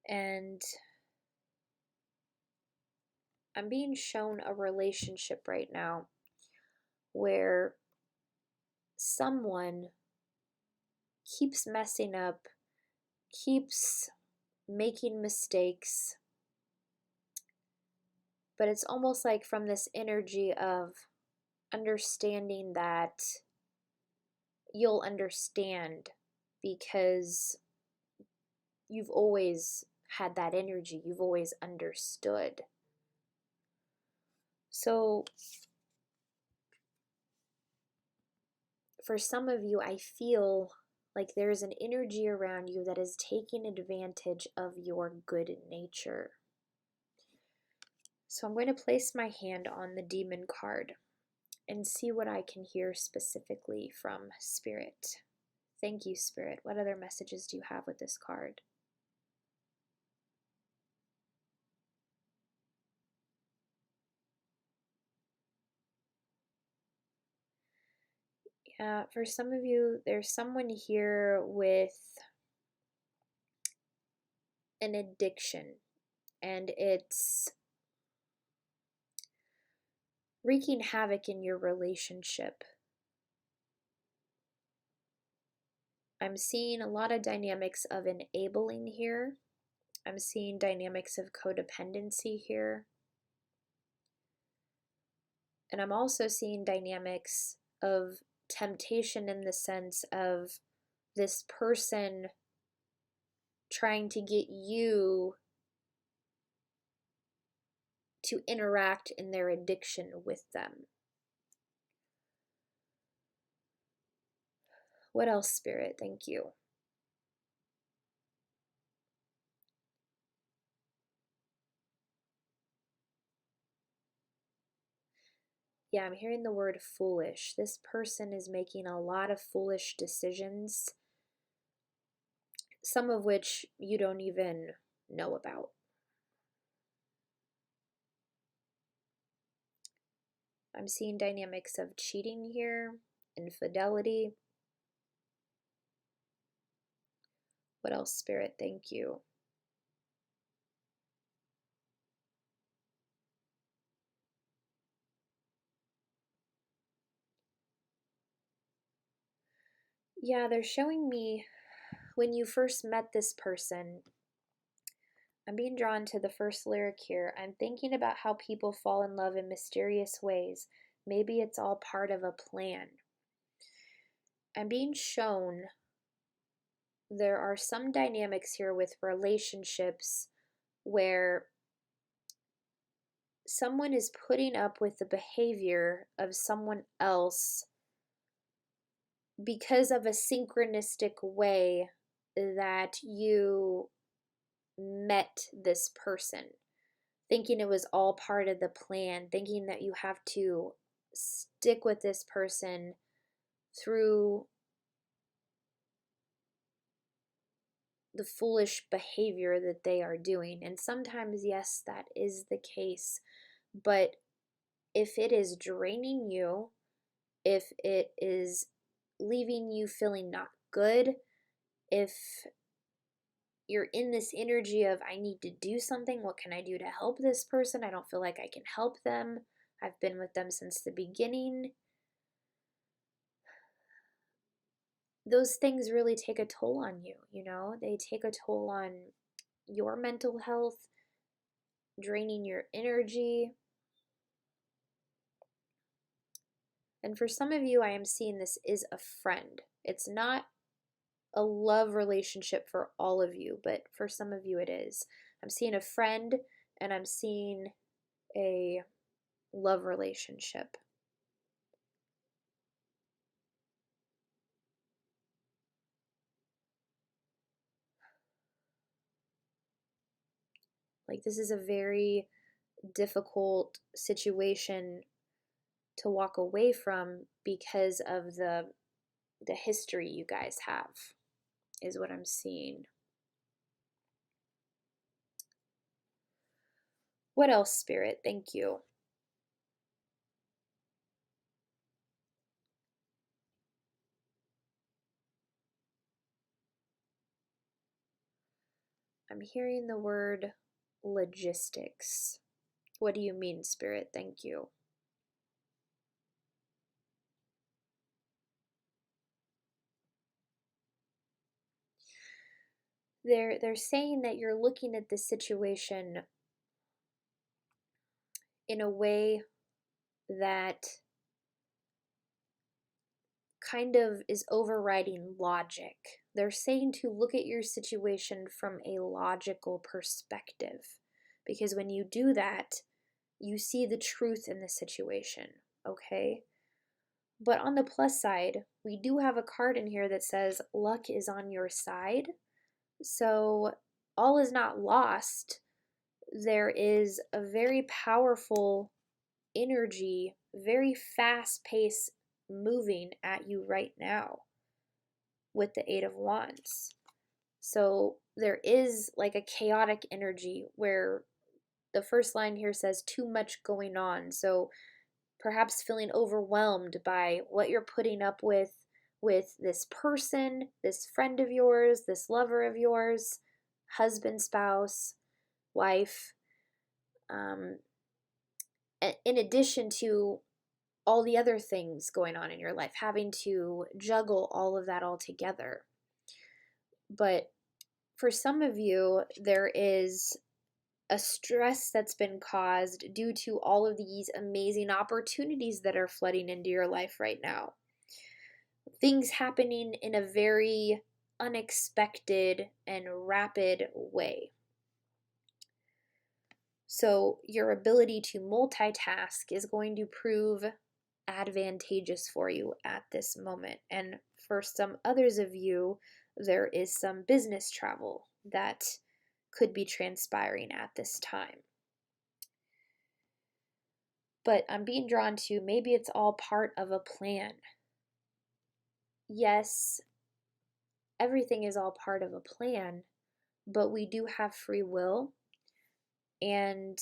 And I'm being shown a relationship right now where someone keeps messing up, keeps making mistakes, but it's almost like from this energy of understanding that you'll understand because you've always had that energy, you've always understood. So for some of you, I feel like there's an energy around you that is taking advantage of your good nature. So I'm going to place my hand on the demon card and see what I can hear specifically from Spirit. Thank you, Spirit. What other messages do you have with this card? Yeah, for some of you, there's someone here with an addiction, and it's wreaking havoc in your relationship. I'm seeing a lot of dynamics of enabling here. I'm seeing dynamics of codependency here. And I'm also seeing dynamics of temptation in the sense of this person trying to get you to interact in their addiction with them. What else, Spirit? Thank you. Yeah, I'm hearing the word foolish. This person is making a lot of foolish decisions, some of which you don't even know about. I'm seeing dynamics of cheating here, infidelity. What else, Spirit? Thank you. Yeah, they're showing me when you first met this person. I'm being drawn to the first lyric here. I'm thinking about how people fall in love in mysterious ways. Maybe it's all part of a plan. I'm being shown there are some dynamics here with relationships where someone is putting up with the behavior of someone else because of a synchronistic way that you met this person, thinking it was all part of the plan, thinking that you have to stick with this person through the foolish behavior that they are doing. And sometimes, yes, that is the case. But if it is draining you, if it is leaving you feeling not good, if you're in this energy of, I need to do something, what can I do to help this person? I don't feel like I can help them. I've been with them since the beginning. Those things really take a toll on you, you know? They take a toll on your mental health, draining your energy. And for some of you, I am seeing this is a friend. It's not a love relationship for all of you, but for some of you it is. I'm seeing a friend and I'm seeing a love relationship. Like, this is a very difficult situation to walk away from because of the the history you guys have, is what I'm seeing. What else, Spirit? Thank you. I'm hearing the word logistics. What do you mean, Spirit? Thank you. They're saying that you're looking at this situation in a way that kind of is overriding logic. They're saying to look at your situation from a logical perspective, because when you do that, you see the truth in the situation, okay? But on the plus side, we do have a card in here that says luck is on your side. So all is not lost. There is a very powerful energy, very fast pace moving at you right now with the Eight of Wands. So there is like a chaotic energy where the first line here says too much going on. So perhaps feeling overwhelmed by what you're putting up with this person, this friend of yours, this lover of yours, husband, spouse, wife, in addition to all the other things going on in your life, having to juggle all of that all together. But for some of you, there is a stress that's been caused due to all of these amazing opportunities that are flooding into your life right now. Things happening in a very unexpected and rapid way. So your ability to multitask is going to prove advantageous for you at this moment. And for some others of you, there is some business travel that could be transpiring at this time. But I'm being drawn to maybe it's all part of a plan. Yes, everything is all part of a plan, but we do have free will, and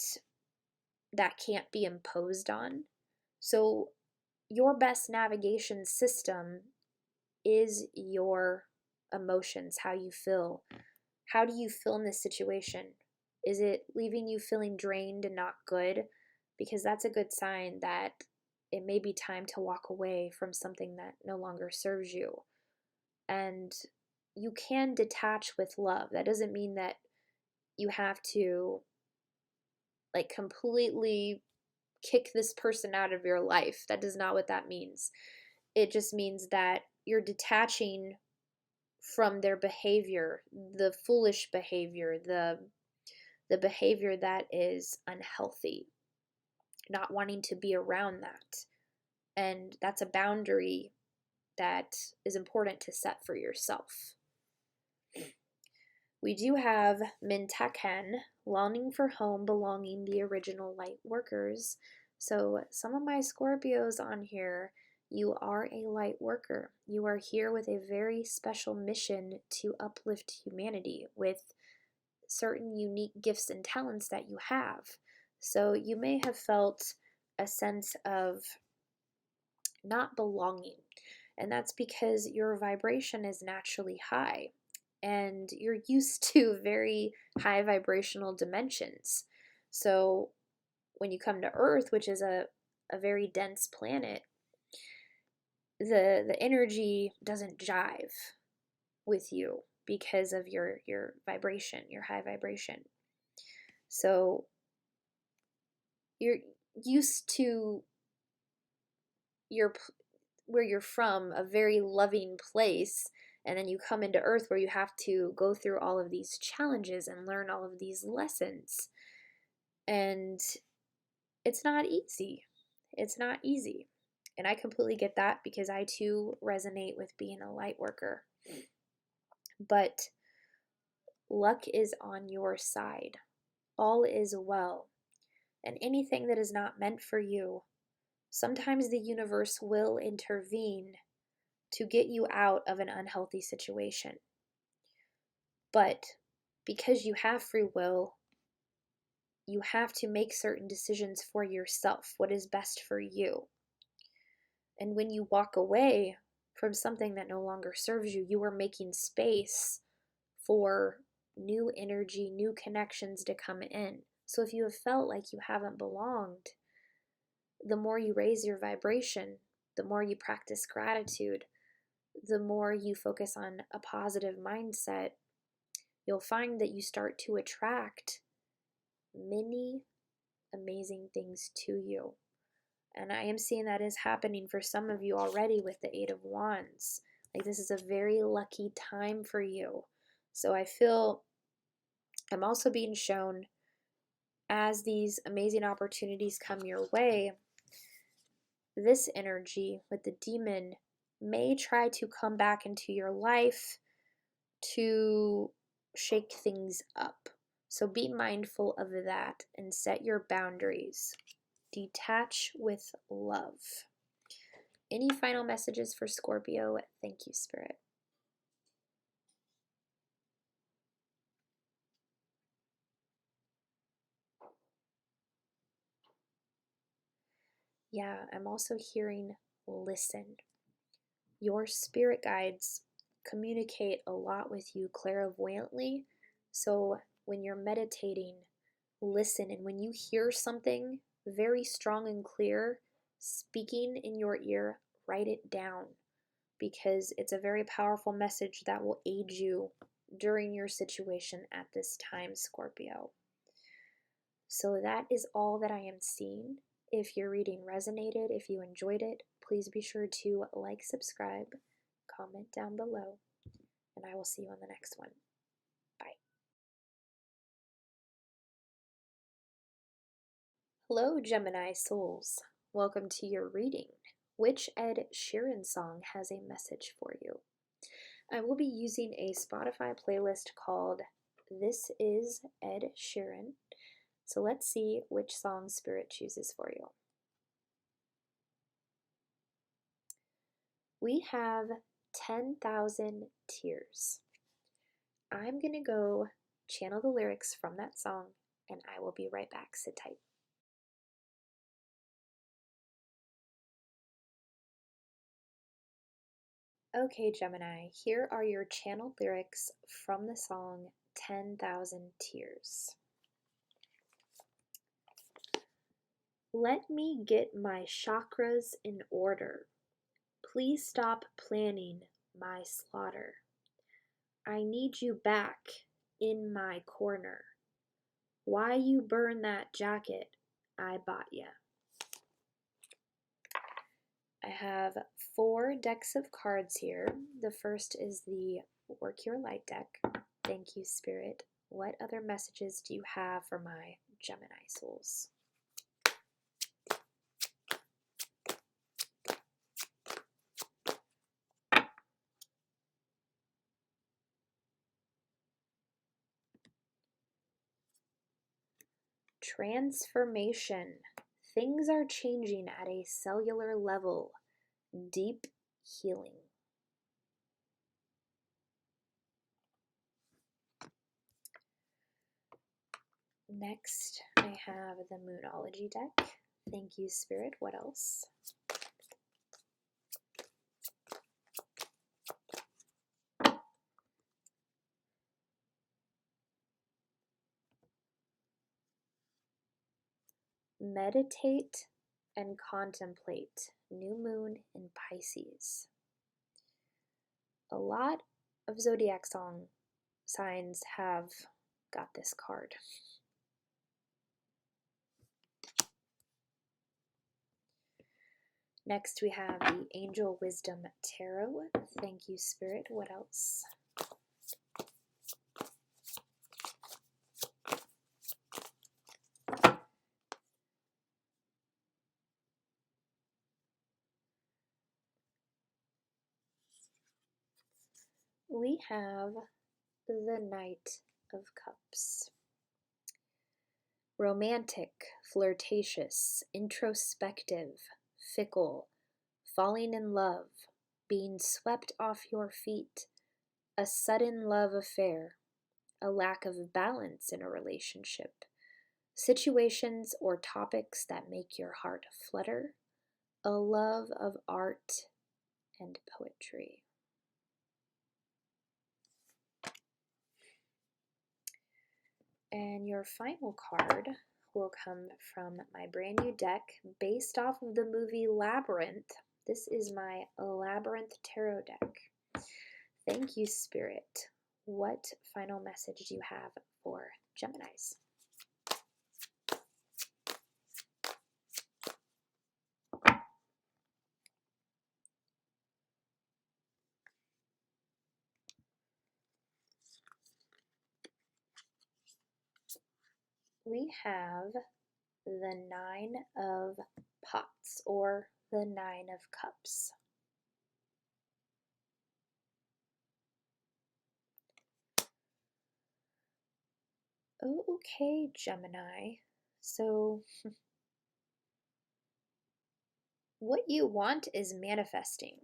that can't be imposed on. So your best navigation system is your emotions, how you feel. How do you feel in this situation? Is it leaving you feeling drained and not good? Because that's a good sign that it may be time to walk away from something that no longer serves you. And you can detach with love. That doesn't mean that you have to like completely kick this person out of your life. That is not what that means. It just means that you're detaching from their behavior, the foolish behavior, the behavior that is unhealthy, not wanting to be around that. And that's a boundary that is important to set for yourself. We do have Mintaken, longing for home, belonging, the original light workers. So some of my Scorpios on here, you are a light worker. You are here with a very special mission to uplift humanity with certain unique gifts and talents that you have. So you may have felt a sense of not belonging, and that's because your vibration is naturally high and you're used to very high vibrational dimensions. So when you come to Earth, which is a very dense planet, the energy doesn't jive with you because of your vibration, your high vibration. So you're used to where you're from, a very loving place, and then you come into Earth where you have to go through all of these challenges and learn all of these lessons. And it's not easy. It's not easy. And I completely get that because I too resonate with being a light worker. But luck is on your side. All is well. And anything that is not meant for you, sometimes the universe will intervene to get you out of an unhealthy situation. But because you have free will, you have to make certain decisions for yourself, what is best for you. And when you walk away from something that no longer serves you, you are making space for new energy, new connections to come in. So if you have felt like you haven't belonged, the more you raise your vibration, the more you practice gratitude, the more you focus on a positive mindset, you'll find that you start to attract many amazing things to you. And I am seeing that is happening for some of you already with the Eight of Wands. Like, this is a very lucky time for you. So I feel I'm also being shown, as these amazing opportunities come your way, this energy with the demon may try to come back into your life to shake things up. So be mindful of that and set your boundaries. Detach with love. Any final messages for Scorpio? Thank you, Spirit. Yeah, I'm also hearing listen. Your spirit guides communicate a lot with you clairvoyantly. So when you're meditating, listen. And when you hear something very strong and clear speaking in your ear, write it down, because it's a very powerful message that will aid you during your situation at this time, Scorpio. So that is all that I am seeing. If your reading resonated, if you enjoyed it, please be sure to like, subscribe, comment down below, and I will see you on the next one. Bye. Hello, Gemini souls. Welcome to your reading. Which Ed Sheeran song has a message for you? I will be using a Spotify playlist called This Is Ed Sheeran. So let's see which song Spirit chooses for you. We have 10,000 Tears. I'm going to go channel the lyrics from that song, and I will be right back. Sit tight. Okay, Gemini, here are your channeled lyrics from the song 10,000 Tears. Let me get my chakras in order. Please stop planning my slaughter. I need you back in my corner. Why you burn that jacket I bought ya? I have 4 decks of cards here. The first is the Work Your Light deck. Thank you, Spirit. What other messages do you have for my Gemini souls? Transformation. Things are changing at a cellular level. Deep healing. Next, I have the Moonology deck. Thank you, Spirit. What else? Meditate and contemplate. New moon in Pisces. A lot of Zodiac signs have got this card. Next, we have the Angel Wisdom Tarot. Thank you, Spirit. What else? We have the Knight of Cups. Romantic, flirtatious, introspective, fickle, falling in love, being swept off your feet, a sudden love affair, a lack of balance in a relationship, situations or topics that make your heart flutter, a love of art and poetry. And your final card will come from my brand new deck based off of the movie Labyrinth. This is my Labyrinth Tarot deck. Thank you, Spirit. What final message do you have for Geminis? We have the Nine of Pots, or the Nine of Cups. Okay, Gemini. So, what you want is manifesting.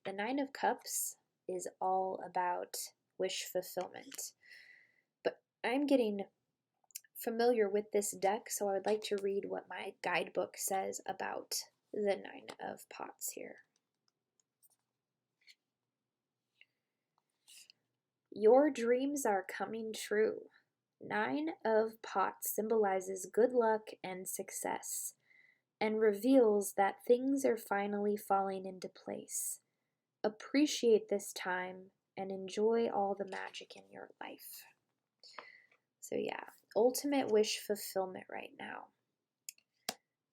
The Nine of Cups is all about wish fulfillment. But I'm getting familiar with this deck, so I would like to read what my guidebook says about the Nine of Pots here. Your dreams are coming true. Nine of Pots symbolizes good luck and success, and reveals that things are finally falling into place. Appreciate this time and enjoy all the magic in your life. So yeah, ultimate wish fulfillment right now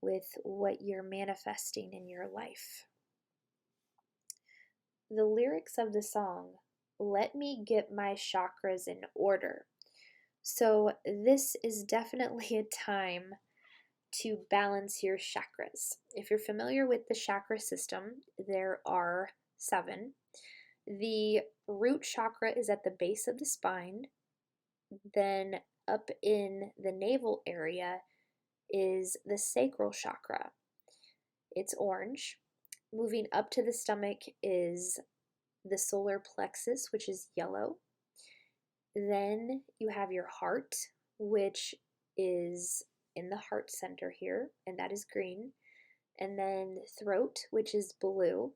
with what you're manifesting in your life. The lyrics of the song, "Let me get my chakras in order." So this is definitely a time to balance your chakras. If you're familiar with the chakra system, there are 7. The root chakra is at the base of the spine. Then up in the navel area is the sacral chakra. It's orange. Moving up to the stomach is the solar plexus, which is yellow. Then you have your heart, which is in the heart center here, and that is green. And then throat, which is blue.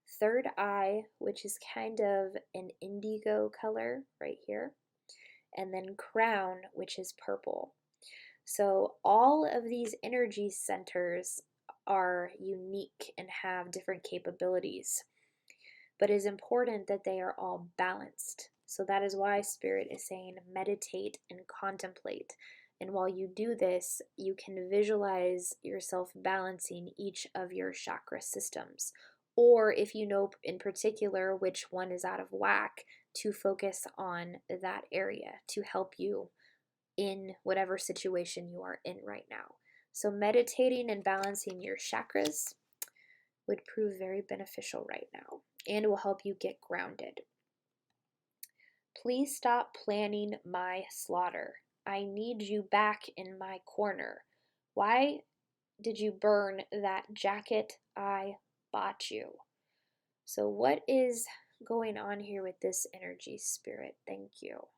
Third eye, which is kind of an indigo color right here. And then crown, which is purple. So all of these energy centers are unique and have different capabilities, but it is important that they are all balanced. So that is why Spirit is saying meditate and contemplate. And while you do this, you can visualize yourself balancing each of your chakra systems. Or if you know in particular which one is out of whack, to focus on that area to help you in whatever situation you are in right now. So meditating and balancing your chakras would prove very beneficial right now and will help you get grounded. Please stop planning my slaughter. I need you back in my corner. Why did you burn that jacket I bought you? So what is going on here with this energy, Spirit? Thank you.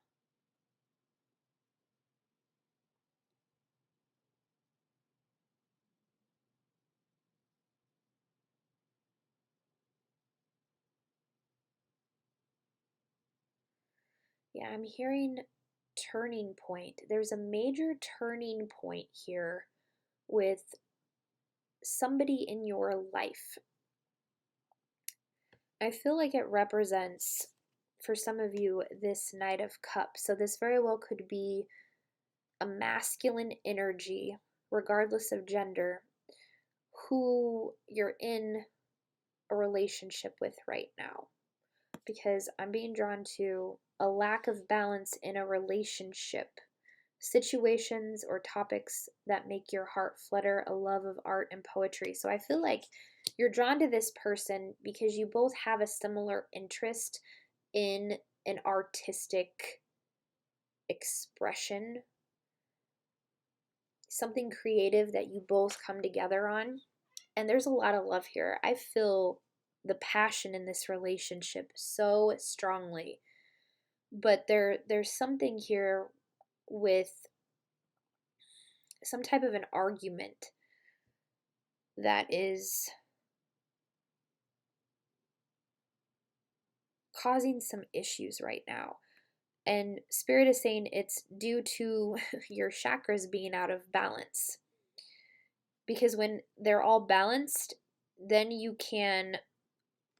Yeah, I'm hearing turning point. There's a major turning point here with somebody in your life. I feel like it represents, for some of you, this Knight of Cups. So this very well could be a masculine energy, regardless of gender, who you're in a relationship with right now. Because I'm being drawn to a lack of balance in a relationship, situations or topics that make your heart flutter, a love of art and poetry. So I feel like you're drawn to this person because you both have a similar interest in an artistic expression, something creative that you both come together on. And there's a lot of love here. I feel the passion in this relationship so strongly. But there's something here with some type of an argument that is causing some issues right now. And Spirit is saying it's due to your chakras being out of balance. Because when they're all balanced, then you can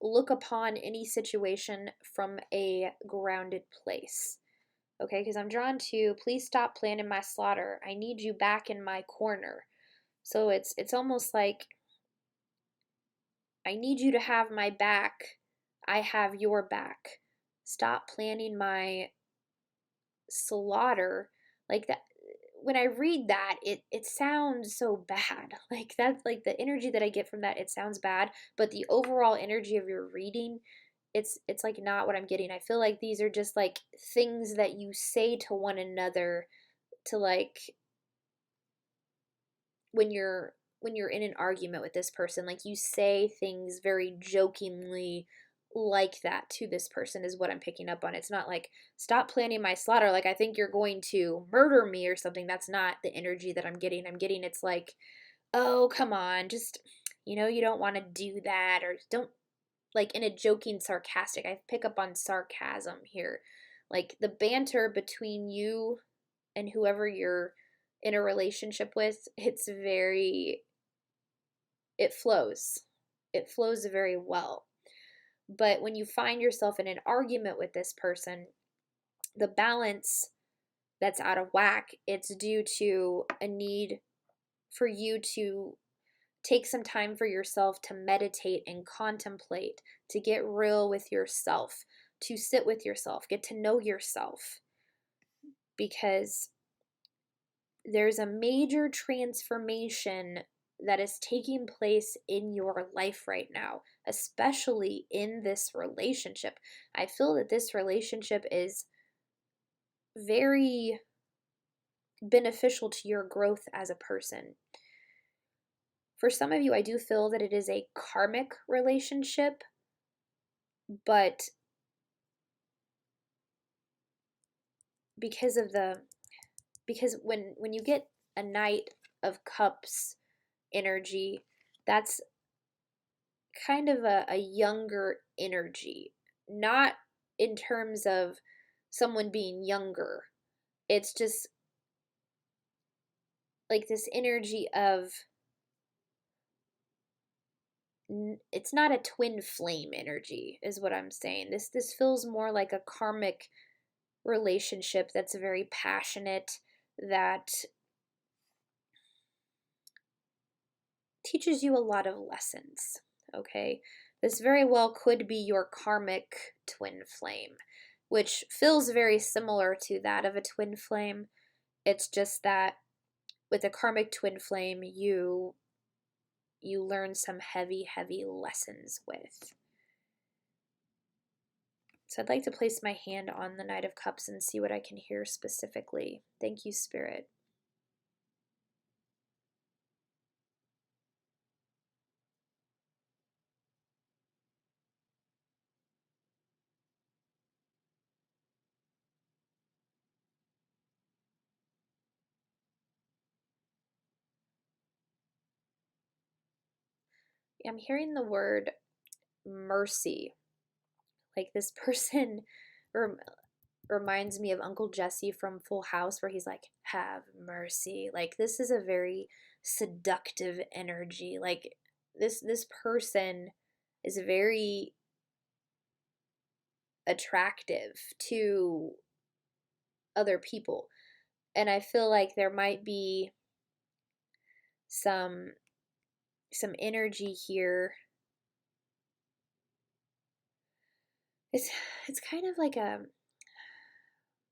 look upon any situation from a grounded place. Okay, because I'm drawn to, please stop planning my slaughter. I need you back in my corner. So it's almost like, I need you to have my back. I have your back. Stop planning my slaughter. Like that, when I read that, it sounds so bad. Like that's like the energy that I get from that, it sounds bad, but the overall energy of your reading, it's like not what I'm getting. I feel like these are just like things that you say to one another to like when you're in an argument with this person, like you say things very jokingly like that to this person is what I'm picking up on. It's not like, stop planning my slaughter, like I think you're going to murder me or something. That's not the energy that I'm getting. It's like, oh, come on, just, you don't want to do that, or don't, like in a joking, sarcastic. I pick up on sarcasm here. Like the banter between you and whoever you're in a relationship with, it flows. It flows very well. But when you find yourself in an argument with this person, the balance that's out of whack, it's due to a need for you to take some time for yourself to meditate and contemplate, to get real with yourself, to sit with yourself, get to know yourself. Because there's a major transformation that is taking place in your life right now, especially in this relationship. I feel that this relationship is very beneficial to your growth as a person. For some of you, I do feel that it is a karmic relationship, but because when you get a Knight of Cups energy, that's kind of a younger energy, not in terms of someone being younger. It's just like this energy of, it's not a twin flame energy is what I'm saying. This feels more like a karmic relationship that's very passionate, that teaches you a lot of lessons, okay? This very well could be your karmic twin flame, which feels very similar to that of a twin flame. It's just that with a karmic twin flame, you learn some heavy, heavy lessons with. So I'd like to place my hand on the Knight of Cups and see what I can hear specifically. Thank you, Spirit. I'm hearing the word mercy. Like this person reminds me of Uncle Jesse from Full House, where he's like, have mercy. Like this is a very seductive energy. Like this person is very attractive to other people. And I feel like there might be some energy here. It's kind of like a,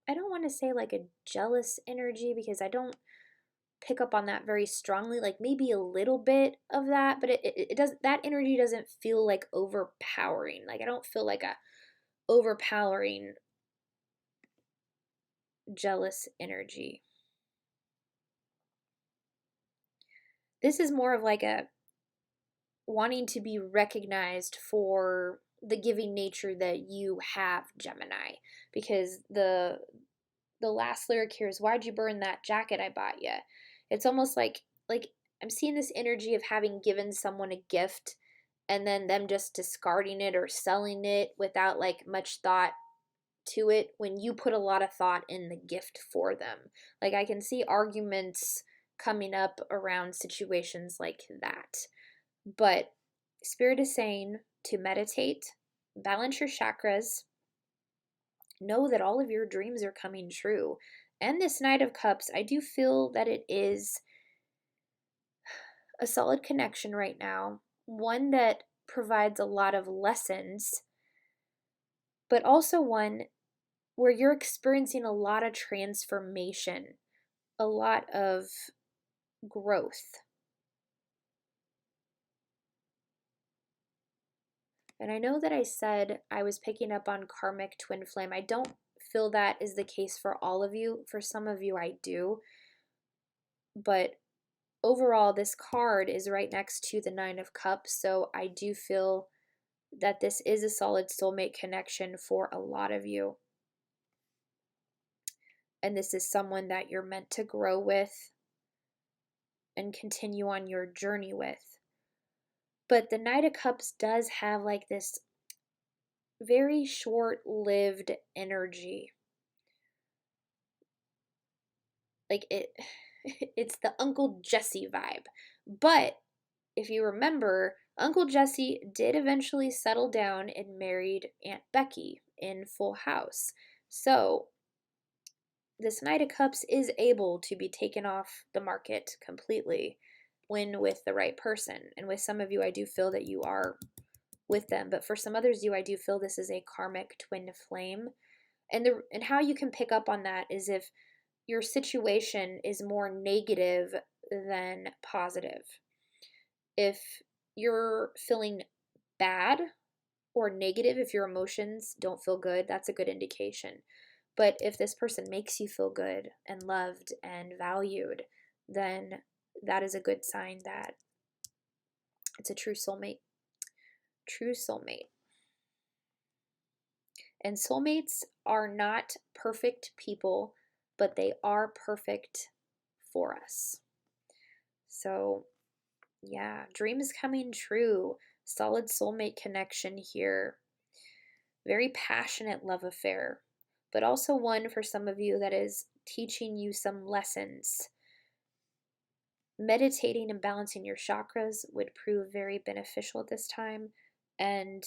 I don't want to say like a jealous energy, because I don't pick up on that very strongly. Like maybe a little bit of that, but it does, that energy doesn't feel like overpowering. Like I don't feel like a overpowering jealous energy. This is more of like a, wanting to be recognized for the giving nature that you have, Gemini. Because the last lyric here is, why'd you burn that jacket I bought you? It's almost like I'm seeing this energy of having given someone a gift and then them just discarding it or selling it without like much thought to it, when you put a lot of thought in the gift for them. Like I can see arguments coming up around situations like that. But Spirit is saying to meditate, balance your chakras, know that all of your dreams are coming true. And this Knight of Cups, I do feel that it is a solid connection right now, one that provides a lot of lessons, but also one where you're experiencing a lot of transformation, a lot of growth. And I know that I said I was picking up on karmic twin flame. I don't feel that is the case for all of you. For some of you, I do. But overall, this card is right next to the Nine of Cups. So I do feel that this is a solid soulmate connection for a lot of you. And this is someone that you're meant to grow with and continue on your journey with. But the Knight of Cups does have like this very short-lived energy. Like it's the Uncle Jesse vibe. But if you remember, Uncle Jesse did eventually settle down and married Aunt Becky in Full House. So this Knight of Cups is able to be taken off the market completely when with the right person. And with some of you, I do feel that you are with them. But for some others, I do feel this is a karmic twin flame. And how you can pick up on that is if your situation is more negative than positive. If you're feeling bad or negative, if your emotions don't feel good, that's a good indication. But if this person makes you feel good and loved and valued, then that is a good sign that it's a true soulmate. True soulmate. And soulmates are not perfect people, but they are perfect for us. So, yeah, dreams coming true. Solid soulmate connection here. Very passionate love affair, but also one for some of you that is teaching you some lessons. Meditating and balancing your chakras would prove very beneficial at this time. And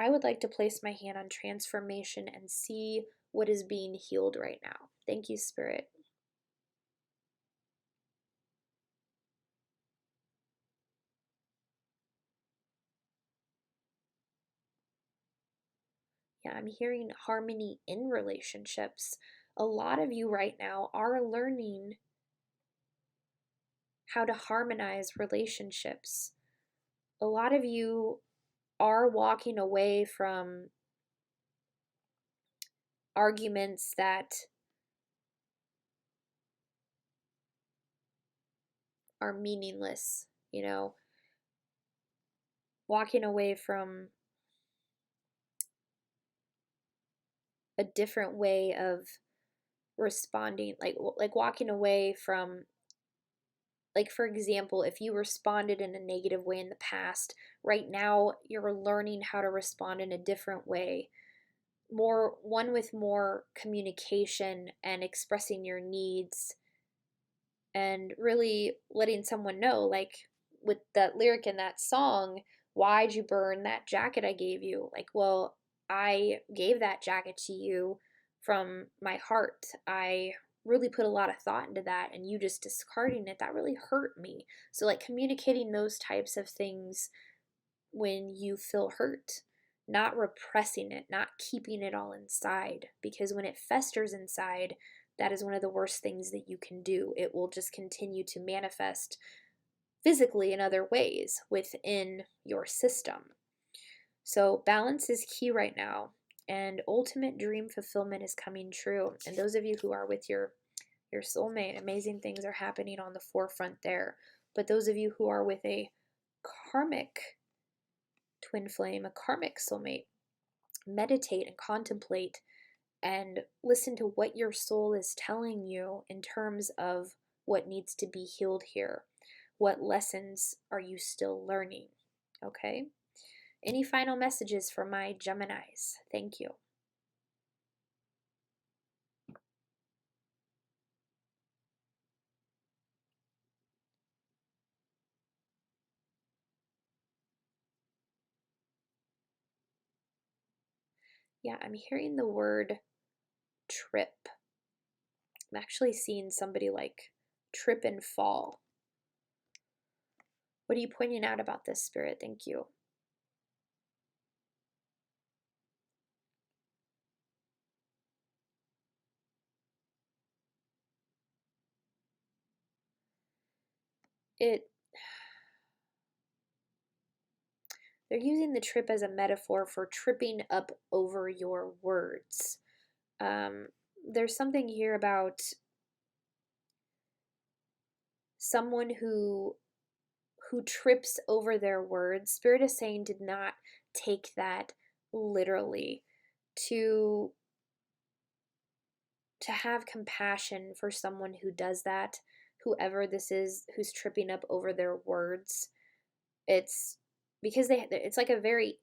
I would like to place my hand on transformation and see what is being healed right now. Thank you, Spirit. Yeah, I'm hearing harmony in relationships. A lot of you right now are learning how to harmonize relationships. A lot of you are walking away from arguments that are meaningless, walking away from a different way of responding, like walking away from, like, for example, if you responded in a negative way in the past, right now you're learning how to respond in a different way, one with more communication and expressing your needs and really letting someone know, like with that lyric in that song, why'd you burn that jacket I gave you? Like, well, I gave that jacket to you from my heart. I really put a lot of thought into that, and you just discarding it, that really hurt me. So like communicating those types of things when you feel hurt, not repressing it, not keeping it all inside, because when it festers inside, that is one of the worst things that you can do. It will just continue to manifest physically in other ways within your system. So balance is key right now, and ultimate dream fulfillment is coming true. And those of you who are with your soulmate, amazing things are happening on the forefront there. But those of you who are with a karmic twin flame, a karmic soulmate. Meditate and contemplate and listen to what your soul is telling you in terms of what needs to be healed here. What lessons are you still learning? Okay? Any final messages for my Geminis? Thank you. Yeah, I'm hearing the word trip. I'm actually seeing somebody like trip and fall. What are you pointing out about this, Spirit? Thank you. They're using the trip as a metaphor for tripping up over your words. There's something here about someone who trips over their words. Spirit is saying did not take that literally. To have compassion for someone who does that, whoever this is who's tripping up over their words. It's because it's like a very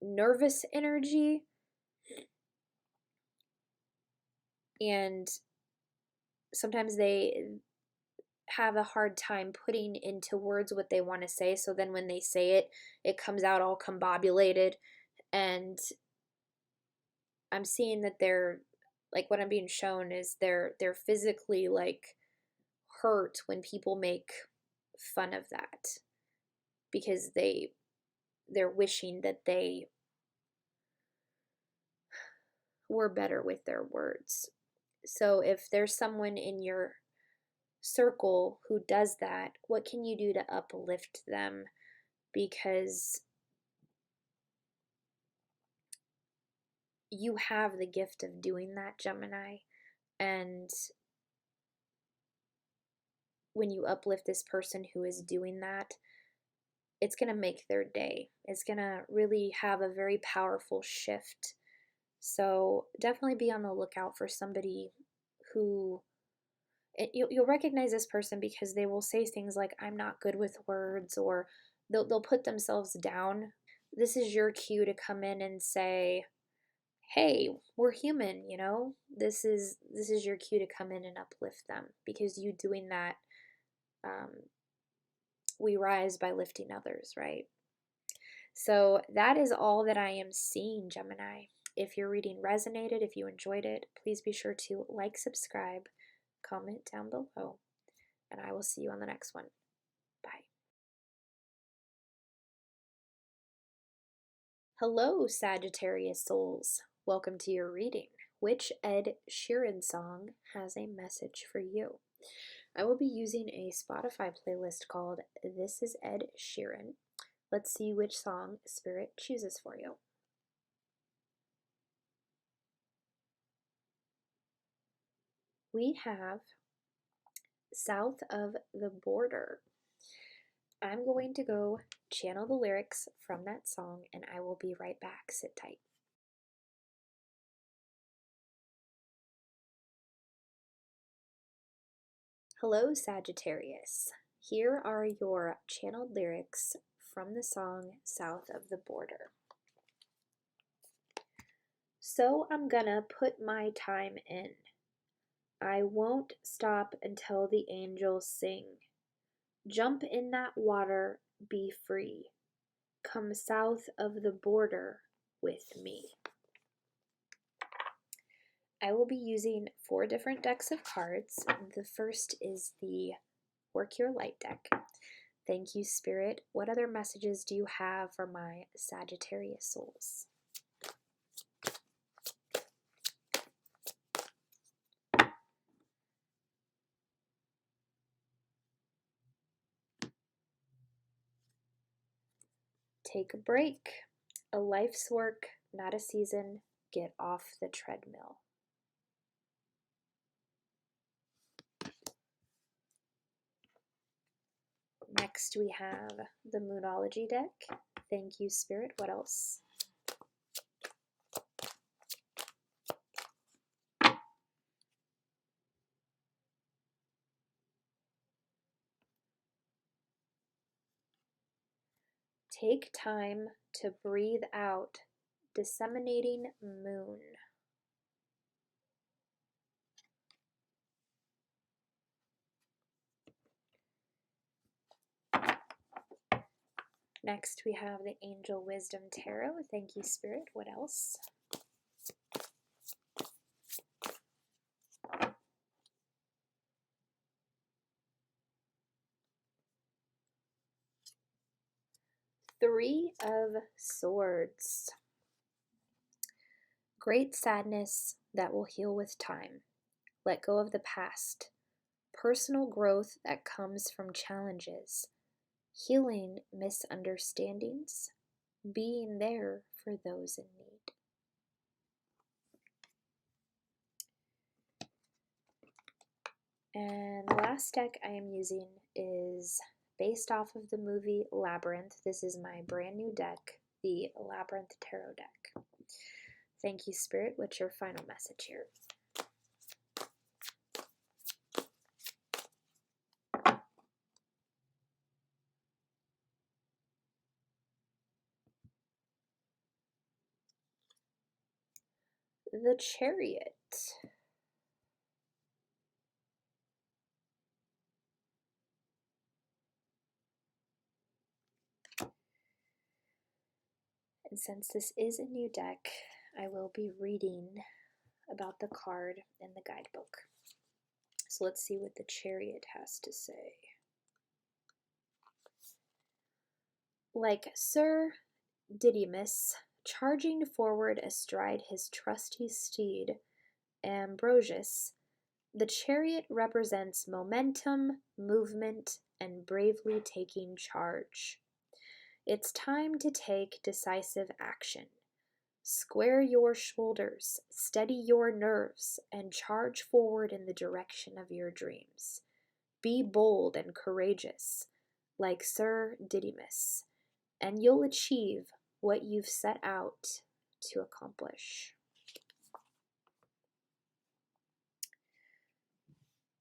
nervous energy, and sometimes they have a hard time putting into words what they want to say, so then when they say it, it comes out all combobulated. And I'm seeing that they're like, what I'm being shown is they're physically like hurt when people make fun of that, because they're wishing that they were better with their words. So if there's someone in your circle who does that, what can you do to uplift them? Because you have the gift of doing that, Gemini. And when you uplift this person who is doing that, it's going to make their day. It's going to really have a very powerful shift. So definitely be on the lookout for somebody who, you'll recognize this person because they will say things like, I'm not good with words, or they'll put themselves down. This is your cue to come in and say, hey, we're human, you know? This is your cue to come in and uplift them, because you doing that, we rise by lifting others, right? So that is all that I am seeing, Gemini. If your reading resonated, if you enjoyed it, please be sure to like, subscribe, comment down below, and I will see you on the next one. Bye. Hello, Sagittarius souls. Welcome to your reading. Which Ed Sheeran song has a message for you? I will be using a Spotify playlist called This is Ed Sheeran. Let's see which song Spirit chooses for you. We have South of the Border. I'm going to go channel the lyrics from that song, and I will be right back. Sit tight. Hello, Sagittarius. Here are your channeled lyrics from the song South of the Border. So I'm gonna put my time in. I won't stop until the angels sing. Jump in that water, be free. Come south of the border with me. I will be using 4 different decks of cards. The first is the Work Your Light deck. Thank you, Spirit. What other messages do you have for my Sagittarius souls? Take a break. A life's work, not a season. Get off the treadmill. Next we have the Moonology deck. Thank you, Spirit. What else? Take time to breathe out. Disseminating moon. Next, we have the Angel Wisdom Tarot. Thank you, Spirit. What else? Three of Swords. Great sadness that will heal with time. Let go of the past. Personal growth that comes from challenges. Healing misunderstandings. Being there for those in need. And the last deck I am using is based off of the movie Labyrinth. This is my brand new deck, the Labyrinth Tarot deck. Thank you, Spirit. What's your final message here? The Chariot. And since this is a new deck, I will be reading about the card in the guidebook. So let's see what the Chariot has to say. Like Sir Didymus, charging forward astride his trusty steed, Ambrosius, the Chariot represents momentum, movement, and bravely taking charge. It's time to take decisive action. Square your shoulders, steady your nerves, and charge forward in the direction of your dreams. Be bold and courageous, like Sir Didymus, and you'll achieve what you've set out to accomplish.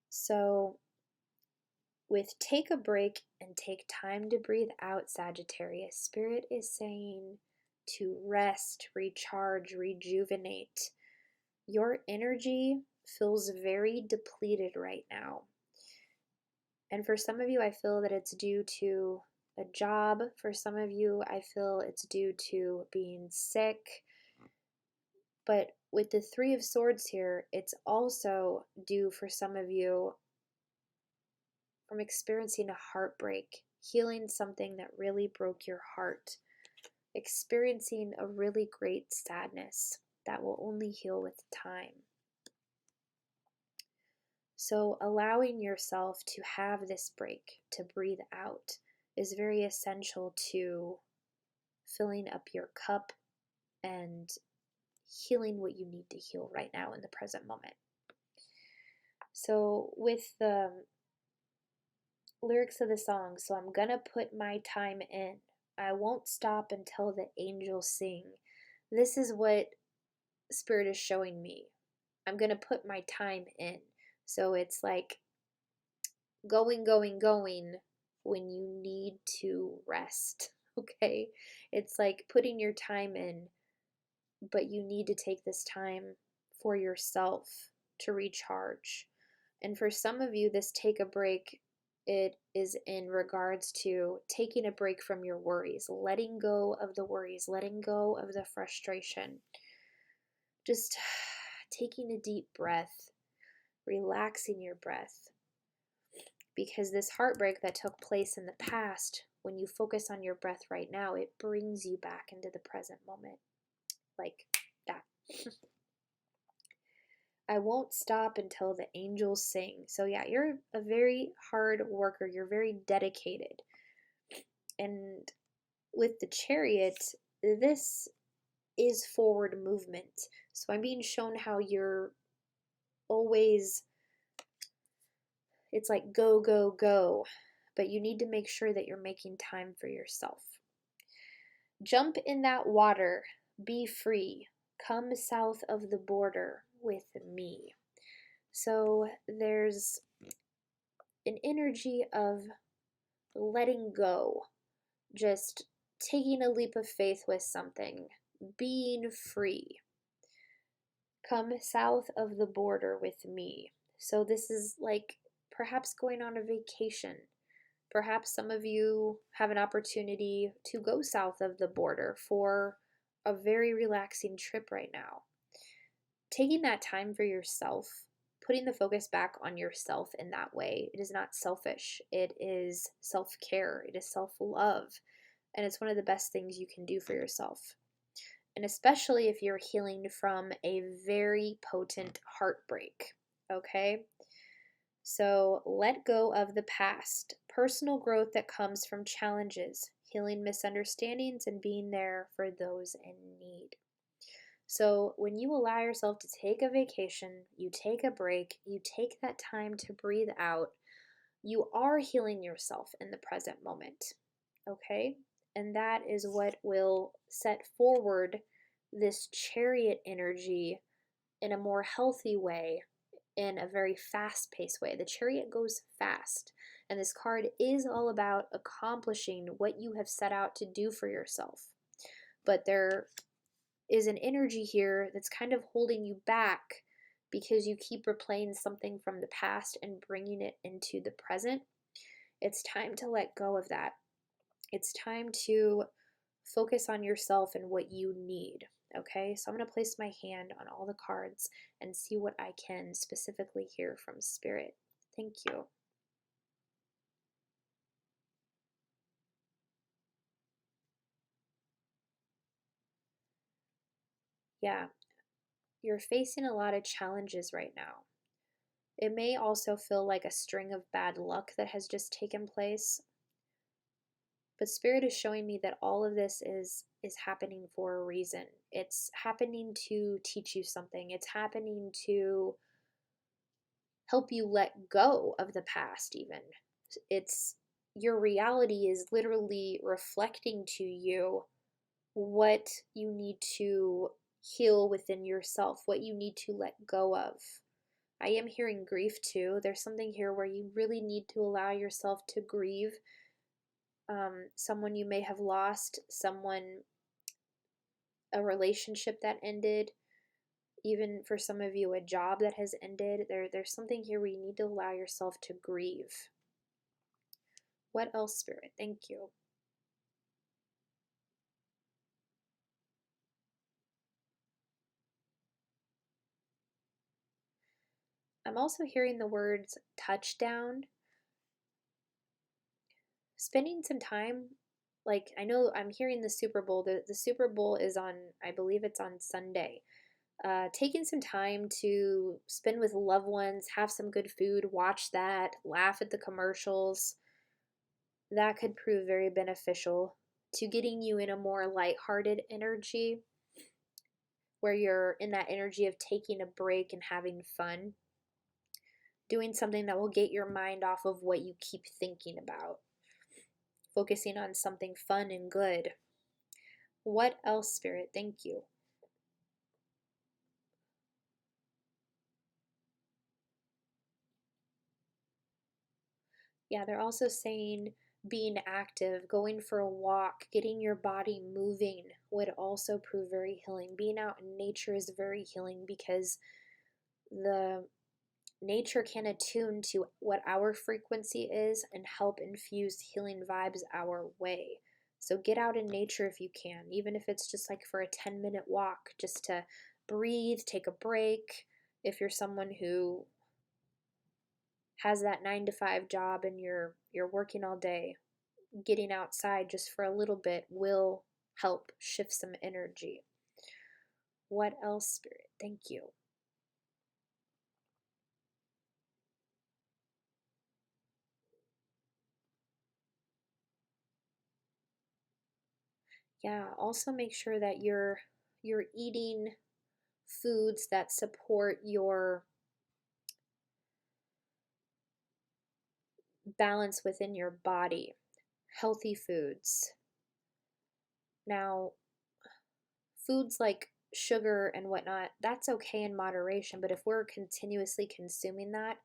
So, with take a break and take time to breathe out, Sagittarius, Spirit is saying to rest, recharge, rejuvenate. Your energy feels very depleted right now. And for some of you, I feel that it's due to a job. For some of you, I feel it's due to being sick. But with the Three of Swords here, it's also due for some of you from experiencing a heartbreak, healing something that really broke your heart, experiencing a really great sadness that will only heal with time. So allowing yourself to have this break, to breathe out, is very essential to filling up your cup and healing what you need to heal right now in the present moment. So with the lyrics of the song, so I'm gonna put my time in. I won't stop until the angels sing. This is what Spirit is showing me. I'm gonna put my time in. So it's like going when you need to rest, okay? It's like putting your time in, but you need to take this time for yourself to recharge. And for some of you, this take a break, it is in regards to taking a break from your worries, letting go of the worries, letting go of the frustration. Just taking a deep breath, relaxing your breath. Because this heartbreak that took place in the past, when you focus on your breath right now, it brings you back into the present moment. Like that. I won't stop until the angels sing. So yeah, you're a very hard worker. You're very dedicated. And with the Chariot, this is forward movement. So I'm being shown how you're always, it's like go, go, go. but you need to make sure that you're making time for yourself. Jump in that water, be free, come south of the border with me. So there's an energy of letting go, just taking a leap of faith with something, being free. Come south of the border with me. So this is like perhaps going on a vacation. Perhaps some of you have an opportunity to go south of the border for a very relaxing trip right now. Taking that time for yourself, putting the focus back on yourself in that way, it is not selfish. It is self-care. It is self-love. And it's one of the best things you can do for yourself. And especially if you're healing from a very potent heartbreak, okay? So let go of the past, personal growth that comes from challenges, healing misunderstandings, and being there for those in need. So when you allow yourself to take a vacation, you take a break, you take that time to breathe out, you are healing yourself in the present moment, okay? And that is what will set forward this chariot energy in a more healthy way, in a very fast-paced way. The chariot goes fast, and this card is all about accomplishing what you have set out to do for yourself. But there is an energy here that's kind of holding you back because you keep replaying something from the past and bringing it into the present. It's time to let go of that. It's time to focus on yourself and what you need. Okay, so I'm going to place my hand on all the cards and see what I can specifically hear from Spirit. Thank you. Yeah, you're facing a lot of challenges right now. It may also feel like a string of bad luck that has just taken place. But Spirit is showing me that all of this is happening for a reason. It's happening to teach you something. It's happening to help you let go of the past even. It's your reality is literally reflecting to you what you need to heal within yourself, what you need to let go of. I am hearing grief too. There's something here where you really need to allow yourself to grieve someone you may have lost, a relationship that ended, even for some of you, a job that has ended. There's something here where you need to allow yourself to grieve. What else, Spirit? Thank you. I'm also hearing the words touchdown. Spending some time, like I know I'm hearing the Super Bowl. The Super Bowl is on, I believe it's on Sunday. Taking some time to spend with loved ones, have some good food, watch that, laugh at the commercials. That could prove very beneficial to getting you in a more lighthearted energy, where you're in that energy of taking a break and having fun. Doing something that will get your mind off of what you keep thinking about. Focusing on something fun and good. What else, Spirit? Thank you. Yeah, they're also saying being active, going for a walk, getting your body moving would also prove very healing. Being out in nature is very healing because the nature can attune to what our frequency is and help infuse healing vibes our way. So get out in nature if you can, even if it's just like for a 10-minute walk, just to breathe, take a break. If you're someone who has that 9 to 5 job and you're working all day, getting outside just for a little bit will help shift some energy. What else, Spirit? Thank you. Yeah, also make sure that you're eating foods that support your balance within your body, healthy foods. Now, foods like sugar and whatnot, that's okay in moderation, but if we're continuously consuming that,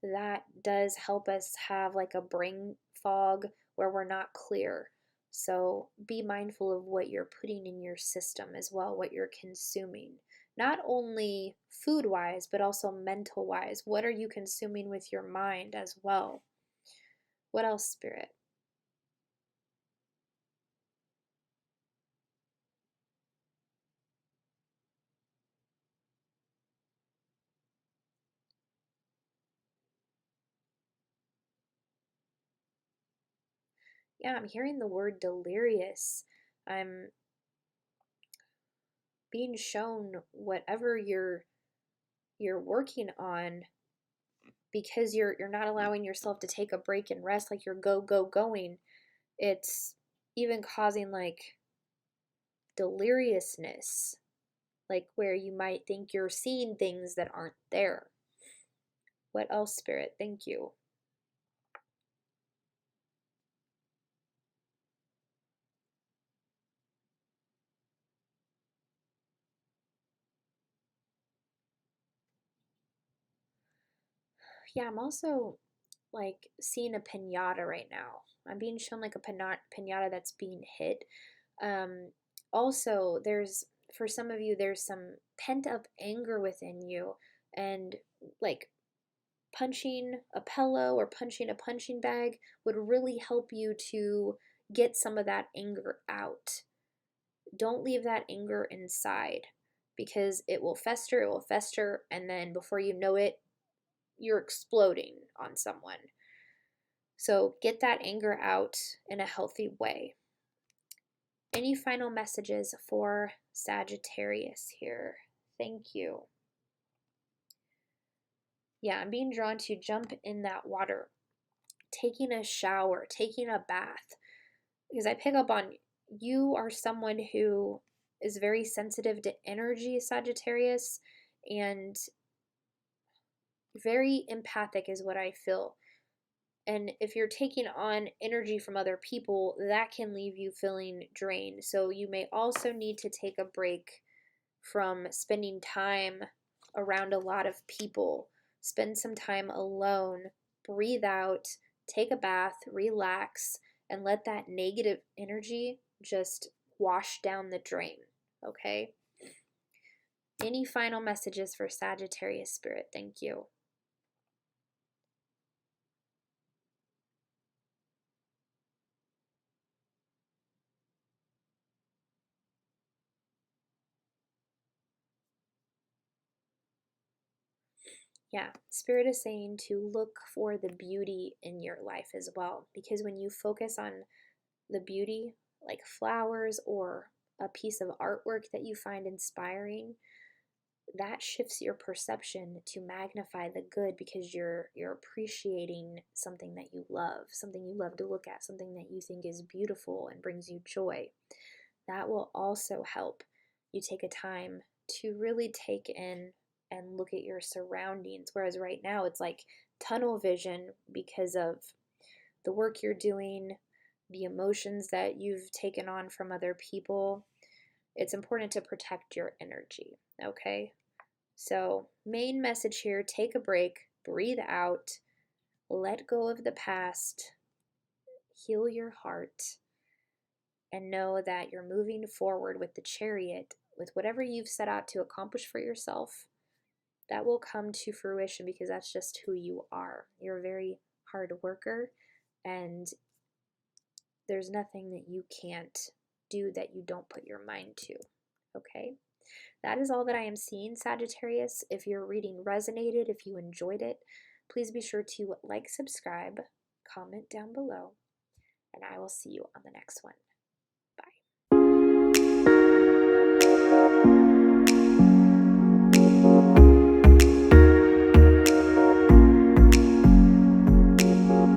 that does help us have like a brain fog where we're not clear. So be mindful of what you're putting in your system as well, what you're consuming. Not only food wise, but also mental wise. What are you consuming with your mind as well? What else, Spirit? Yeah, I'm hearing the word delirious. I'm being shown whatever you're working on, because you're not allowing yourself to take a break and rest, like you're going. It's even causing like deliriousness, like where you might think you're seeing things that aren't there. What else, Spirit? Thank you. Yeah, I'm also like seeing a pinata right now. I'm being shown like a pinata that's being hit. Um, Also, there's, for some of you, there's some pent up anger within you, and like punching a pillow or punching a punching bag would really help you to get some of that anger out. Don't leave that anger inside, because it will fester, and then before you know it, you're exploding on someone. So get that anger out in a healthy way. Any final messages for Sagittarius here? Thank you. Yeah, I'm being drawn to jump in that water, taking a shower, taking a bath, because I pick up on, you are someone who is very sensitive to energy, Sagittarius, and very empathic is what I feel. And if you're taking on energy from other people, that can leave you feeling drained. So you may also need to take a break from spending time around a lot of people. Spend some time alone, breathe out, take a bath, relax, and let that negative energy just wash down the drain. Okay? Any final messages for Sagittarius Spirit? Thank you. Yeah, Spirit is saying to look for the beauty in your life as well. Because when you focus on the beauty, like flowers or a piece of artwork that you find inspiring, that shifts your perception to magnify the good, because you're appreciating something that you love, something you love to look at, something that you think is beautiful and brings you joy. That will also help you take a time to really take in and look at your surroundings. Whereas right now it's like tunnel vision because of the work you're doing, the emotions that you've taken on from other people. It's important to protect your energy, okay? So, main message here, take a break, breathe out, let go of the past, heal your heart, and know that you're moving forward with the Chariot, with whatever you've set out to accomplish for yourself. That will come to fruition, because that's just who you are. You're a very hard worker, and there's nothing that you can't do that you don't put your mind to. Okay? That is all that I am seeing, Sagittarius. If your reading resonated, if you enjoyed it, please be sure to like, subscribe, comment down below, and I will see you on the next one.